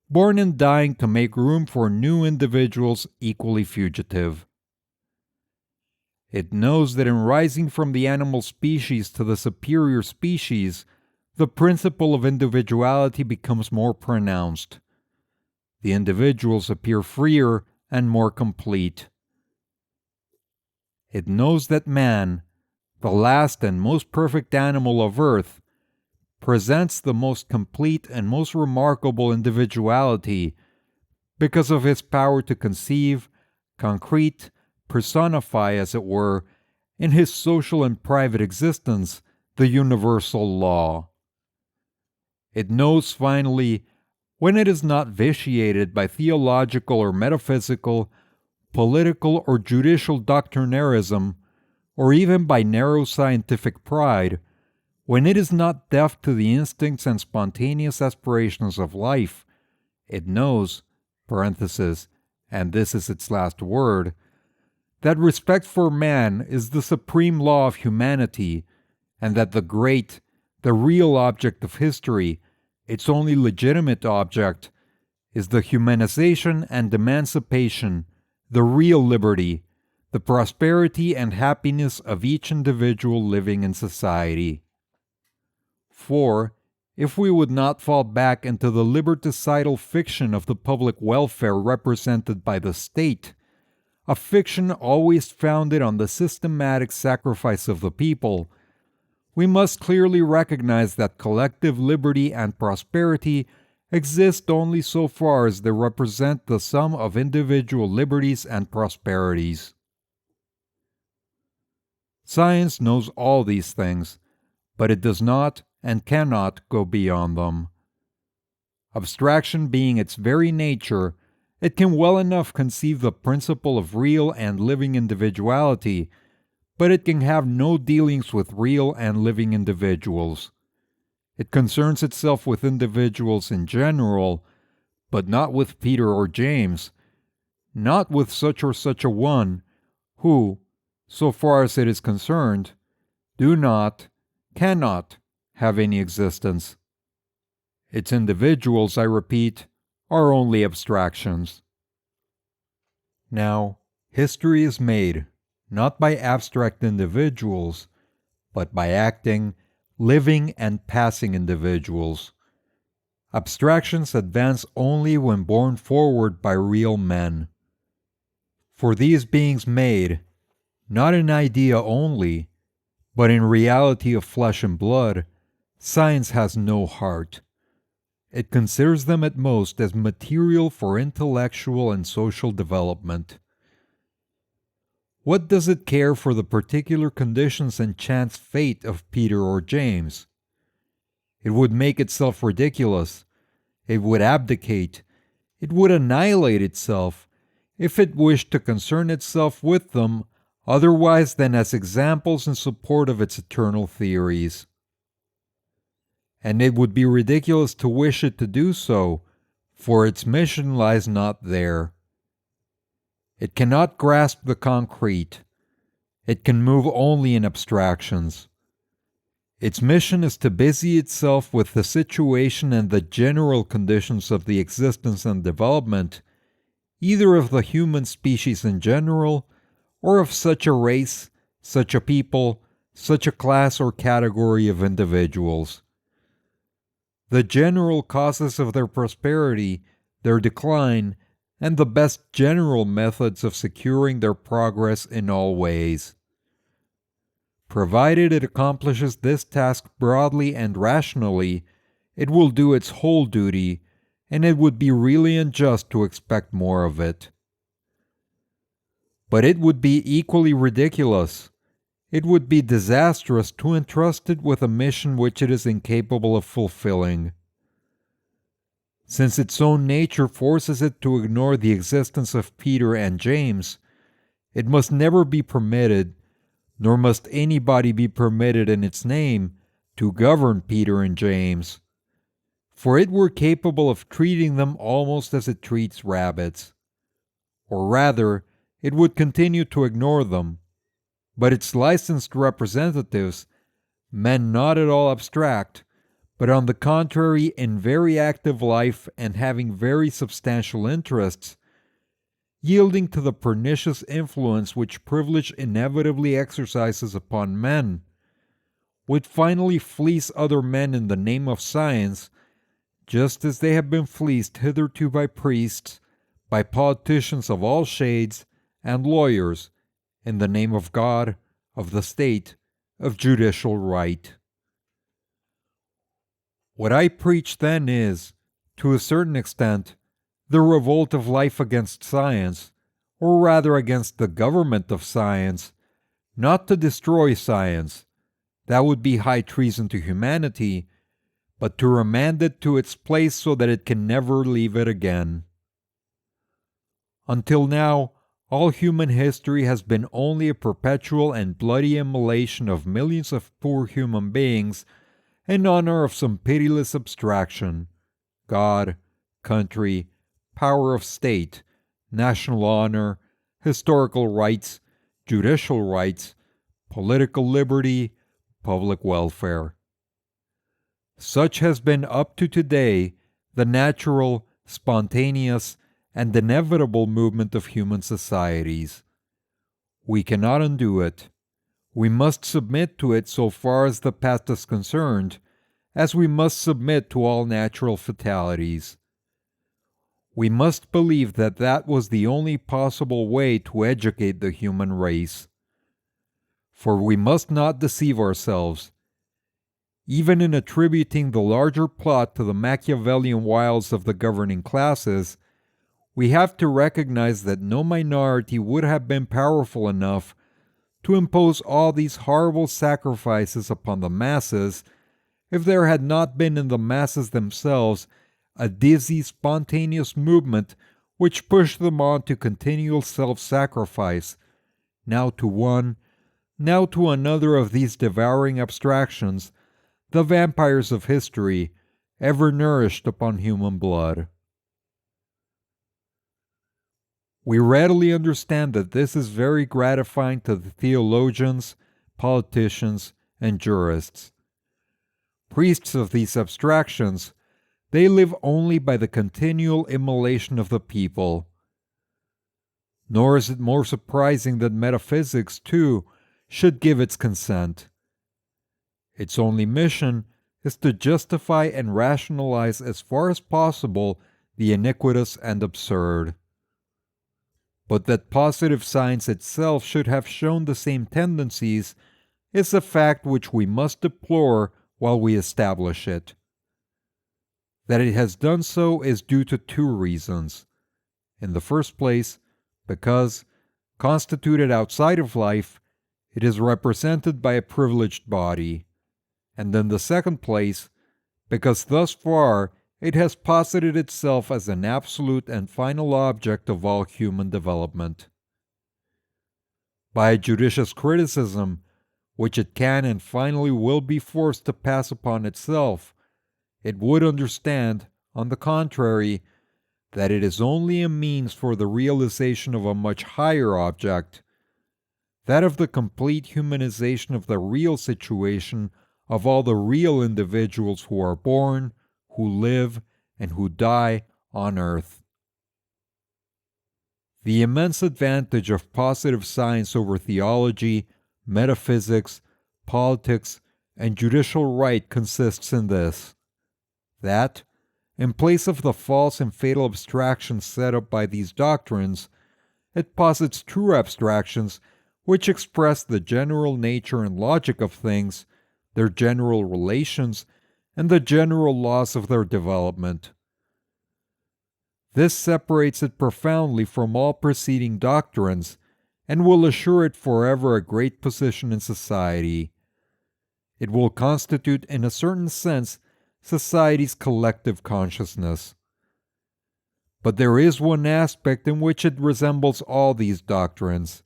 born and dying to make room for new individuals equally fugitive. It knows that in rising from the animal species to the superior species, the principle of individuality becomes more pronounced. The individuals appear freer and more complete. It knows that man, the last and most perfect animal of earth, presents the most complete and most remarkable individuality because of his power to conceive, concrete, personify, as it were, in his social and private existence, the universal law. It knows, finally, when it is not vitiated by theological or metaphysical, political or judicial doctrinairism, or even by narrow scientific pride, when it is not deaf to the instincts and spontaneous aspirations of life, it knows, and this is its last word, that respect for man is the supreme law of humanity, and that the great, the real object of history, its only legitimate object, is the humanization and emancipation, the real liberty, the prosperity and happiness of each individual living in society. For, if we would not fall back into the liberticidal fiction of the public welfare represented by the state, a fiction always founded on the systematic sacrifice of the people, we must clearly recognize that collective liberty and prosperity exist only so far as they represent the sum of individual liberties and prosperities. Science knows all these things, but it does not and cannot go beyond them. Abstraction being its very nature, it can well enough conceive the principle of real and living individuality, but it can have no dealings with real and living individuals. It concerns itself with individuals in general, but not with Peter or James, not with such or such a one, who, so far as it is concerned, do not, cannot have any existence. Its individuals, I repeat, are only abstractions. Now, history is made, not by abstract individuals, but by acting, living, and passing individuals. Abstractions advance only when borne forward by real men. For these beings made, not in idea only, but in reality of flesh and blood, science has no heart. It considers them at most as material for intellectual and social development. What does it care for the particular conditions and chance fate of Peter or James? It would make itself ridiculous, it would abdicate, it would annihilate itself, if it wished to concern itself with them otherwise than as examples in support of its eternal theories. And it would be ridiculous to wish it to do so, for its mission lies not there. It cannot grasp the concrete. It can move only in abstractions. Its mission is to busy itself with the situation and the general conditions of the existence and development, either of the human species in general, or of such a race, such a people, such a class or category of individuals. The general causes of their prosperity, their decline, and the best general methods of securing their progress in all ways. Provided it accomplishes this task broadly and rationally, it will do its whole duty, and it would be really unjust to expect more of it. But it would be equally ridiculous, it would be disastrous to entrust it with a mission which it is incapable of fulfilling. Since its own nature forces it to ignore the existence of Peter and James, it must never be permitted, nor must anybody be permitted in its name, to govern Peter and James, for it were capable of treating them almost as it treats rabbits. Or rather, it would continue to ignore them, but its licensed representatives, men not at all abstract, but on the contrary in very active life and having very substantial interests, yielding to the pernicious influence which privilege inevitably exercises upon men, would finally fleece other men in the name of science, just as they have been fleeced hitherto by priests, by politicians of all shades, and lawyers, in the name of God, of the state, of judicial right. What I preach then is, to a certain extent, the revolt of life against science, or rather against the government of science, not to destroy science, that would be high treason to humanity, but to remand it to its place so that it can never leave it again. Until now, all human history has been only a perpetual and bloody immolation of millions of poor human beings in honor of some pitiless abstraction, God, country, power of state, national honor, historical rights, judicial rights, political liberty, public welfare. Such has been up to today the natural, spontaneous, and inevitable movement of human societies. We cannot undo it. We must submit to it so far as the past is concerned, as we must submit to all natural fatalities. We must believe that that was the only possible way to educate the human race. For we must not deceive ourselves. Even in attributing the larger plot to the Machiavellian wiles of the governing classes, we have to recognize that no minority would have been powerful enough to impose all these horrible sacrifices upon the masses if there had not been in the masses themselves a dizzy, spontaneous movement which pushed them on to continual self-sacrifice, now to one, now to another of these devouring abstractions, the vampires of history, ever nourished upon human blood. We readily understand that this is very gratifying to the theologians, politicians, and jurists. Priests of these abstractions, they live only by the continual immolation of the people. Nor is it more surprising that metaphysics, too, should give its consent. Its only mission is to justify and rationalize as far as possible the iniquitous and absurd. But that positive science itself should have shown the same tendencies is a fact which we must deplore while we establish it. That it has done so is due to two reasons. In the first place, because, constituted outside of life, it is represented by a privileged body, and in the second place, because thus far it has posited itself as an absolute and final object of all human development. By a judicious criticism, which it can and finally will be forced to pass upon itself, it would understand, on the contrary, that it is only a means for the realization of a much higher object, that of the complete humanization of the real situation of all the real individuals who are born, who live, and who die on earth. The immense advantage of positive science over theology, metaphysics, politics, and judicial right consists in this, that, in place of the false and fatal abstractions set up by these doctrines, it posits true abstractions which express the general nature and logic of things, their general relations, and the general laws of their development. This separates it profoundly from all preceding doctrines, and will assure it forever a great position in society. It will constitute, in a certain sense, society's collective consciousness. But there is one aspect in which it resembles all these doctrines.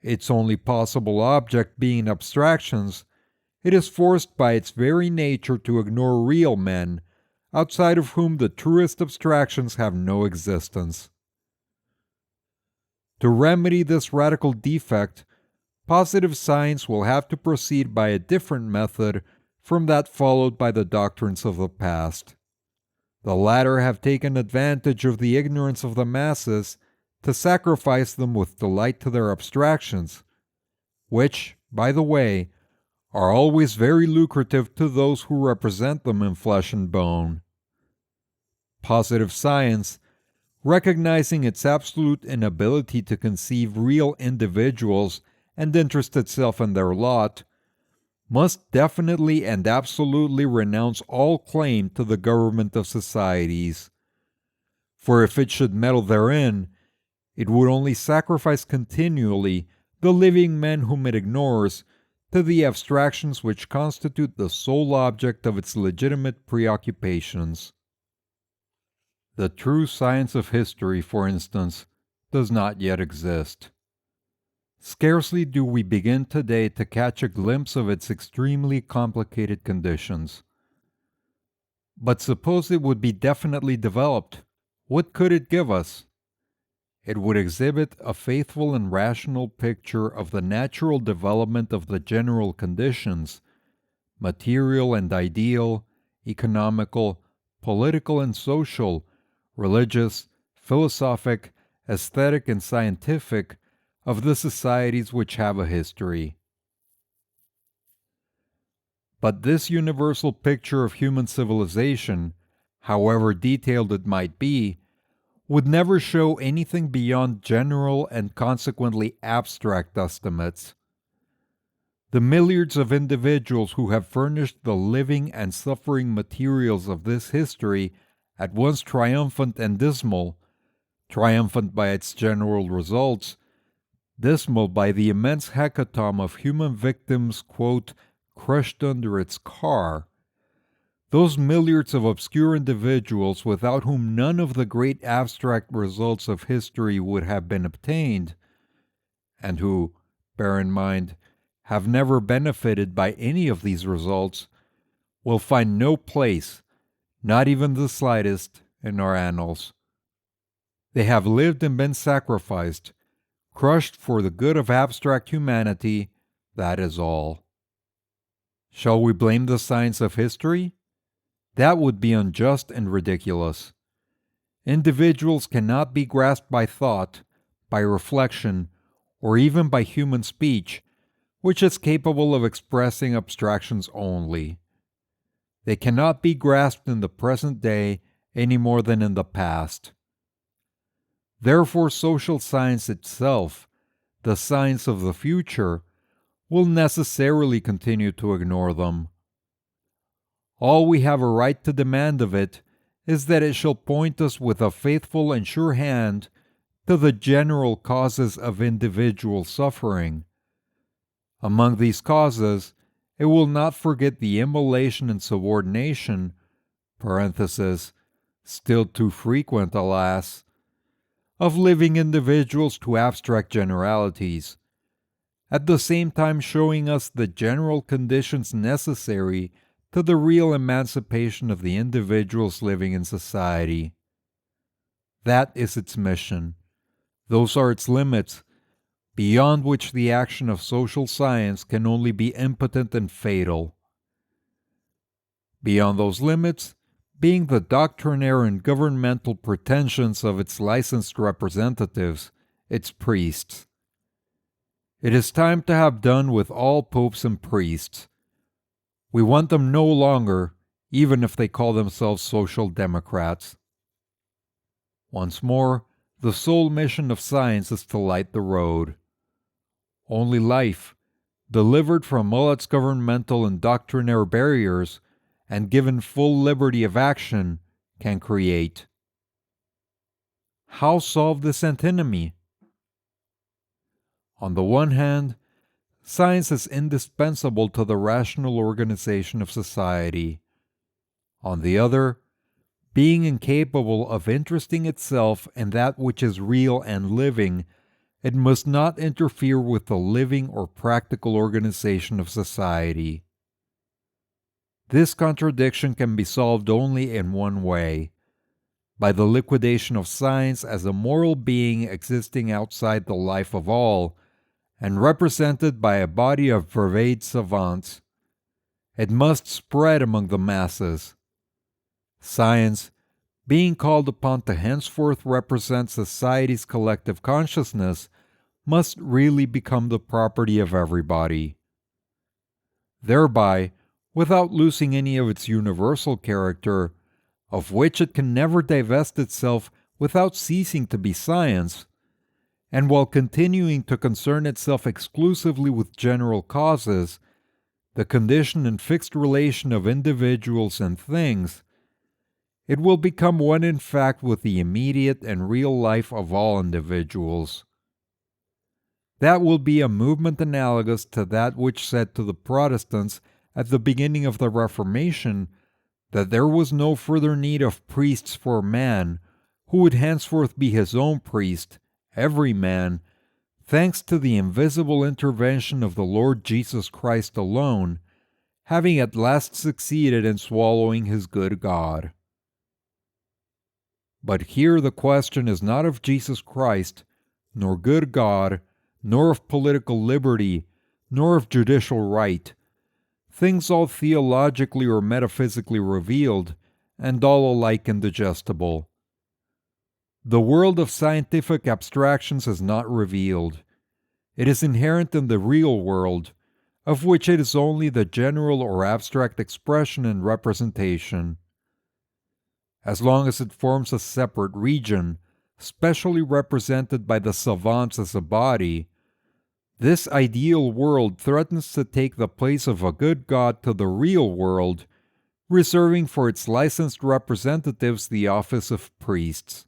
Its only possible object being abstractions, it is forced by its very nature to ignore real men, outside of whom the truest abstractions have no existence. To remedy this radical defect, positive science will have to proceed by a different method from that followed by the doctrines of the past. The latter have taken advantage of the ignorance of the masses to sacrifice them with delight to their abstractions, which, by the way, are always very lucrative to those who represent them in flesh and bone. Positive science, recognizing its absolute inability to conceive real individuals and interest itself in their lot, must definitely and absolutely renounce all claim to the government of societies. For if it should meddle therein, it would only sacrifice continually the living men whom it ignores to the abstractions which constitute the sole object of its legitimate preoccupations. The true science of history, for instance, does not yet exist. Scarcely do we begin today to catch a glimpse of its extremely complicated conditions. But suppose it would be definitely developed, what could it give us? It would exhibit a faithful and rational picture of the natural development of the general conditions, material and ideal, economical, political and social, religious, philosophic, aesthetic and scientific, of the societies which have a history. But this universal picture of human civilization, however detailed it might be, would never show anything beyond general and consequently abstract estimates. The milliards of individuals who have furnished the living and suffering materials of this history, at once triumphant and dismal, triumphant by its general results, dismal by the immense hecatomb of human victims, quote, crushed under its car, those milliards of obscure individuals without whom none of the great abstract results of history would have been obtained, and who, bear in mind, have never benefited by any of these results, will find no place, not even the slightest, in our annals. They have lived and been sacrificed, crushed for the good of abstract humanity, that is all. Shall we blame the science of history? That would be unjust and ridiculous. Individuals cannot be grasped by thought, by reflection, or even by human speech, which is capable of expressing abstractions only. They cannot be grasped in the present day any more than in the past. Therefore, social science itself, the science of the future, will necessarily continue to ignore them. All we have a right to demand of it is that it shall point us with a faithful and sure hand to the general causes of individual suffering. Among these causes, it will not forget the immolation and subordination, parenthesis, still too frequent, alas, of living individuals to abstract generalities, at the same time showing us the general conditions necessary to the real emancipation of the individuals living in society. That is its mission. Those are its limits, beyond which the action of social science can only be impotent and fatal. Beyond those limits, being the doctrinaire and governmental pretensions of its licensed representatives, its priests. It is time to have done with all popes and priests. We want them no longer, even if they call themselves social democrats. Once more, the sole mission of science is to light the road. Only life, delivered from all its governmental and doctrinaire barriers, and given full liberty of action, can create. How solve this antinomy? On the one hand, science is indispensable to the rational organization of society. On the other, being incapable of interesting itself in that which is real and living, it must not interfere with the living or practical organization of society. This contradiction can be solved only in one way: by the liquidation of science as a moral being existing outside the life of all, and represented by a body of vervade savants. It must spread among the masses. Science, being called upon to henceforth represent society's collective consciousness, must really become the property of everybody. Thereby, without losing any of its universal character, of which it can never divest itself without ceasing to be science, and while continuing to concern itself exclusively with general causes, the condition and fixed relation of individuals and things, it will become one in fact with the immediate and real life of all individuals. That will be a movement analogous to that which said to the Protestants at the beginning of the Reformation that there was no further need of priests for man, who would henceforth be his own priest, every man, thanks to the invisible intervention of the Lord Jesus Christ alone, having at last succeeded in swallowing his good God. But here the question is not of Jesus Christ, nor good God, nor of political liberty, nor of judicial right, things all theologically or metaphysically revealed, and all alike indigestible. The world of scientific abstractions is not revealed. It is inherent in the real world, of which it is only the general or abstract expression and representation. As long as it forms a separate region, specially represented by the savants as a body, this ideal world threatens to take the place of a good God to the real world, reserving for its licensed representatives the office of priests.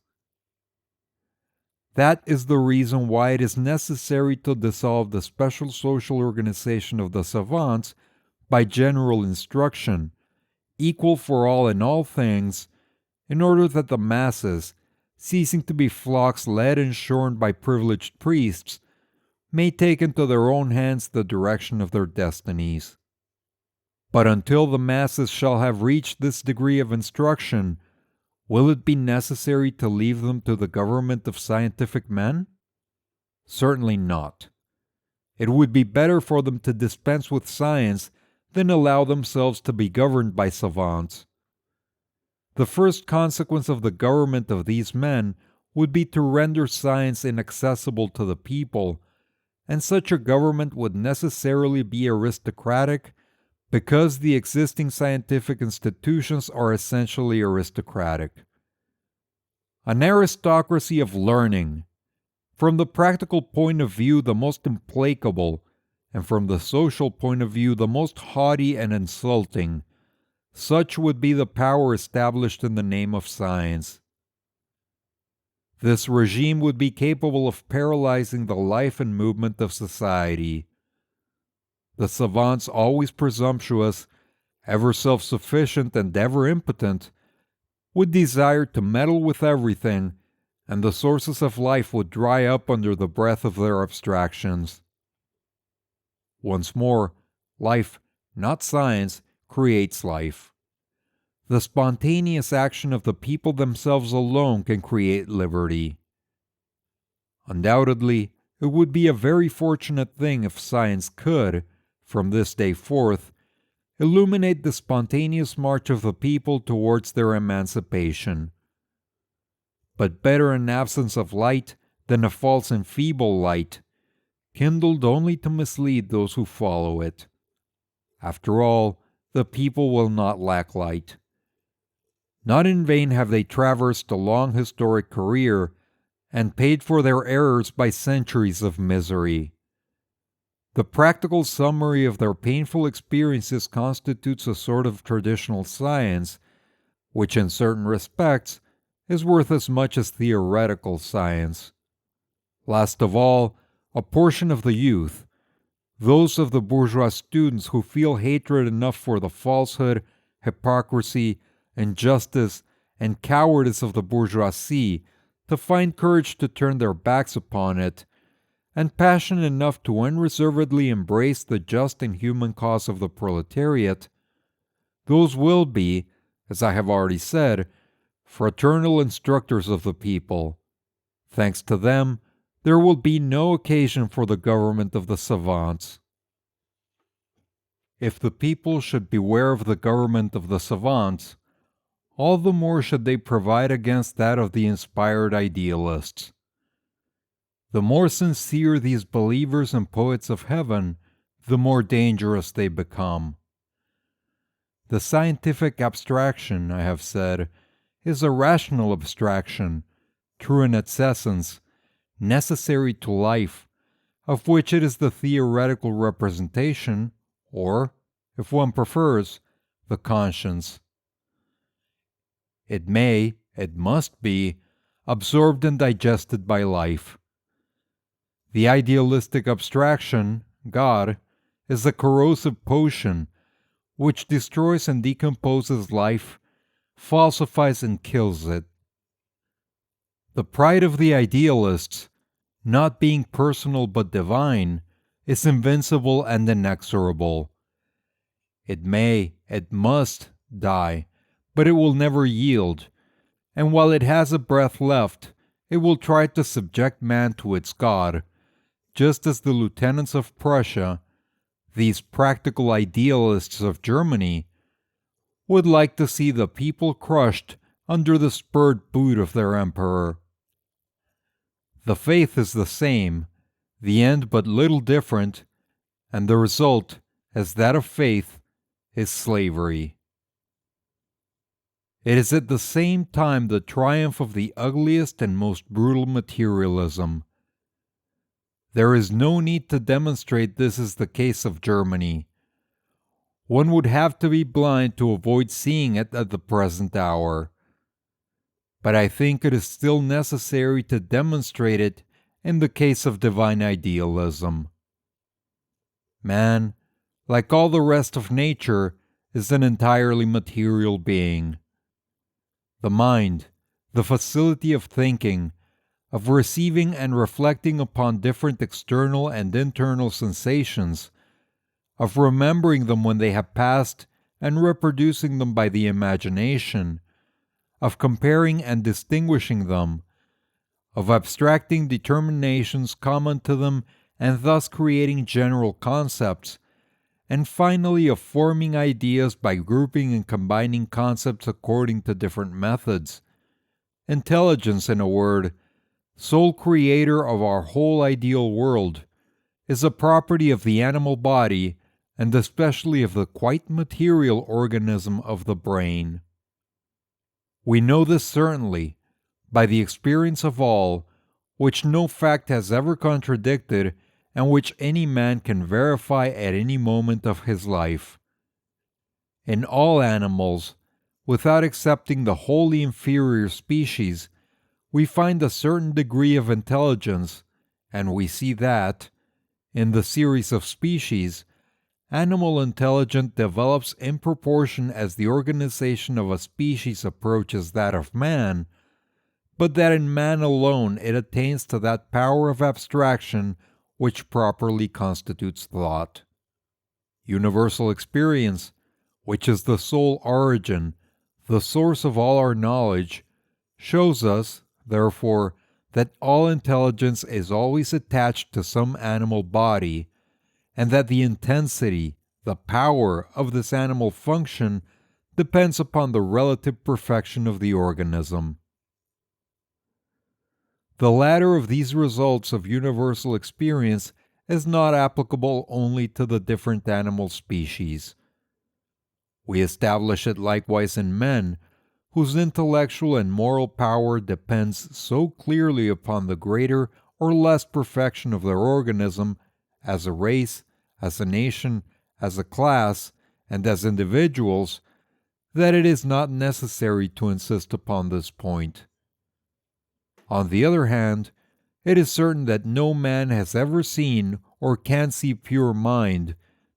That is the reason why it is necessary to dissolve the special social organization of the savants by general instruction, equal for all in all things, in order that the masses, ceasing to be flocks led and shorn by privileged priests, may take into their own hands the direction of their destinies. But until the masses shall have reached this degree of instruction, will it be necessary to leave them to the government of scientific men? Certainly not. It would be better for them to dispense with science than allow themselves to be governed by savants. The first consequence of the government of these men would be to render science inaccessible to the people, and such a government would necessarily be aristocratic because the existing scientific institutions are essentially aristocratic. An aristocracy of learning, from the practical point of view the most implacable, and from the social point of view the most haughty and insulting, such would be the power established in the name of science. This regime would be capable of paralyzing the life and movement of society. The savants, always presumptuous, ever self-sufficient, and ever impotent, would desire to meddle with everything, and the sources of life would dry up under the breath of their abstractions. Once more, life, not science, creates life. The spontaneous action of the people themselves alone can create liberty. Undoubtedly, it would be a very fortunate thing if science could, from this day forth, illuminate the spontaneous march of the people towards their emancipation. But better an absence of light than a false and feeble light, kindled only to mislead those who follow it. After all, the people will not lack light. Not in vain have they traversed a long historic career and paid for their errors by centuries of misery. The practical summary of their painful experiences constitutes a sort of traditional science, which in certain respects is worth as much as theoretical science. Last of all, a portion of the youth, those of the bourgeois students who feel hatred enough for the falsehood, hypocrisy, injustice, and cowardice of the bourgeoisie to find courage to turn their backs upon it, and passion enough to unreservedly embrace the just and human cause of the proletariat, those will be, as I have already said, fraternal instructors of the people. Thanks to them, there will be no occasion for the government of the savants. If the people should beware of the government of the savants, all the more should they provide against that of the inspired idealists. The more sincere these believers and poets of heaven, the more dangerous they become. The scientific abstraction, I have said, is a rational abstraction, true in its essence, necessary to life, of which it is the theoretical representation, or, if one prefers, the conscience. It may, it must be, absorbed and digested by life. The idealistic abstraction, God, is a corrosive potion which destroys and decomposes life, falsifies and kills it. The pride of the idealists, not being personal but divine, is invincible and inexorable. It may, it must die, but it will never yield, and while it has a breath left, it will try to subject man to its God, just as the lieutenants of Prussia, these practical idealists of Germany, would like to see the people crushed under the spurred boot of their emperor. The faith is the same, the end but little different, and the result, as that of faith, is slavery. It is at the same time the triumph of the ugliest and most brutal materialism. There is no need to demonstrate this is the case of Germany. One would have to be blind to avoid seeing it at the present hour. But I think it is still necessary to demonstrate it in the case of divine idealism. Man, like all the rest of nature, is an entirely material being. The mind, the facility of thinking, of receiving and reflecting upon different external and internal sensations, of remembering them when they have passed and reproducing them by the imagination, of comparing and distinguishing them, of abstracting determinations common to them and thus creating general concepts, and finally of forming ideas by grouping and combining concepts according to different methods. Intelligence, in a word, sole creator of our whole ideal world, is a property of the animal body and especially of the quite material organism of the brain. We know this certainly, by the experience of all, which no fact has ever contradicted and which any man can verify at any moment of his life. In all animals, without excepting the wholly inferior species, we find a certain degree of intelligence, and we see that, in the series of species, animal intelligence develops in proportion as the organization of a species approaches that of man, but that in man alone it attains to that power of abstraction which properly constitutes thought. Universal experience, which is the sole origin, the source of all our knowledge, shows us, therefore, that all intelligence is always attached to some animal body, and that the intensity, the power of this animal function depends upon the relative perfection of the organism. The latter of these results of universal experience is not applicable only to the different animal species. We establish it likewise in men, whose intellectual and moral power depends so clearly upon the greater or less perfection of their organism as a race, as a nation, as a class, and as individuals, that it is not necessary to insist upon this point. On the other hand, it is certain that no man has ever seen or can see pure mind,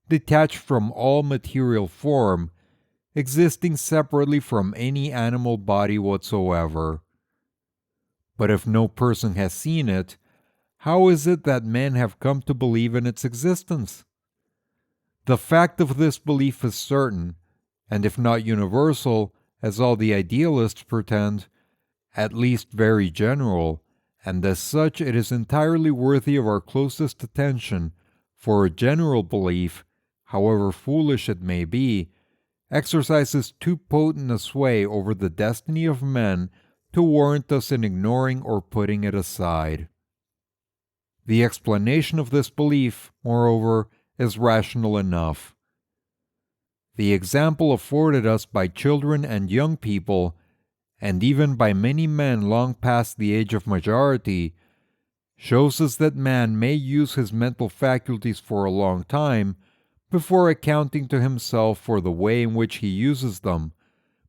detached from all material form, existing separately from any animal body whatsoever. But if no person has seen it, how is it that men have come to believe in its existence? The fact of this belief is certain, and if not universal, as all the idealists pretend, at least very general, and as such it is entirely worthy of our closest attention, for a general belief, however foolish it may be, exercises too potent a sway over the destiny of men to warrant us in ignoring or putting it aside. The explanation of this belief, moreover, is rational enough. The example afforded us by children and young people, and even by many men long past the age of majority, shows us that man may use his mental faculties for a long time before accounting to himself for the way in which he uses them,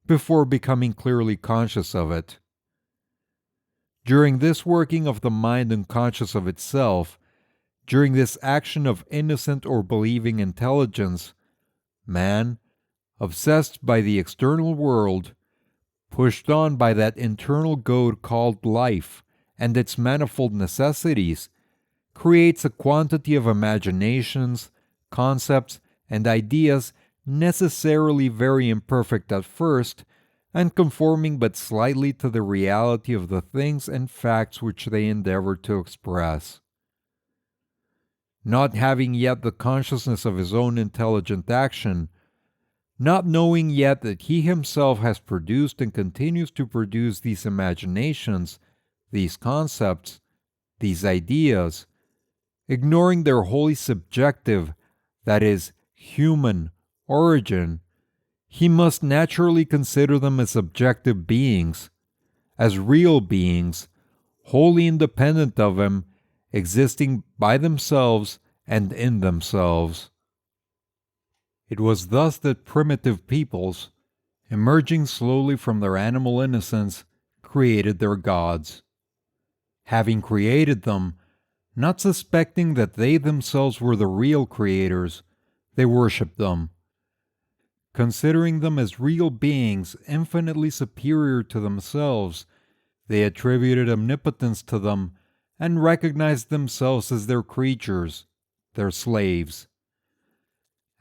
before becoming clearly conscious of it. During this working of the mind unconscious of itself, during this action of innocent or believing intelligence, man, obsessed by the external world, pushed on by that internal goad called life and its manifold necessities, creates a quantity of imaginations, concepts, and ideas necessarily very imperfect at first, and conforming but slightly to the reality of the things and facts which they endeavor to express. Not having yet the consciousness of his own intelligent action, not knowing yet that he himself has produced and continues to produce these imaginations, these concepts, these ideas, ignoring their wholly subjective, that is, human, origin, he must naturally consider them as objective beings, as real beings, wholly independent of him, existing by themselves and in themselves. It was thus that primitive peoples, emerging slowly from their animal innocence, created their gods. Having created them, not suspecting that they themselves were the real creators, they worshipped them. Considering them as real beings infinitely superior to themselves, they attributed omnipotence to them and recognized themselves as their creatures, their slaves.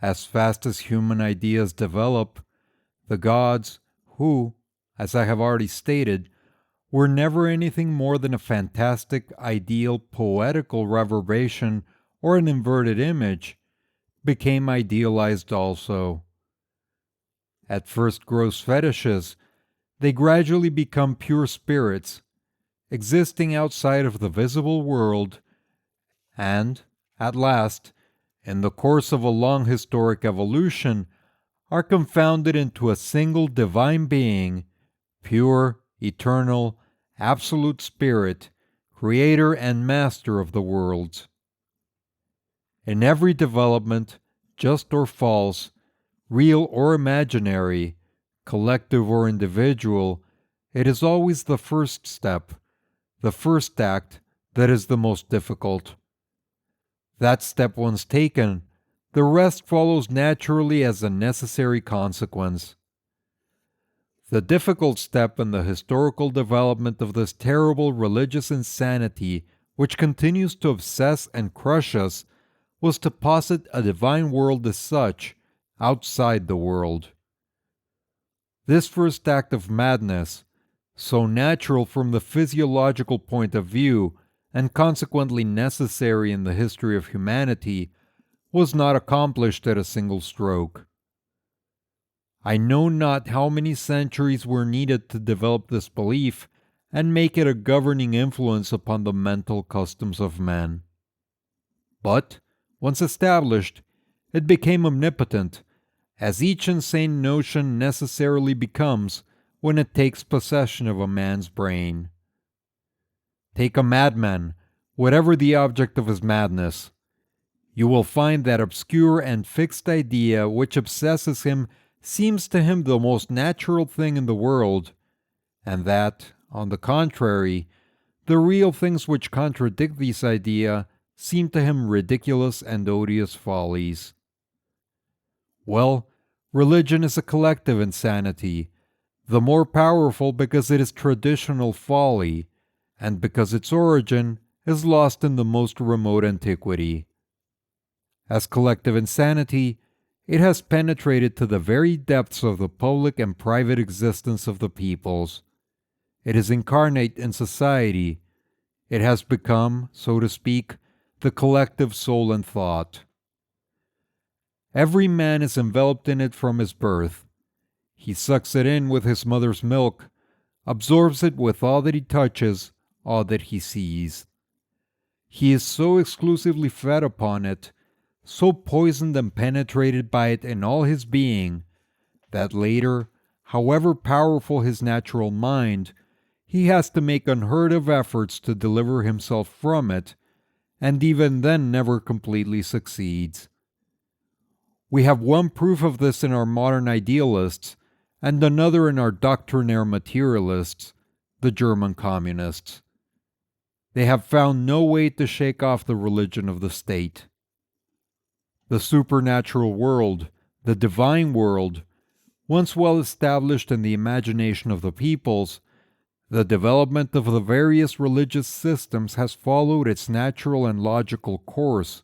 As fast as human ideas develop, the gods, who, as I have already stated, were never anything more than a fantastic, ideal, poetical reverberation or an inverted image, became idealized also. At first gross fetishes, they gradually become pure spirits, existing outside of the visible world, and, at last, in the course of a long historic evolution, are confounded into a single divine being, pure, eternal, absolute spirit, creator and master of the worlds. In every development, just or false, real or imaginary, collective or individual, it is always the first step, the first act, that is the most difficult. That step once taken, the rest follows naturally as a necessary consequence. The difficult step in the historical development of this terrible religious insanity which continues to obsess and crush us was to posit a divine world as such, outside the world. This first act of madness, so natural from the physiological point of view and consequently necessary in the history of humanity, was not accomplished at a single stroke. I know not how many centuries were needed to develop this belief and make it a governing influence upon the mental customs of men. But, once established, it became omnipotent, as each insane notion necessarily becomes when it takes possession of a man's brain. Take a madman, whatever the object of his madness. You will find that obscure and fixed idea which obsesses him seems to him the most natural thing in the world, and that, on the contrary, the real things which contradict this idea seem to him ridiculous and odious follies. Well, religion is a collective insanity, the more powerful because it is traditional folly, and because its origin is lost in the most remote antiquity. As collective insanity, it has penetrated to the very depths of the public and private existence of the peoples. It is incarnate in society. It has become, so to speak, the collective soul and thought. Every man is enveloped in it from his birth. He sucks it in with his mother's milk, absorbs it with all that he touches, all that he sees. He is so exclusively fed upon it, so poisoned and penetrated by it in all his being, that later, however powerful his natural mind, he has to make unheard of efforts to deliver himself from it, and even then never completely succeeds. We have one proof of this in our modern idealists, and another in our doctrinaire materialists, the German communists. They have found no way to shake off the religion of the state. The supernatural world, the divine world, once well established in the imagination of the peoples, the development of the various religious systems has followed its natural and logical course,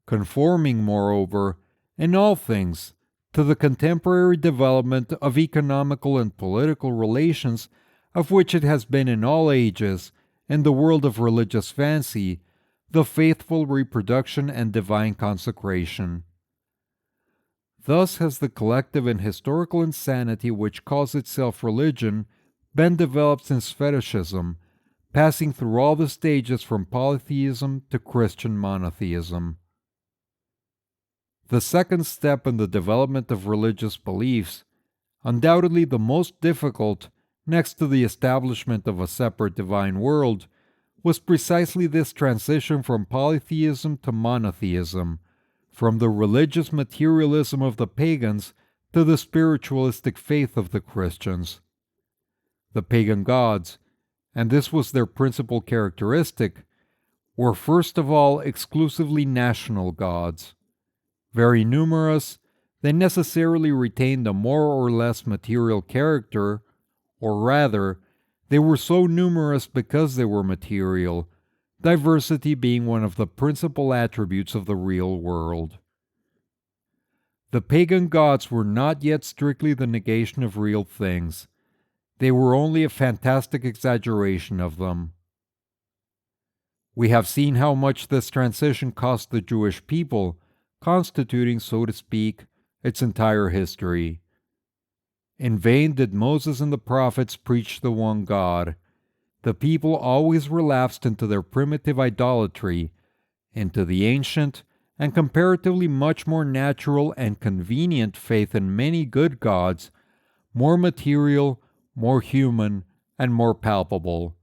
conforming, moreover, in all things, to the contemporary development of economical and political relations of which it has been in all ages, in the world of religious fancy, the faithful reproduction and divine consecration. Thus has the collective and historical insanity which calls itself religion been developed since fetishism, passing through all the stages from polytheism to Christian monotheism. The second step in the development of religious beliefs Undoubtedly the most difficult, next to the establishment of a separate divine world, was precisely this transition from polytheism to monotheism, from the religious materialism of the pagans to the spiritualistic faith of the Christians. The pagan gods, and this was their principal characteristic, were first of all exclusively national gods. Very numerous, they necessarily retained a more or less material character, or rather, they were so numerous because they were material, diversity being one of the principal attributes of the real world. The pagan gods were not yet strictly the negation of real things. They were only a fantastic exaggeration of them. We have seen how much this transition cost the Jewish people, constituting, so to speak, its entire history. In vain did Moses and the prophets preach the one God. The people always relapsed into their primitive idolatry, into the ancient and comparatively much more natural and convenient faith in many good gods, more material, more human, and more palpable.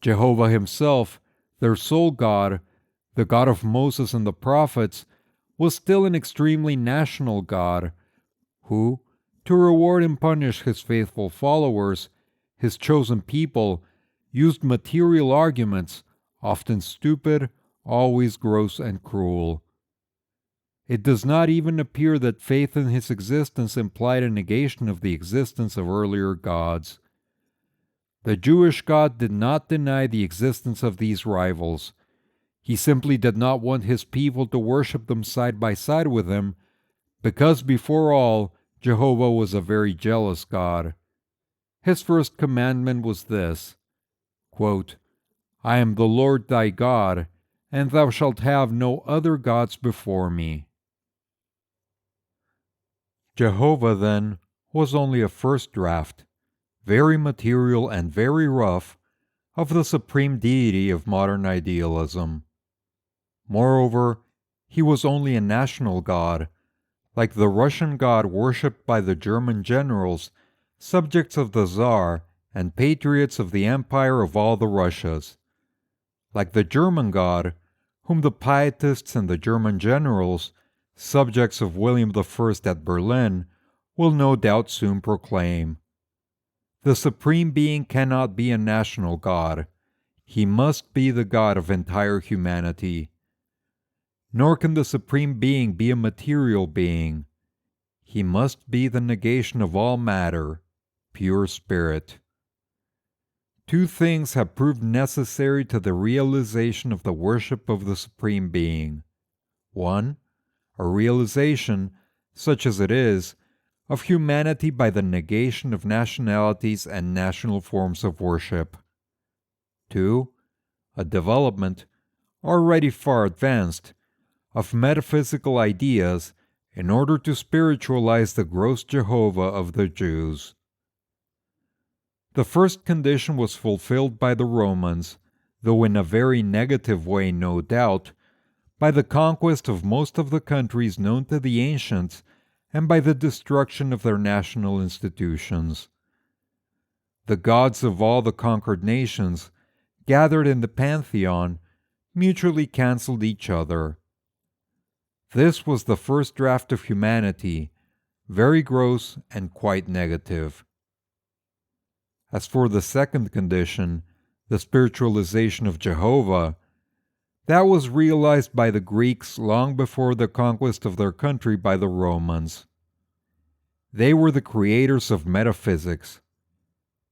Jehovah himself, their sole God, the God of Moses and the prophets, was still an extremely national God, who, to reward and punish his faithful followers, his chosen people, used material arguments, often stupid, always gross and cruel. It does not even appear that faith in his existence implied a negation of the existence of earlier gods. The Jewish God did not deny the existence of these rivals. He simply did not want his people to worship them side by side with him, because before all, Jehovah was a very jealous God. His first commandment was this, quote, "I am the Lord thy God, and thou shalt have no other gods before me." Jehovah, then, was only a first draft, very material and very rough, of the supreme deity of modern idealism. Moreover, he was only a national god, like the Russian god worshipped by the German generals, subjects of the Tsar and patriots of the empire of all the Russias. Like the German god, whom the pietists and the German generals, subjects of William I at Berlin, will no doubt soon proclaim. The Supreme Being cannot be a national God. He must be the God of entire humanity. Nor can the Supreme Being be a material being. He must be the negation of all matter, pure spirit. Two things have proved necessary to the realization of the worship of the Supreme Being. One, a realization, such as it is, of humanity by the negation of nationalities and national forms of worship. 2. A development, already far advanced, of metaphysical ideas in order to spiritualize the gross Jehovah of the Jews. The first condition was fulfilled by the Romans, though in a very negative way, no doubt, by the conquest of most of the countries known to the ancients and by the destruction of their national institutions. The gods of all the conquered nations, gathered in the pantheon, mutually cancelled each other. This was the first draft of humanity, very gross and quite negative. As for the second condition, the spiritualization of Jehovah, that was realized by the Greeks long before the conquest of their country by the Romans. They were the creators of metaphysics.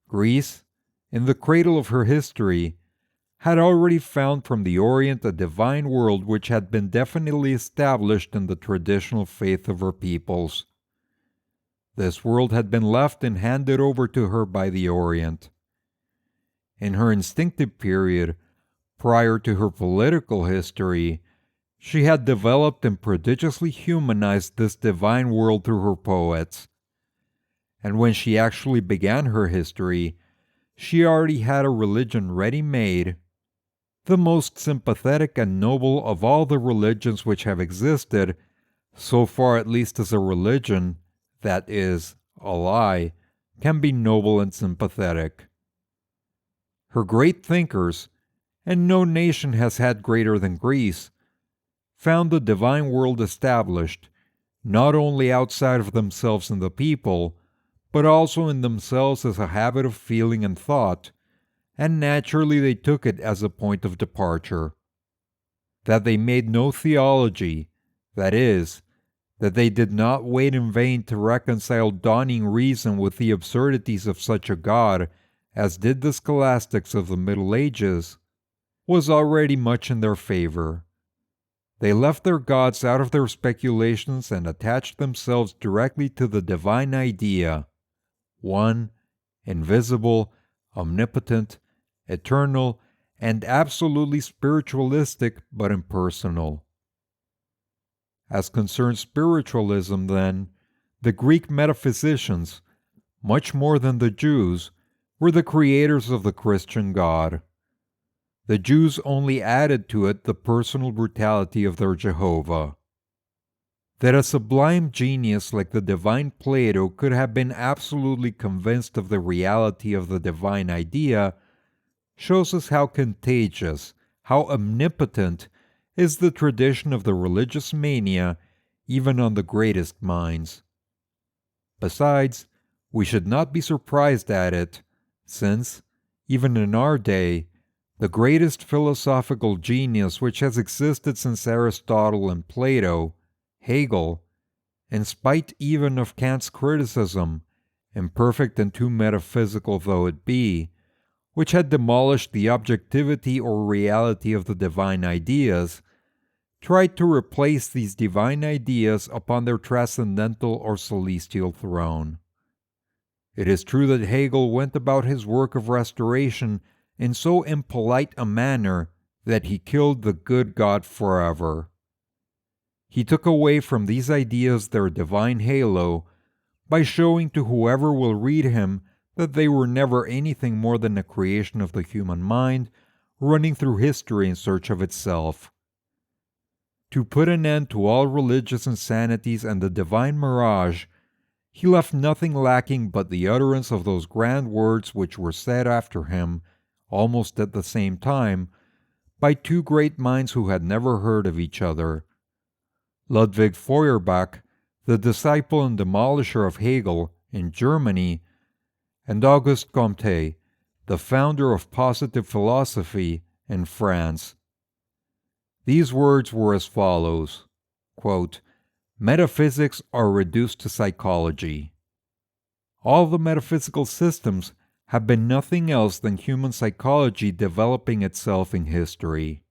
Greece, in the cradle of her history, had already found from the Orient a divine world which had been definitely established in the traditional faith of her peoples. This world had been left and handed over to her by the Orient. In her instinctive period, prior to her political history, she had developed and prodigiously humanized this divine world through her poets. And when she actually began her history, she already had a religion ready-made, the most sympathetic and noble of all the religions which have existed, so far at least as a religion, that is, a lie, can be noble and sympathetic. Her great thinkers, and no nation has had greater than Greece, found the divine world established, not only outside of themselves and the people, but also in themselves as a habit of feeling and thought, and naturally they took it as a point of departure. That they made no theology, that is, that they did not wait in vain to reconcile dawning reason with the absurdities of such a God as did the scholastics of the Middle Ages, was already much in their favor. They left their gods out of their speculations and attached themselves directly to the divine idea, one, invisible, omnipotent, eternal, and absolutely spiritualistic but impersonal. As concerns spiritualism, then, the Greek metaphysicians, much more than the Jews, were the creators of the Christian God. The Jews only added to it the personal brutality of their Jehovah. That a sublime genius like the divine Plato could have been absolutely convinced of the reality of the divine idea shows us how contagious, how omnipotent is the tradition of the religious mania even on the greatest minds. Besides, we should not be surprised at it, since, even in our day, the greatest philosophical genius which has existed since Aristotle and Plato, Hegel, in spite even of Kant's criticism, imperfect and too metaphysical though it be, which had demolished the objectivity or reality of the divine ideas, tried to replace these divine ideas upon their transcendental or celestial throne. It is true that Hegel went about his work of restoration in so impolite a manner that he killed the good God forever. He took away from these ideas their divine halo by showing to whoever will read him that they were never anything more than a creation of the human mind running through history in search of itself. To put an end to all religious insanities and the divine mirage, he left nothing lacking but the utterance of those grand words which were said after him, almost at the same time, by two great minds who had never heard of each other. Ludwig Feuerbach, the disciple and demolisher of Hegel in Germany, and Auguste Comte, the founder of positive philosophy in France. These words were as follows, quote, "Metaphysics are reduced to psychology. All the metaphysical systems have been nothing else than human psychology developing itself in history.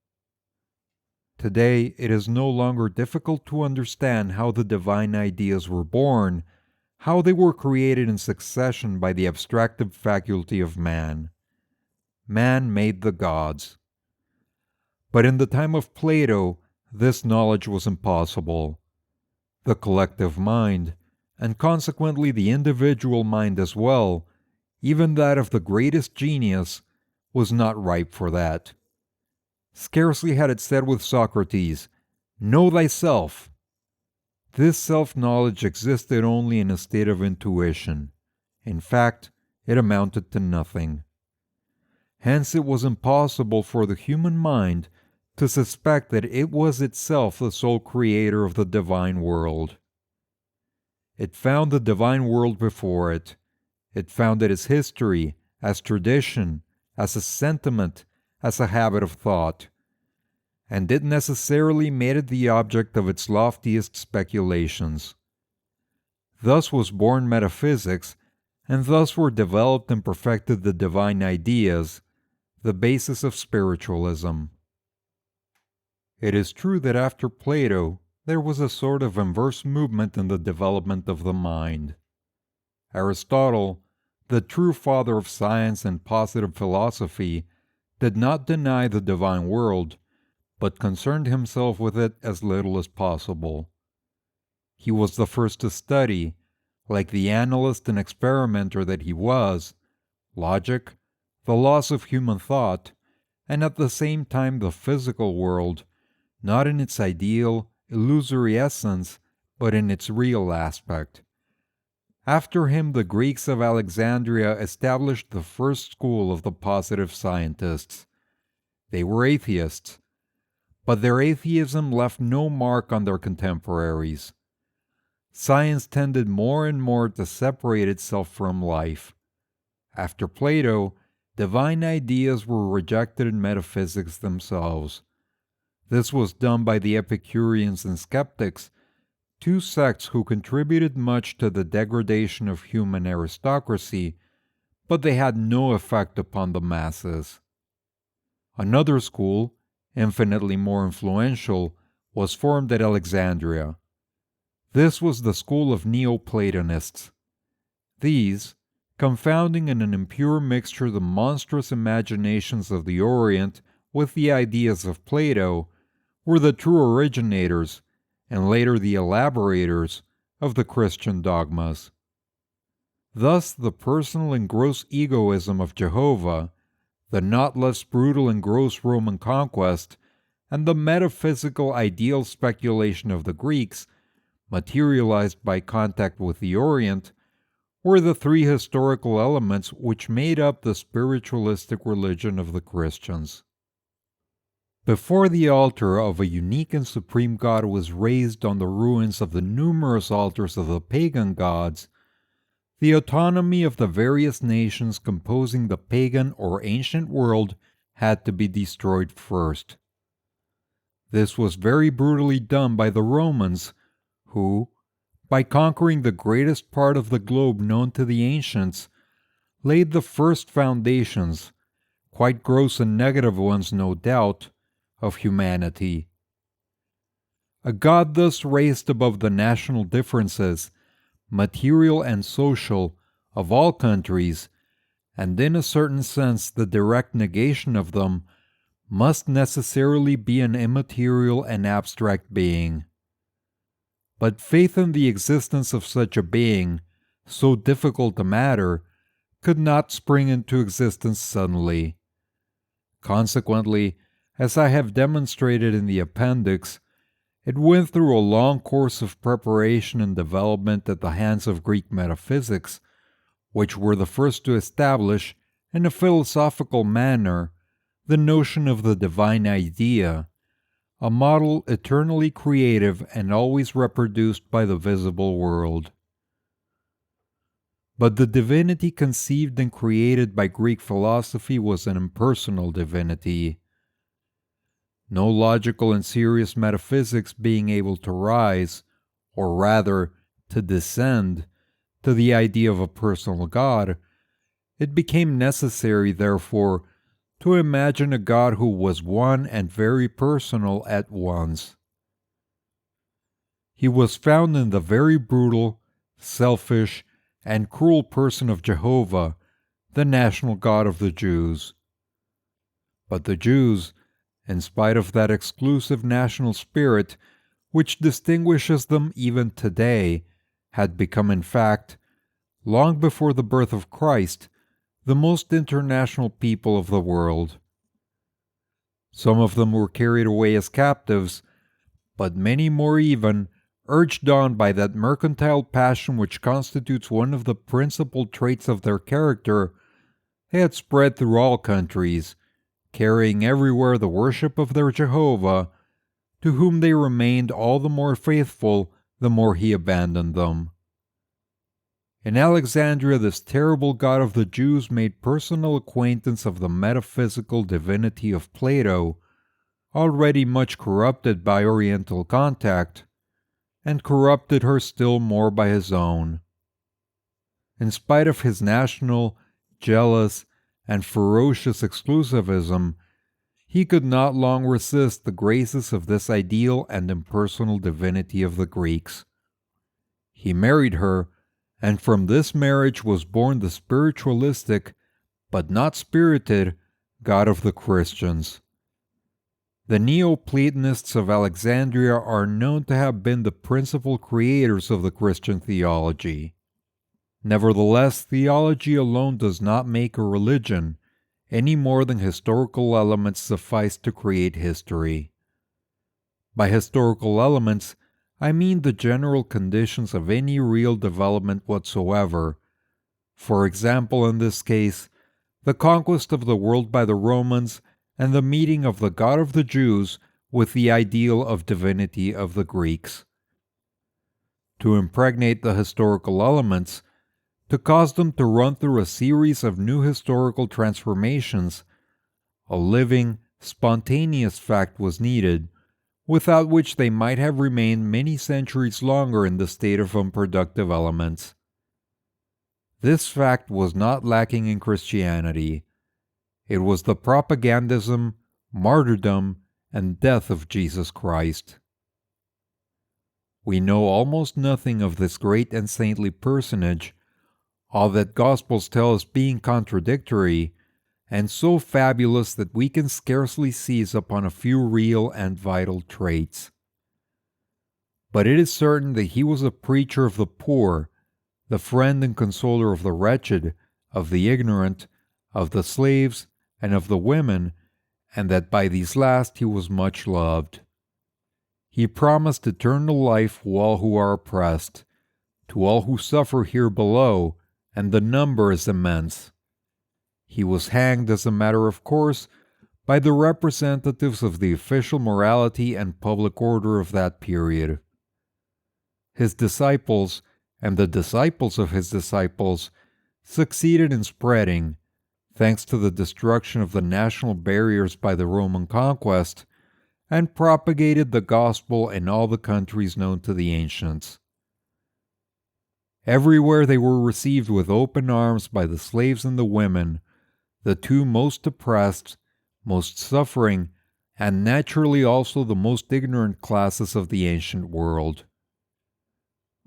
Today, it is no longer difficult to understand how the divine ideas were born, how they were created in succession by the abstractive faculty of man. Man made the gods. But in the time of Plato, this knowledge was impossible. The collective mind, and consequently the individual mind as well, even that of the greatest genius, was not ripe for that. Scarcely had it said with Socrates, 'Know thyself.' This self-knowledge existed only in a state of intuition. In fact, it amounted to nothing. Hence it was impossible for the human mind to suspect that it was itself the sole creator of the divine world. It found the divine world before it. It found it as history, as tradition, as a sentiment, as a habit of thought, and it necessarily made it the object of its loftiest speculations. Thus was born metaphysics, and thus were developed and perfected the divine ideas, the basis of spiritualism. It is true that after Plato, there was a sort of inverse movement in the development of the mind. Aristotle, the true father of science and positive philosophy, did not deny the divine world, but concerned himself with it as little as possible. He was the first to study, like the analyst and experimenter that he was, logic, the laws of human thought, and at the same time the physical world, not in its ideal, illusory essence, but in its real aspect. After him, the Greeks of Alexandria established the first school of the positive scientists. They were atheists, but their atheism left no mark on their contemporaries. Science tended more and more to separate itself from life. After Plato, divine ideas were rejected in metaphysics themselves. This was done by the Epicureans and skeptics, two sects who contributed much to the degradation of human aristocracy, but they had no effect upon the masses. Another school, infinitely more influential, was formed at Alexandria. This was the school of Neoplatonists. These, confounding in an impure mixture the monstrous imaginations of the Orient with the ideas of Plato, were the true originators, and later the elaborators, of the Christian dogmas. Thus the personal and gross egoism of Jehovah, the not less brutal and gross Roman conquest, and the metaphysical ideal speculation of the Greeks, materialized by contact with the Orient, were the three historical elements which made up the spiritualistic religion of the Christians. Before the altar of a unique and supreme God was raised on the ruins of the numerous altars of the pagan gods, the autonomy of the various nations composing the pagan or ancient world had to be destroyed first. This was very brutally done by the Romans, who, by conquering the greatest part of the globe known to the ancients, laid the first foundations, quite gross and negative ones no doubt, of humanity. A God thus raised above the national differences, material and social, of all countries, and in a certain sense the direct negation of them, must necessarily be an immaterial and abstract being. But faith in the existence of such a being, so difficult a matter, could not spring into existence suddenly. Consequently, as I have demonstrated in the appendix, it went through a long course of preparation and development at the hands of Greek metaphysics, which were the first to establish, in a philosophical manner, the notion of the divine idea, a model eternally creative and always reproduced by the visible world. But the divinity conceived and created by Greek philosophy was an impersonal divinity. No logical and serious metaphysics being able to rise, or rather to descend, to the idea of a personal God, it became necessary, therefore, to imagine a God who was one and very personal at once. He was found in the very brutal, selfish, and cruel person of Jehovah, the national God of the Jews. But the Jews, in spite of that exclusive national spirit which distinguishes them even today, had become in fact, long before the birth of Christ, the most international people of the world. Some of them were carried away as captives, but many more even, urged on by that mercantile passion which constitutes one of the principal traits of their character, they had spread through all countries, carrying everywhere the worship of their Jehovah, to whom they remained all the more faithful the more he abandoned them. In Alexandria, this terrible God of the Jews made personal acquaintance of the metaphysical divinity of Plato, already much corrupted by Oriental contact, and corrupted her still more by his own. In spite of his national, jealous, and ferocious exclusivism, he could not long resist the graces of this ideal and impersonal divinity of the Greeks. He married her, and from this marriage was born the spiritualistic, but not spirited, God of the Christians. The Neoplatonists of Alexandria are known to have been the principal creators of the Christian theology. Nevertheless, theology alone does not make a religion, any more than historical elements suffice to create history. By historical elements, I mean the general conditions of any real development whatsoever. For example, in this case, the conquest of the world by the Romans and the meeting of the God of the Jews with the ideal of divinity of the Greeks. To impregnate the historical elements, to cause them to run through a series of new historical transformations, a living, spontaneous fact was needed, without which they might have remained many centuries longer in the state of unproductive elements. This fact was not lacking in Christianity. It was the propagandism, martyrdom, and death of Jesus Christ. We know almost nothing of this great and saintly personage, all that Gospels tell us being contradictory, and so fabulous that we can scarcely seize upon a few real and vital traits. But it is certain that he was a preacher of the poor, the friend and consoler of the wretched, of the ignorant, of the slaves, and of the women, and that by these last he was much loved. He promised eternal life to all who are oppressed, to all who suffer here below, and the number is immense. He was hanged as a matter of course by the representatives of the official morality and public order of that period. His disciples, and the disciples of his disciples, succeeded in spreading, thanks to the destruction of the national barriers by the Roman conquest, and propagated the gospel in all the countries known to the ancients. Everywhere they were received with open arms by the slaves and the women, the two most oppressed, most suffering, and naturally also the most ignorant classes of the ancient world.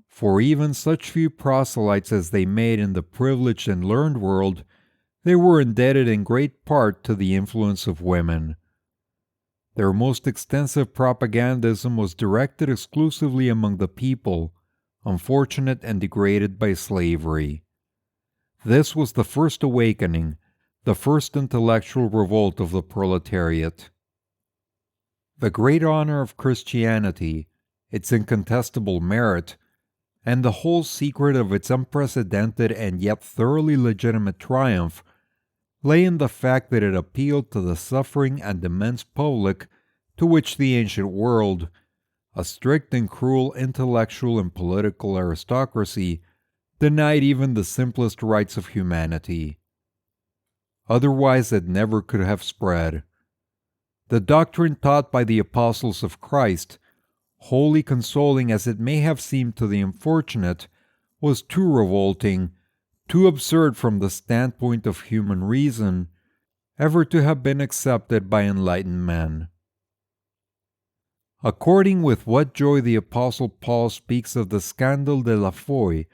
For even such few proselytes as they made in the privileged and learned world, they were indebted in great part to the influence of women. Their most extensive propagandism was directed exclusively among the people, unfortunate and degraded by slavery. This was the first awakening, the first intellectual revolt of the proletariat. The great honor of Christianity, its incontestable merit, and the whole secret of its unprecedented and yet thoroughly legitimate triumph lay in the fact that it appealed to the suffering and immense public to which the ancient world, a strict and cruel intellectual and political aristocracy, denied even the simplest rights of humanity. Otherwise it never could have spread. The doctrine taught by the apostles of Christ, wholly consoling as it may have seemed to the unfortunate, was too revolting, too absurd from the standpoint of human reason, ever to have been accepted by enlightened men. According with what joy the Apostle Paul speaks of the scandale de la foi,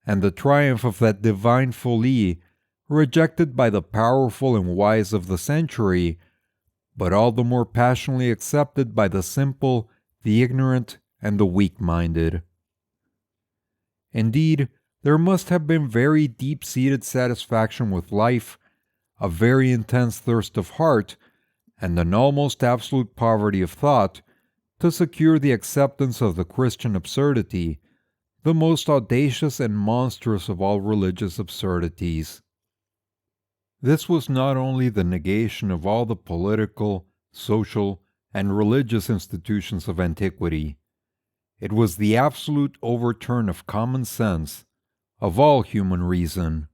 and the triumph of that divine folie, rejected by the powerful and wise of the century, but all the more passionately accepted by the simple, the ignorant, and the weak-minded. Indeed, there must have been very deep-seated satisfaction with life, a very intense thirst of heart, and an almost absolute poverty of thought, to secure the acceptance of the Christian absurdity, the most audacious and monstrous of all religious absurdities. This was not only the negation of all the political, social, and religious institutions of antiquity. It was the absolute overturn of common sense, of all human reason.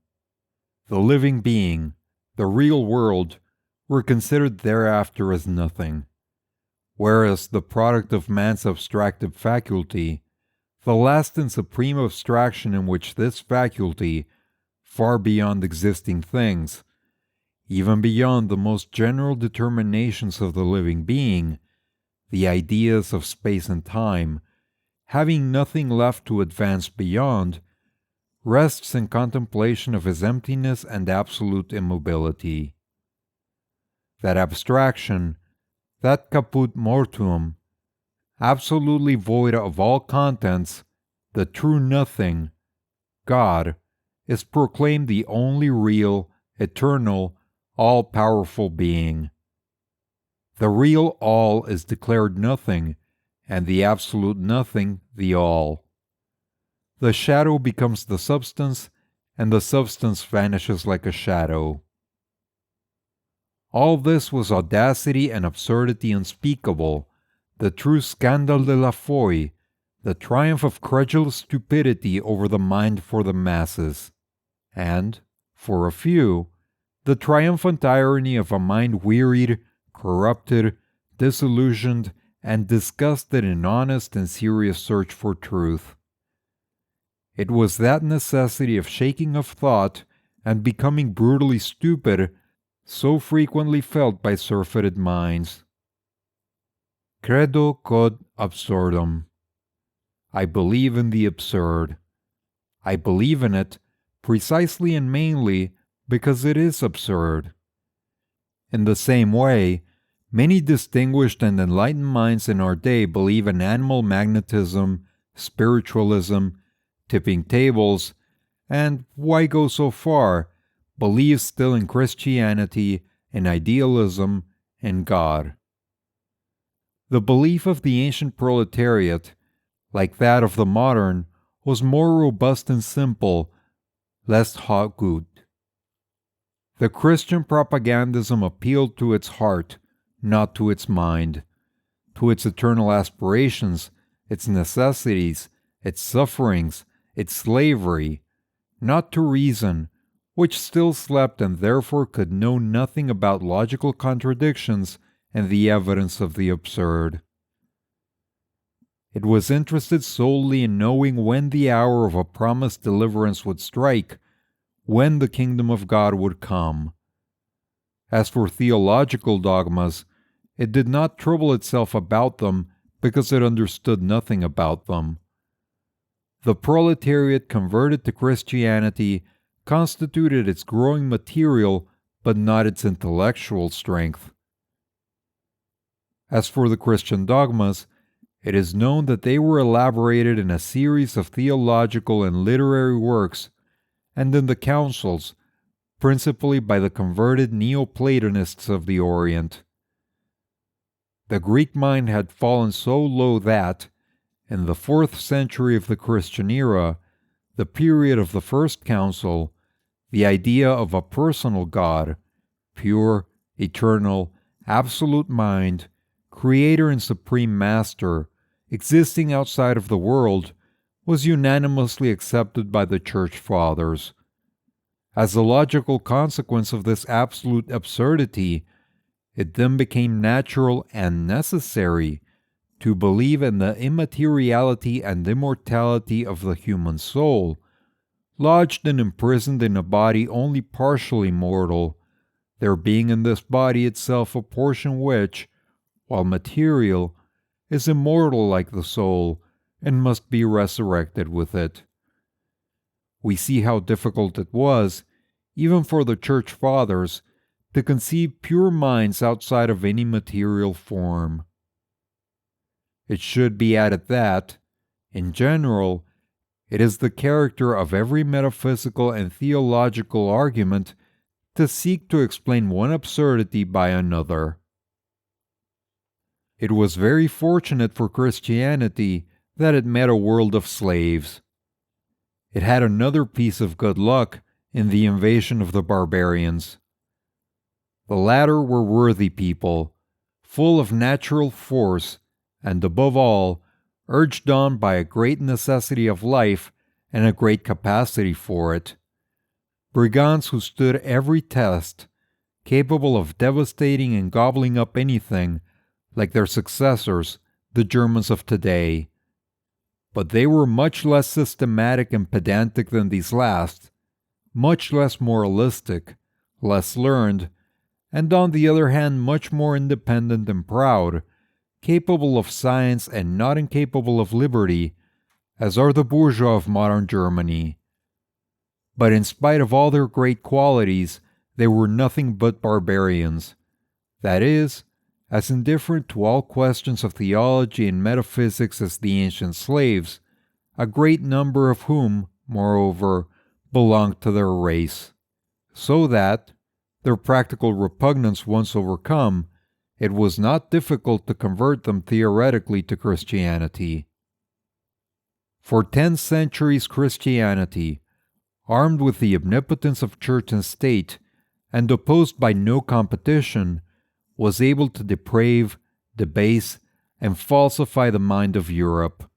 The living being, the real world, were considered thereafter as nothing, whereas the product of man's abstractive faculty, the last and supreme abstraction in which this faculty, far beyond existing things, even beyond the most general determinations of the living being, the ideas of space and time, having nothing left to advance beyond, rests in contemplation of his emptiness and absolute immobility. That abstraction, that caput mortuum, absolutely void of all contents, the true nothing, God, is proclaimed the only real, eternal, all-powerful being. The real all is declared nothing, and the absolute nothing the all. The shadow becomes the substance, and the substance vanishes like a shadow. All this was audacity and absurdity unspeakable, the true scandale de la foi, the triumph of credulous stupidity over the mind for the masses, and, for a few, the triumphant irony of a mind wearied, corrupted, disillusioned, and disgusted in honest and serious search for truth. It was that necessity of shaking of thought and becoming brutally stupid so frequently felt by surfeited minds. Credo quod absurdum. I believe in the absurd. I believe in it precisely and mainly because it is absurd. In the same way, many distinguished and enlightened minds in our day believe in animal magnetism, spiritualism, tipping tables, and, why go so far, believe still in Christianity, in idealism, in God. The belief of the ancient proletariat, like that of the modern, was more robust and simple, less hot gut. The Christian propagandism appealed to its heart, not to its mind, to its eternal aspirations, its necessities, its sufferings, its slavery, not to reason, which still slept and therefore could know nothing about logical contradictions and the evidence of the absurd. It was interested solely in knowing when the hour of a promised deliverance would strike, when the kingdom of God would come. As for theological dogmas, it did not trouble itself about them because it understood nothing about them. The proletariat converted to Christianity constituted its growing material but not its intellectual strength. As for the Christian dogmas, it is known that they were elaborated in a series of theological and literary works and in the councils, principally by the converted Neoplatonists of the Orient. The Greek mind had fallen so low that, in the 4th century of the Christian era, the period of the First Council, the idea of a personal God, pure, eternal, absolute mind, creator and supreme master, existing outside of the world, was unanimously accepted by the Church Fathers. As a logical consequence of this absolute absurdity, it then became natural and necessary to believe in the immateriality and immortality of the human soul, lodged and imprisoned in a body only partially mortal, there being in this body itself a portion which, while material, is immortal like the soul, and must be resurrected with it. We see how difficult it was, even for the Church Fathers, to conceive pure minds outside of any material form. It should be added that, in general, it is the character of every metaphysical and theological argument to seek to explain one absurdity by another. It was very fortunate for Christianity that it met a world of slaves. It had another piece of good luck in the invasion of the barbarians. The latter were worthy people, full of natural force, and above all, urged on by a great necessity of life and a great capacity for it. Brigands who stood every test, capable of devastating and gobbling up anything, like their successors, the Germans of today. But they were much less systematic and pedantic than these last, much less moralistic, less learned, and on the other hand much more independent and proud, capable of science and not incapable of liberty, as are the bourgeois of modern Germany. But in spite of all their great qualities, they were nothing but barbarians, that is, as indifferent to all questions of theology and metaphysics as the ancient slaves, a great number of whom, moreover, belonged to their race, so that, their practical repugnance once overcome, it was not difficult to convert them theoretically to Christianity. For 10 centuries, Christianity, armed with the omnipotence of church and state, and opposed by no competition, was able to deprave, debase, and falsify the mind of Europe.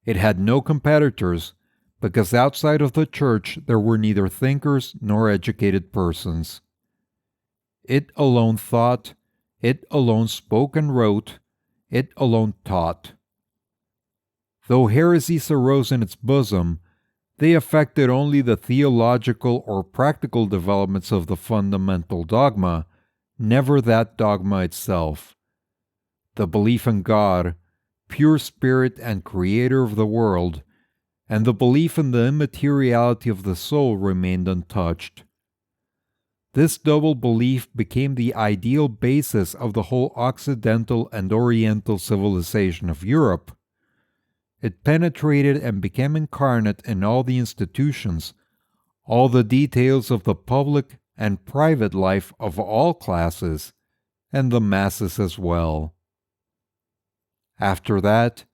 It had no competitors, because outside of the church there were neither thinkers nor educated persons. It alone thought, it alone spoke and wrote, it alone taught. Though heresies arose in its bosom, they affected only the theological or practical developments of the fundamental dogma, never that dogma itself. The belief in God, pure spirit and creator of the world, and the belief in the immateriality of the soul remained untouched. This double belief became the ideal basis of the whole Occidental and Oriental civilization of Europe. It penetrated and became incarnate in all the institutions, all the details of the public and private life of all classes, and the masses as well. After that,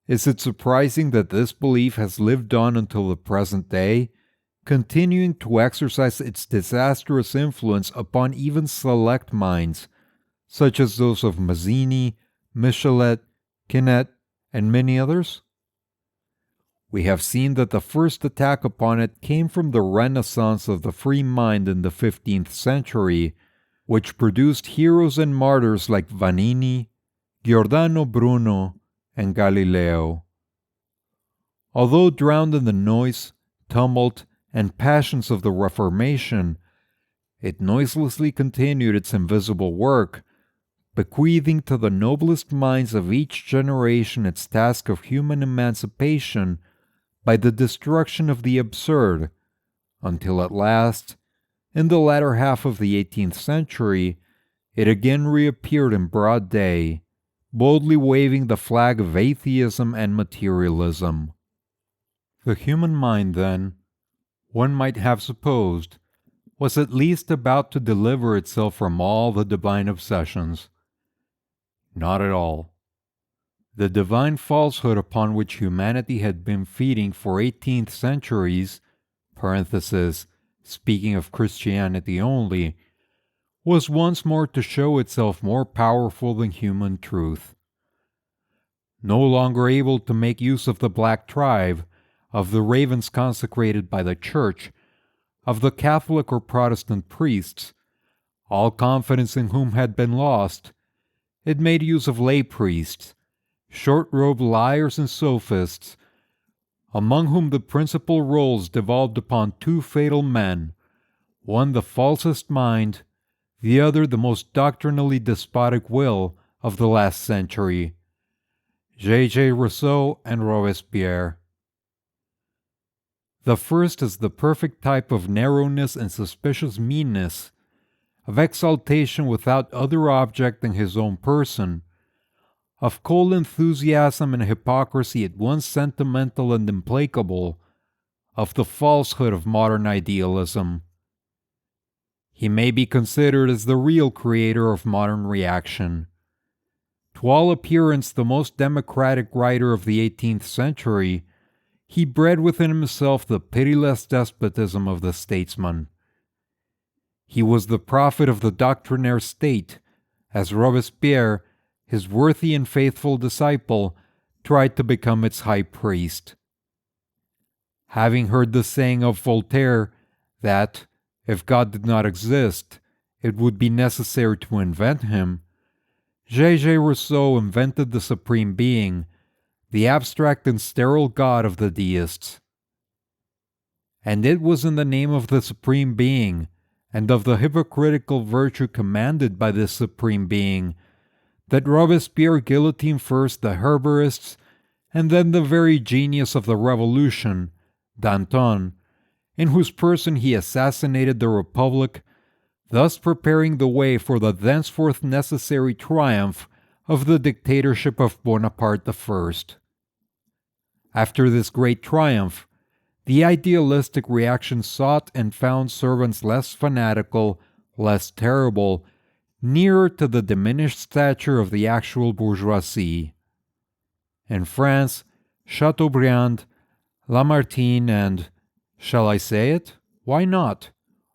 is it surprising that this belief has lived on until the present day, continuing to exercise its disastrous influence upon even select minds, such as those of Mazzini, Michelet, Quinet, and many others? We have seen that the first attack upon it came from the renaissance of the free mind in the 15th century, which produced heroes and martyrs like Vanini, Giordano Bruno, and Galileo. Although drowned in the noise, tumult, and passions of the Reformation, it noiselessly continued its invisible work, bequeathing to the noblest minds of each generation its task of human emancipation by the destruction of the absurd, until at last, in the latter half of the 18th century, it again reappeared in broad day, boldly waving the flag of atheism and materialism. The human mind, then, one might have supposed, was at least about to deliver itself from all the divine obsessions. Not at all. The divine falsehood upon which humanity had been feeding for 18th centuries, speaking of Christianity only, was once more to show itself more powerful than human truth. No longer able to make use of the black tribe, of the ravens consecrated by the Church, of the Catholic or Protestant priests, all confidence in whom had been lost, it made use of lay priests, short-robed liars and sophists, among whom the principal roles devolved upon two fatal men, one the falsest mind, the other the most doctrinally despotic will of the last century, J. Rousseau and Robespierre. The first is the perfect type of narrowness and suspicious meanness, of exaltation without other object than his own person, of cold enthusiasm and hypocrisy at once sentimental and implacable, of the falsehood of modern idealism. He may be considered as the real creator of modern reaction. To all appearance the most democratic writer of the 18th century, he bred within himself the pitiless despotism of the statesman. He was the prophet of the doctrinaire state, as Robespierre, his worthy and faithful disciple, tried to become its high priest. Having heard the saying of Voltaire that, if God did not exist, it would be necessary to invent him, J. Rousseau invented the Supreme Being, the abstract and sterile God of the deists. And it was in the name of the Supreme Being, and of the hypocritical virtue commanded by this Supreme Being, that Robespierre guillotined first the Herberists, and then the very genius of the Revolution, Danton, in whose person he assassinated the Republic, thus preparing the way for the thenceforth necessary triumph of the dictatorship of Bonaparte I. After this great triumph, the idealistic reaction sought and found servants less fanatical, less terrible, nearer to the diminished stature of the actual bourgeoisie. In France, Chateaubriand, Lamartine, and, shall I say it? Why not?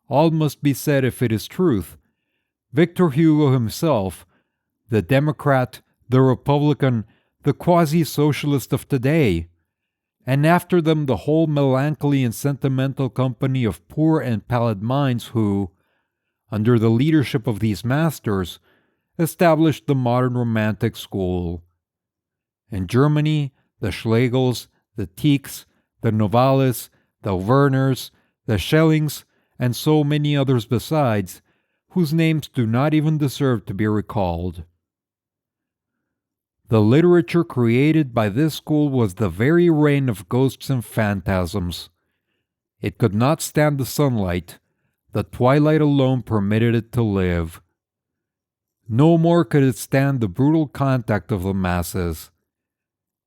All must be said if it is truth. Victor Hugo himself, the Democrat, the Republican, the quasi-socialist of today, and after them the whole melancholy and sentimental company of poor and pallid minds who, under the leadership of these masters, established the modern Romantic school. In Germany, the Schlegels, the Tiecks, the Novales, the Werners, the Schellings, and so many others besides, whose names do not even deserve to be recalled. The literature created by this school was the very reign of ghosts and phantasms. It could not stand the sunlight. The twilight alone permitted it to live. No more could it stand the brutal contact of the masses.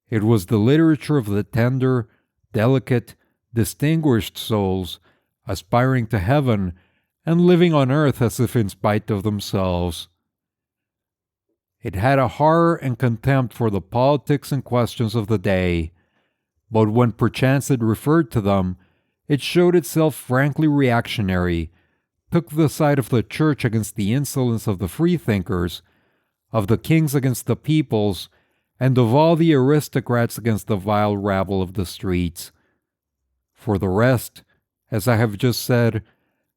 It was the literature of the tender, delicate, distinguished souls, aspiring to heaven and living on earth as if in spite of themselves. It had a horror and contempt for the politics and questions of the day, but when perchance it referred to them, it showed itself frankly reactionary, took the side of the church against the insolence of the freethinkers, of the kings against the peoples, and of all the aristocrats against the vile rabble of the streets. For the rest, as I have just said,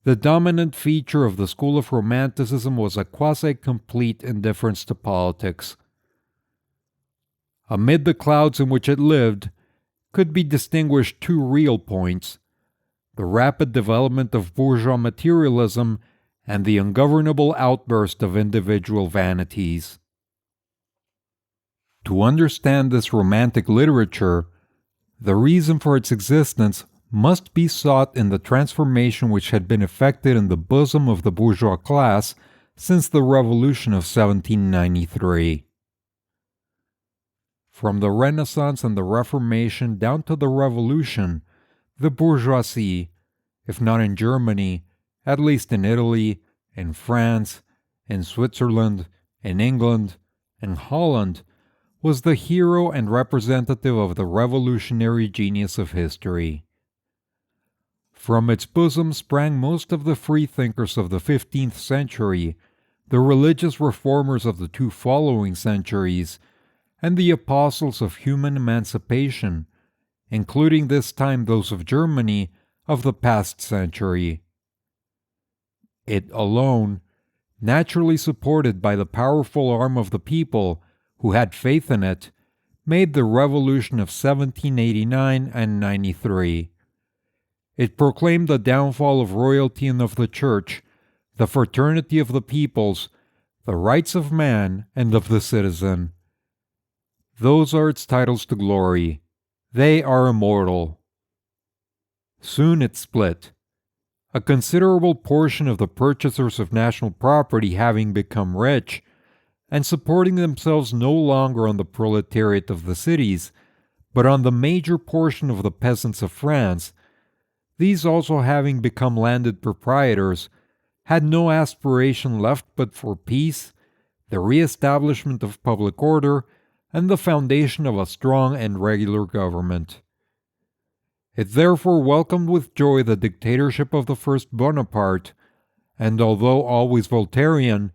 the dominant feature of the school of Romanticism was a quasi-complete indifference to politics. Amid the clouds in which it lived, could be distinguished two real points: the rapid development of bourgeois materialism and the ungovernable outburst of individual vanities. To understand this romantic literature, the reason for its existence must be sought in the transformation which had been effected in the bosom of the bourgeois class since the Revolution of 1793. From the Renaissance and the Reformation down to the Revolution, the bourgeoisie, if not in Germany, at least in Italy, in France, in Switzerland, in England, in Holland, was the hero and representative of the revolutionary genius of history. From its bosom sprang most of the freethinkers of the 15th century, the religious reformers of the two following centuries, and the apostles of human emancipation, including this time those of Germany of the past century. It alone, naturally supported by the powerful arm of the people who had faith in it, made the revolution of 1789 and 93. It proclaimed the downfall of royalty and of the church, the fraternity of the peoples, the rights of man and of the citizen. Those are its titles to glory. They are immortal. Soon it split. A considerable portion of the purchasers of national property having become rich, and supporting themselves no longer on the proletariat of the cities, but on the major portion of the peasants of France, these also having become landed proprietors, had no aspiration left but for peace, the re-establishment of public order, and the foundation of a strong and regular government. It therefore welcomed with joy the dictatorship of the first Bonaparte, and although always Voltairian,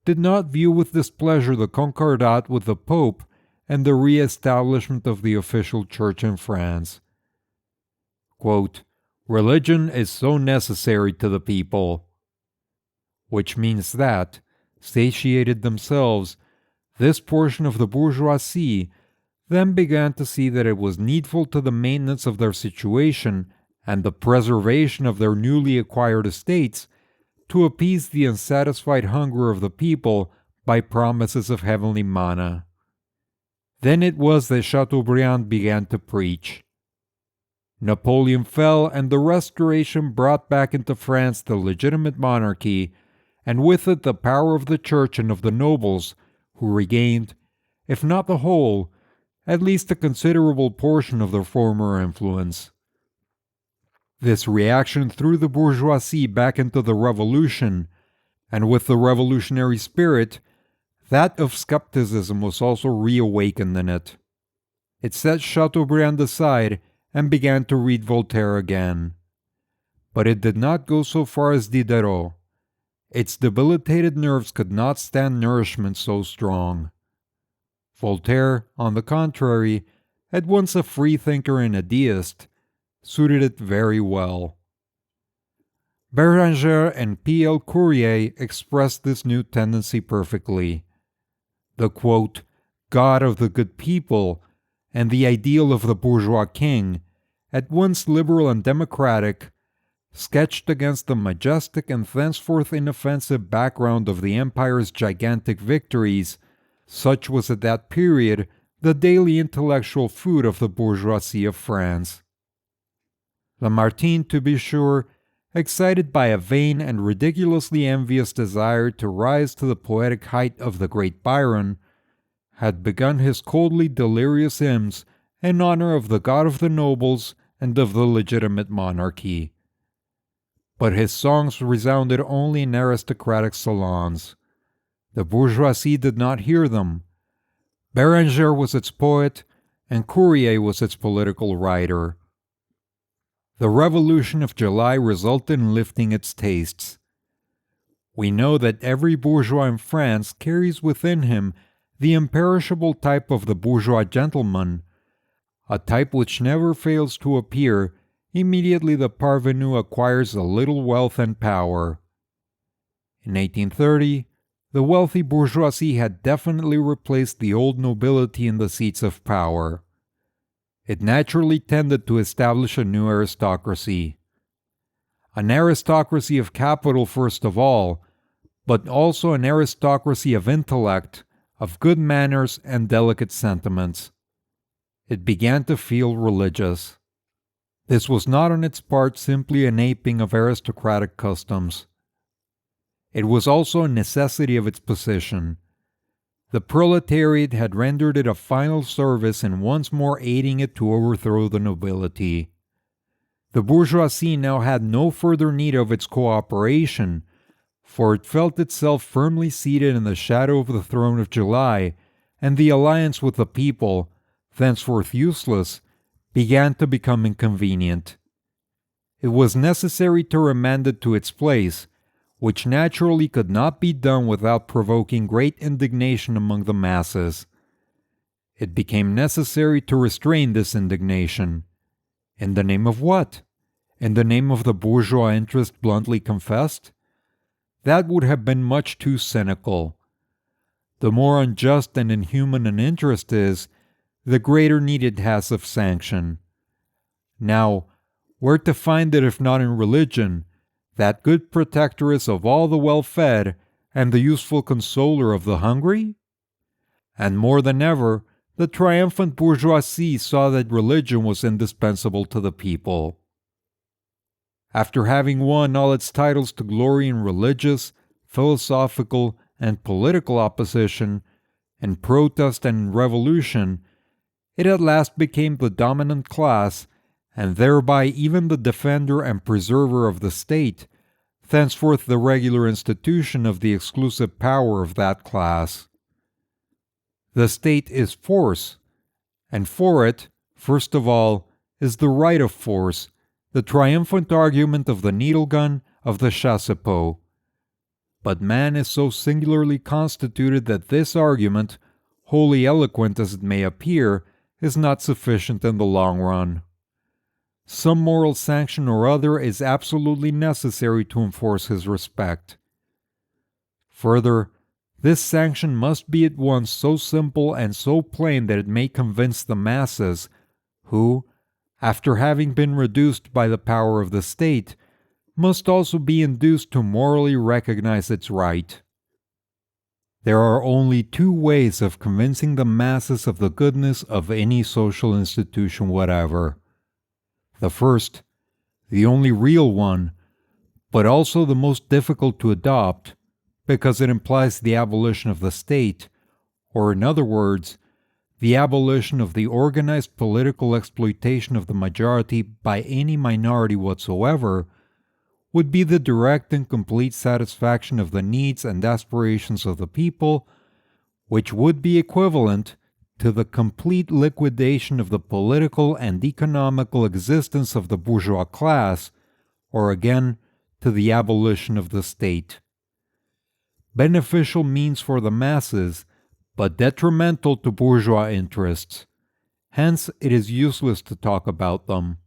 did not view with displeasure the concordat with the Pope and the re-establishment of the official church in France. Quote, "Religion is so necessary to the people," which means that, satiated themselves, this portion of the bourgeoisie then began to see that it was needful to the maintenance of their situation and the preservation of their newly acquired estates to appease the unsatisfied hunger of the people by promises of heavenly manna. Then it was that Chateaubriand began to preach. Napoleon fell, and the Restoration brought back into France the legitimate monarchy, and with it the power of the church and of the nobles, who regained, if not the whole, at least a considerable portion of their former influence. This reaction threw the bourgeoisie back into the Revolution, And with the revolutionary spirit, that of skepticism was also reawakened in it. It set Chateaubriand aside and began to read Voltaire again. But it did not go so far as Diderot. Its debilitated nerves could not stand nourishment so strong. Voltaire, on the contrary, at once a freethinker and a deist, suited it very well. Béranger and P.L. Courier expressed this new tendency perfectly. The quote, God of the good people, and the ideal of the bourgeois king, at once liberal and democratic, sketched against the majestic and thenceforth inoffensive background of the empire's gigantic victories, such was at that period the daily intellectual food of the bourgeoisie of France. Lamartine, to be sure, excited by a vain and ridiculously envious desire to rise to the poetic height of the great Byron, had begun his coldly delirious hymns in honor of the God of the nobles and of the legitimate monarchy. But his songs resounded only in aristocratic salons. The bourgeoisie did not hear them. Béranger was its poet, and Courier was its political writer. The Revolution of July resulted in lifting its tastes. We know that every bourgeois in France carries within him the imperishable type of the bourgeois gentleman, a type which never fails to appear immediately the parvenu acquires a little wealth and power. In 1830, the wealthy bourgeoisie had definitely replaced the old nobility in the seats of power. It naturally tended to establish a new aristocracy. An aristocracy of capital first of all, but also an aristocracy of intellect, of good manners and delicate sentiments. It began to feel religious. This was not on its part simply an aping of aristocratic customs. It was also a necessity of its position. The proletariat had rendered it a final service in once more aiding it to overthrow the nobility. The bourgeoisie now had no further need of its cooperation, for it felt itself firmly seated in the shadow of the throne of July, and the alliance with the people, thenceforth useless, began to become inconvenient. It was necessary to remand it to its place, which naturally could not be done without provoking great indignation among the masses. It became necessary to restrain this indignation. In the name of what? In the name of the bourgeois interest bluntly confessed? That would have been much too cynical. The more unjust and inhuman an interest is, the greater need it has of sanction. Now, where to find it if not in religion, that good protectress of all the well-fed and the useful consoler of the hungry? And more than ever, the triumphant bourgeoisie saw that religion was indispensable to the people. After having won all its titles to glory in religious, philosophical, and political opposition, in protest and in revolution, it at last became the dominant class, and thereby even the defender and preserver of the state, thenceforth the regular institution of the exclusive power of that class. The state is force, and for it, first of all, is the right of force, the triumphant argument of the needle gun, of the chassepot. But man is so singularly constituted that this argument, wholly eloquent as it may appear, is not sufficient in the long run. Some moral sanction or other is absolutely necessary to enforce his respect. Further, this sanction must be at once so simple and so plain that it may convince the masses, who, after having been reduced by the power of the state, must also be induced to morally recognize its right. There are only two ways of convincing the masses of the goodness of any social institution whatever. The first, the only real one, but also the most difficult to adopt, because it implies the abolition of the state, or in other words, the abolition of the organized political exploitation of the majority by any minority whatsoever, would be the direct and complete satisfaction of the needs and aspirations of the people, which would be equivalent to the complete liquidation of the political and economical existence of the bourgeois class, or again, to the abolition of the state. Beneficial means for the masses, but detrimental to bourgeois interests. Hence, it is useless to talk about them.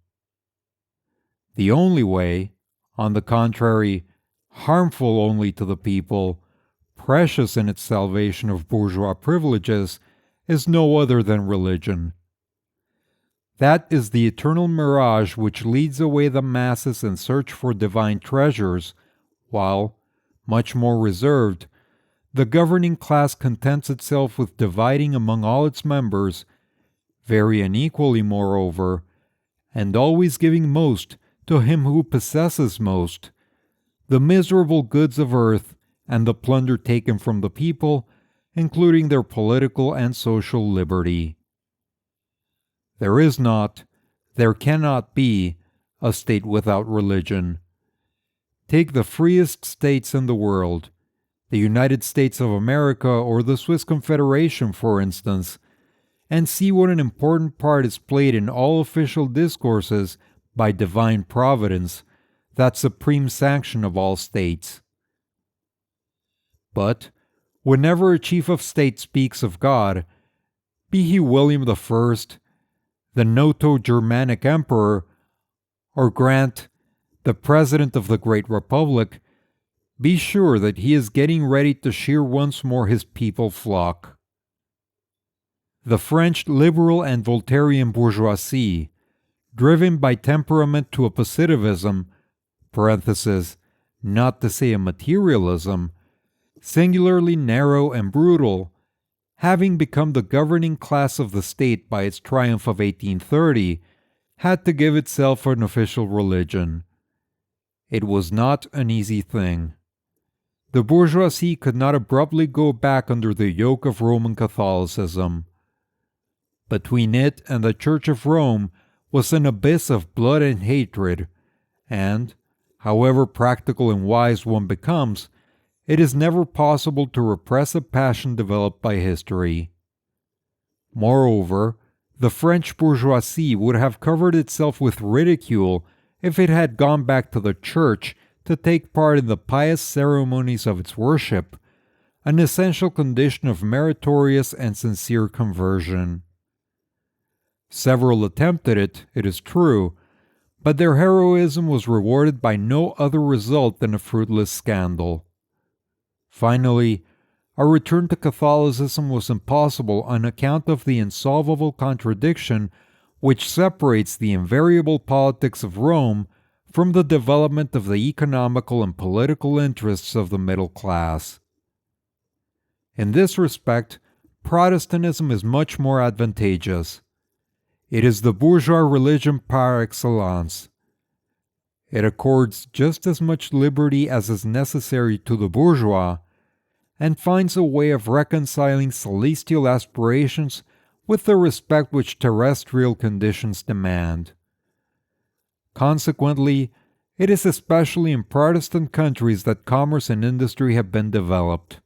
The only way, on the contrary, harmful only to the people, precious in its salvation of bourgeois privileges, is no other than religion. That is the eternal mirage which leads away the masses in search for divine treasures, while, much more reserved, the governing class contents itself with dividing among all its members, very unequally moreover, and always giving most to him who possesses most, the miserable goods of earth and the plunder taken from the people, including their political and social liberty. There is not, there cannot be, a state without religion. Take the freest states in the world, the United States of America or the Swiss Confederation, for instance, and see what an important part is played in all official discourses by divine providence, that supreme sanction of all states. But, whenever a chief of state speaks of God, be he William I, the Noto-Germanic Emperor, or Grant, the President of the Great Republic, be sure that he is getting ready to shear once more his people flock. The French liberal and Voltairian bourgeoisie, driven by temperament to a positivism, not to say a materialism, singularly narrow and brutal, having become the governing class of the state by its triumph of 1830, had to give itself an official religion. It was not an easy thing. The bourgeoisie could not abruptly go back under the yoke of Roman Catholicism. Between it and the Church of Rome was an abyss of blood and hatred, and, however practical and wise one becomes, it is never possible to repress a passion developed by history. Moreover, the French bourgeoisie would have covered itself with ridicule if it had gone back to the church to take part in the pious ceremonies of its worship, an essential condition of meritorious and sincere conversion. Several attempted it, it is true, but their heroism was rewarded by no other result than a fruitless scandal. Finally, a return to Catholicism was impossible on account of the insolvable contradiction which separates the invariable politics of Rome from the development of the economical and political interests of the middle class. In this respect, Protestantism is much more advantageous. It is the bourgeois religion par excellence. It accords just as much liberty as is necessary to the bourgeois, and finds a way of reconciling celestial aspirations with the respect which terrestrial conditions demand. Consequently, it is especially in Protestant countries that commerce and industry have been developed.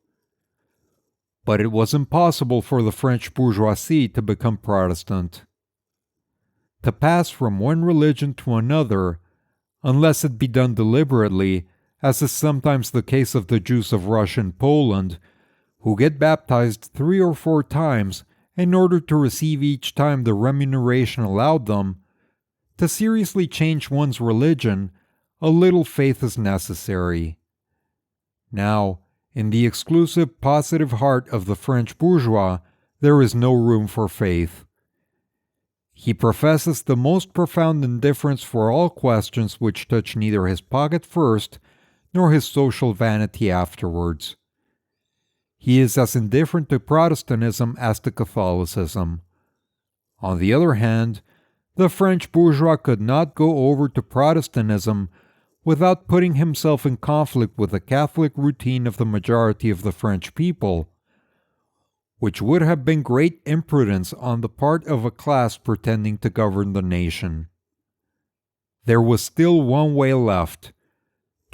But it was impossible for the French bourgeoisie to become Protestant. To pass from one religion to another, unless it be done deliberately, as is sometimes the case of the Jews of Russia and Poland, who get baptized 3 or 4 times in order to receive each time the remuneration allowed them, to seriously change one's religion, a little faith is necessary. Now, in the exclusive positive heart of the French bourgeois, there is no room for faith. He professes the most profound indifference for all questions which touch neither his pocket first nor his social vanity afterwards. He is as indifferent to Protestantism as to Catholicism. On the other hand, the French bourgeois could not go over to Protestantism without putting himself in conflict with the Catholic routine of the majority of the French people, which would have been great imprudence on the part of a class pretending to govern the nation. There was still one way left,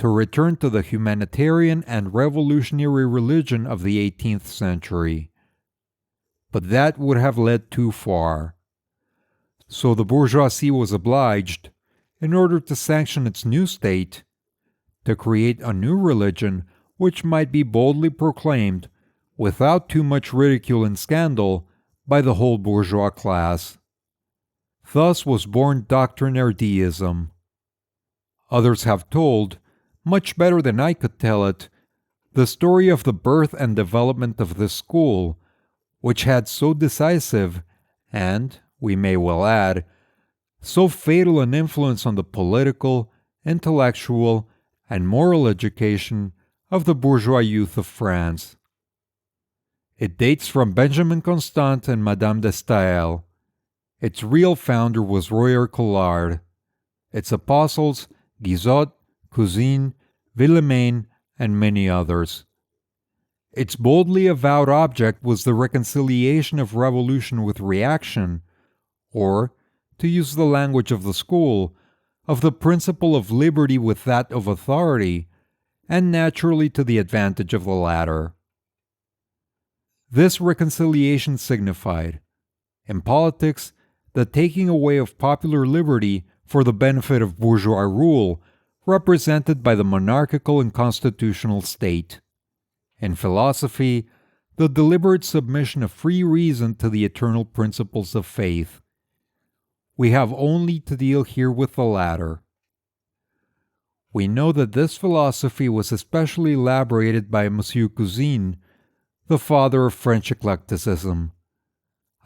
to return to the humanitarian and revolutionary religion of the 18th century. But that would have led too far. So the bourgeoisie was obliged, in order to sanction its new state, to create a new religion which might be boldly proclaimed, without too much ridicule and scandal, by the whole bourgeois class. Thus was born Doctrinaire Deism. Others have told, much better than I could tell it, the story of the birth and development of this school, which had so decisive, and, we may well add, so fatal an influence on the political, intellectual, and moral education of the bourgeois youth of France. It dates from Benjamin Constant and Madame de Staël. Its real founder was Royer Collard. Its apostles, Guizot, Cousin, Villemain, and many others. Its boldly avowed object was the reconciliation of revolution with reaction, or, to use the language of the school, of the principle of liberty with that of authority, and naturally to the advantage of the latter. This reconciliation signified, in politics, the taking away of popular liberty for the benefit of bourgeois rule, represented by the monarchical and constitutional state. In philosophy, the deliberate submission of free reason to the eternal principles of faith. We have only to deal here with the latter. We know that this philosophy was especially elaborated by Monsieur Cousin, the father of French eclecticism.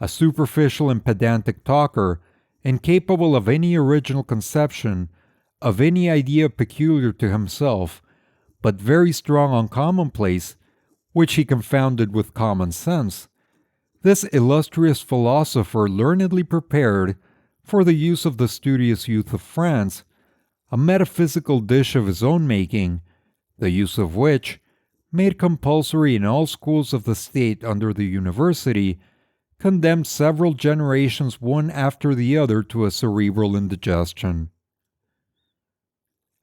A superficial and pedantic talker, incapable of any original conception, of any idea peculiar to himself, but very strong on commonplace, which he confounded with common sense, this illustrious philosopher learnedly prepared, for the use of the studious youth of France, a metaphysical dish of his own making, the use of which, made compulsory in all schools of the state under the university, condemned several generations one after the other to a cerebral indigestion.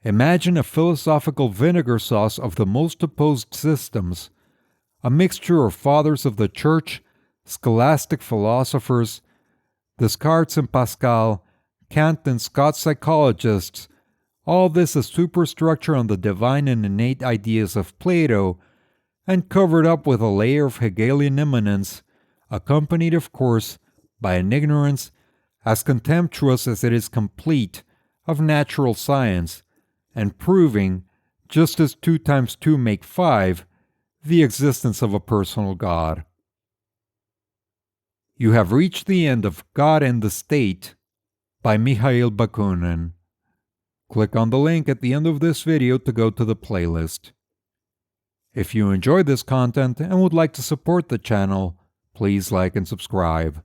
Imagine a philosophical vinegar sauce of the most opposed systems, a mixture of fathers of the church, scholastic philosophers, Descartes and Pascal, Kant and Scott's psychologists, all this a superstructure on the divine and innate ideas of Plato, and covered up with a layer of Hegelian immanence, accompanied, of course, by an ignorance as contemptuous as it is complete of natural science, and proving, just as 2 times 2 make 5, the existence of a personal God. You have reached the end of God and the State by Mikhail Bakunin. Click on the link at the end of this video to go to the playlist. If you enjoyed this content and would like to support the channel, please like and subscribe.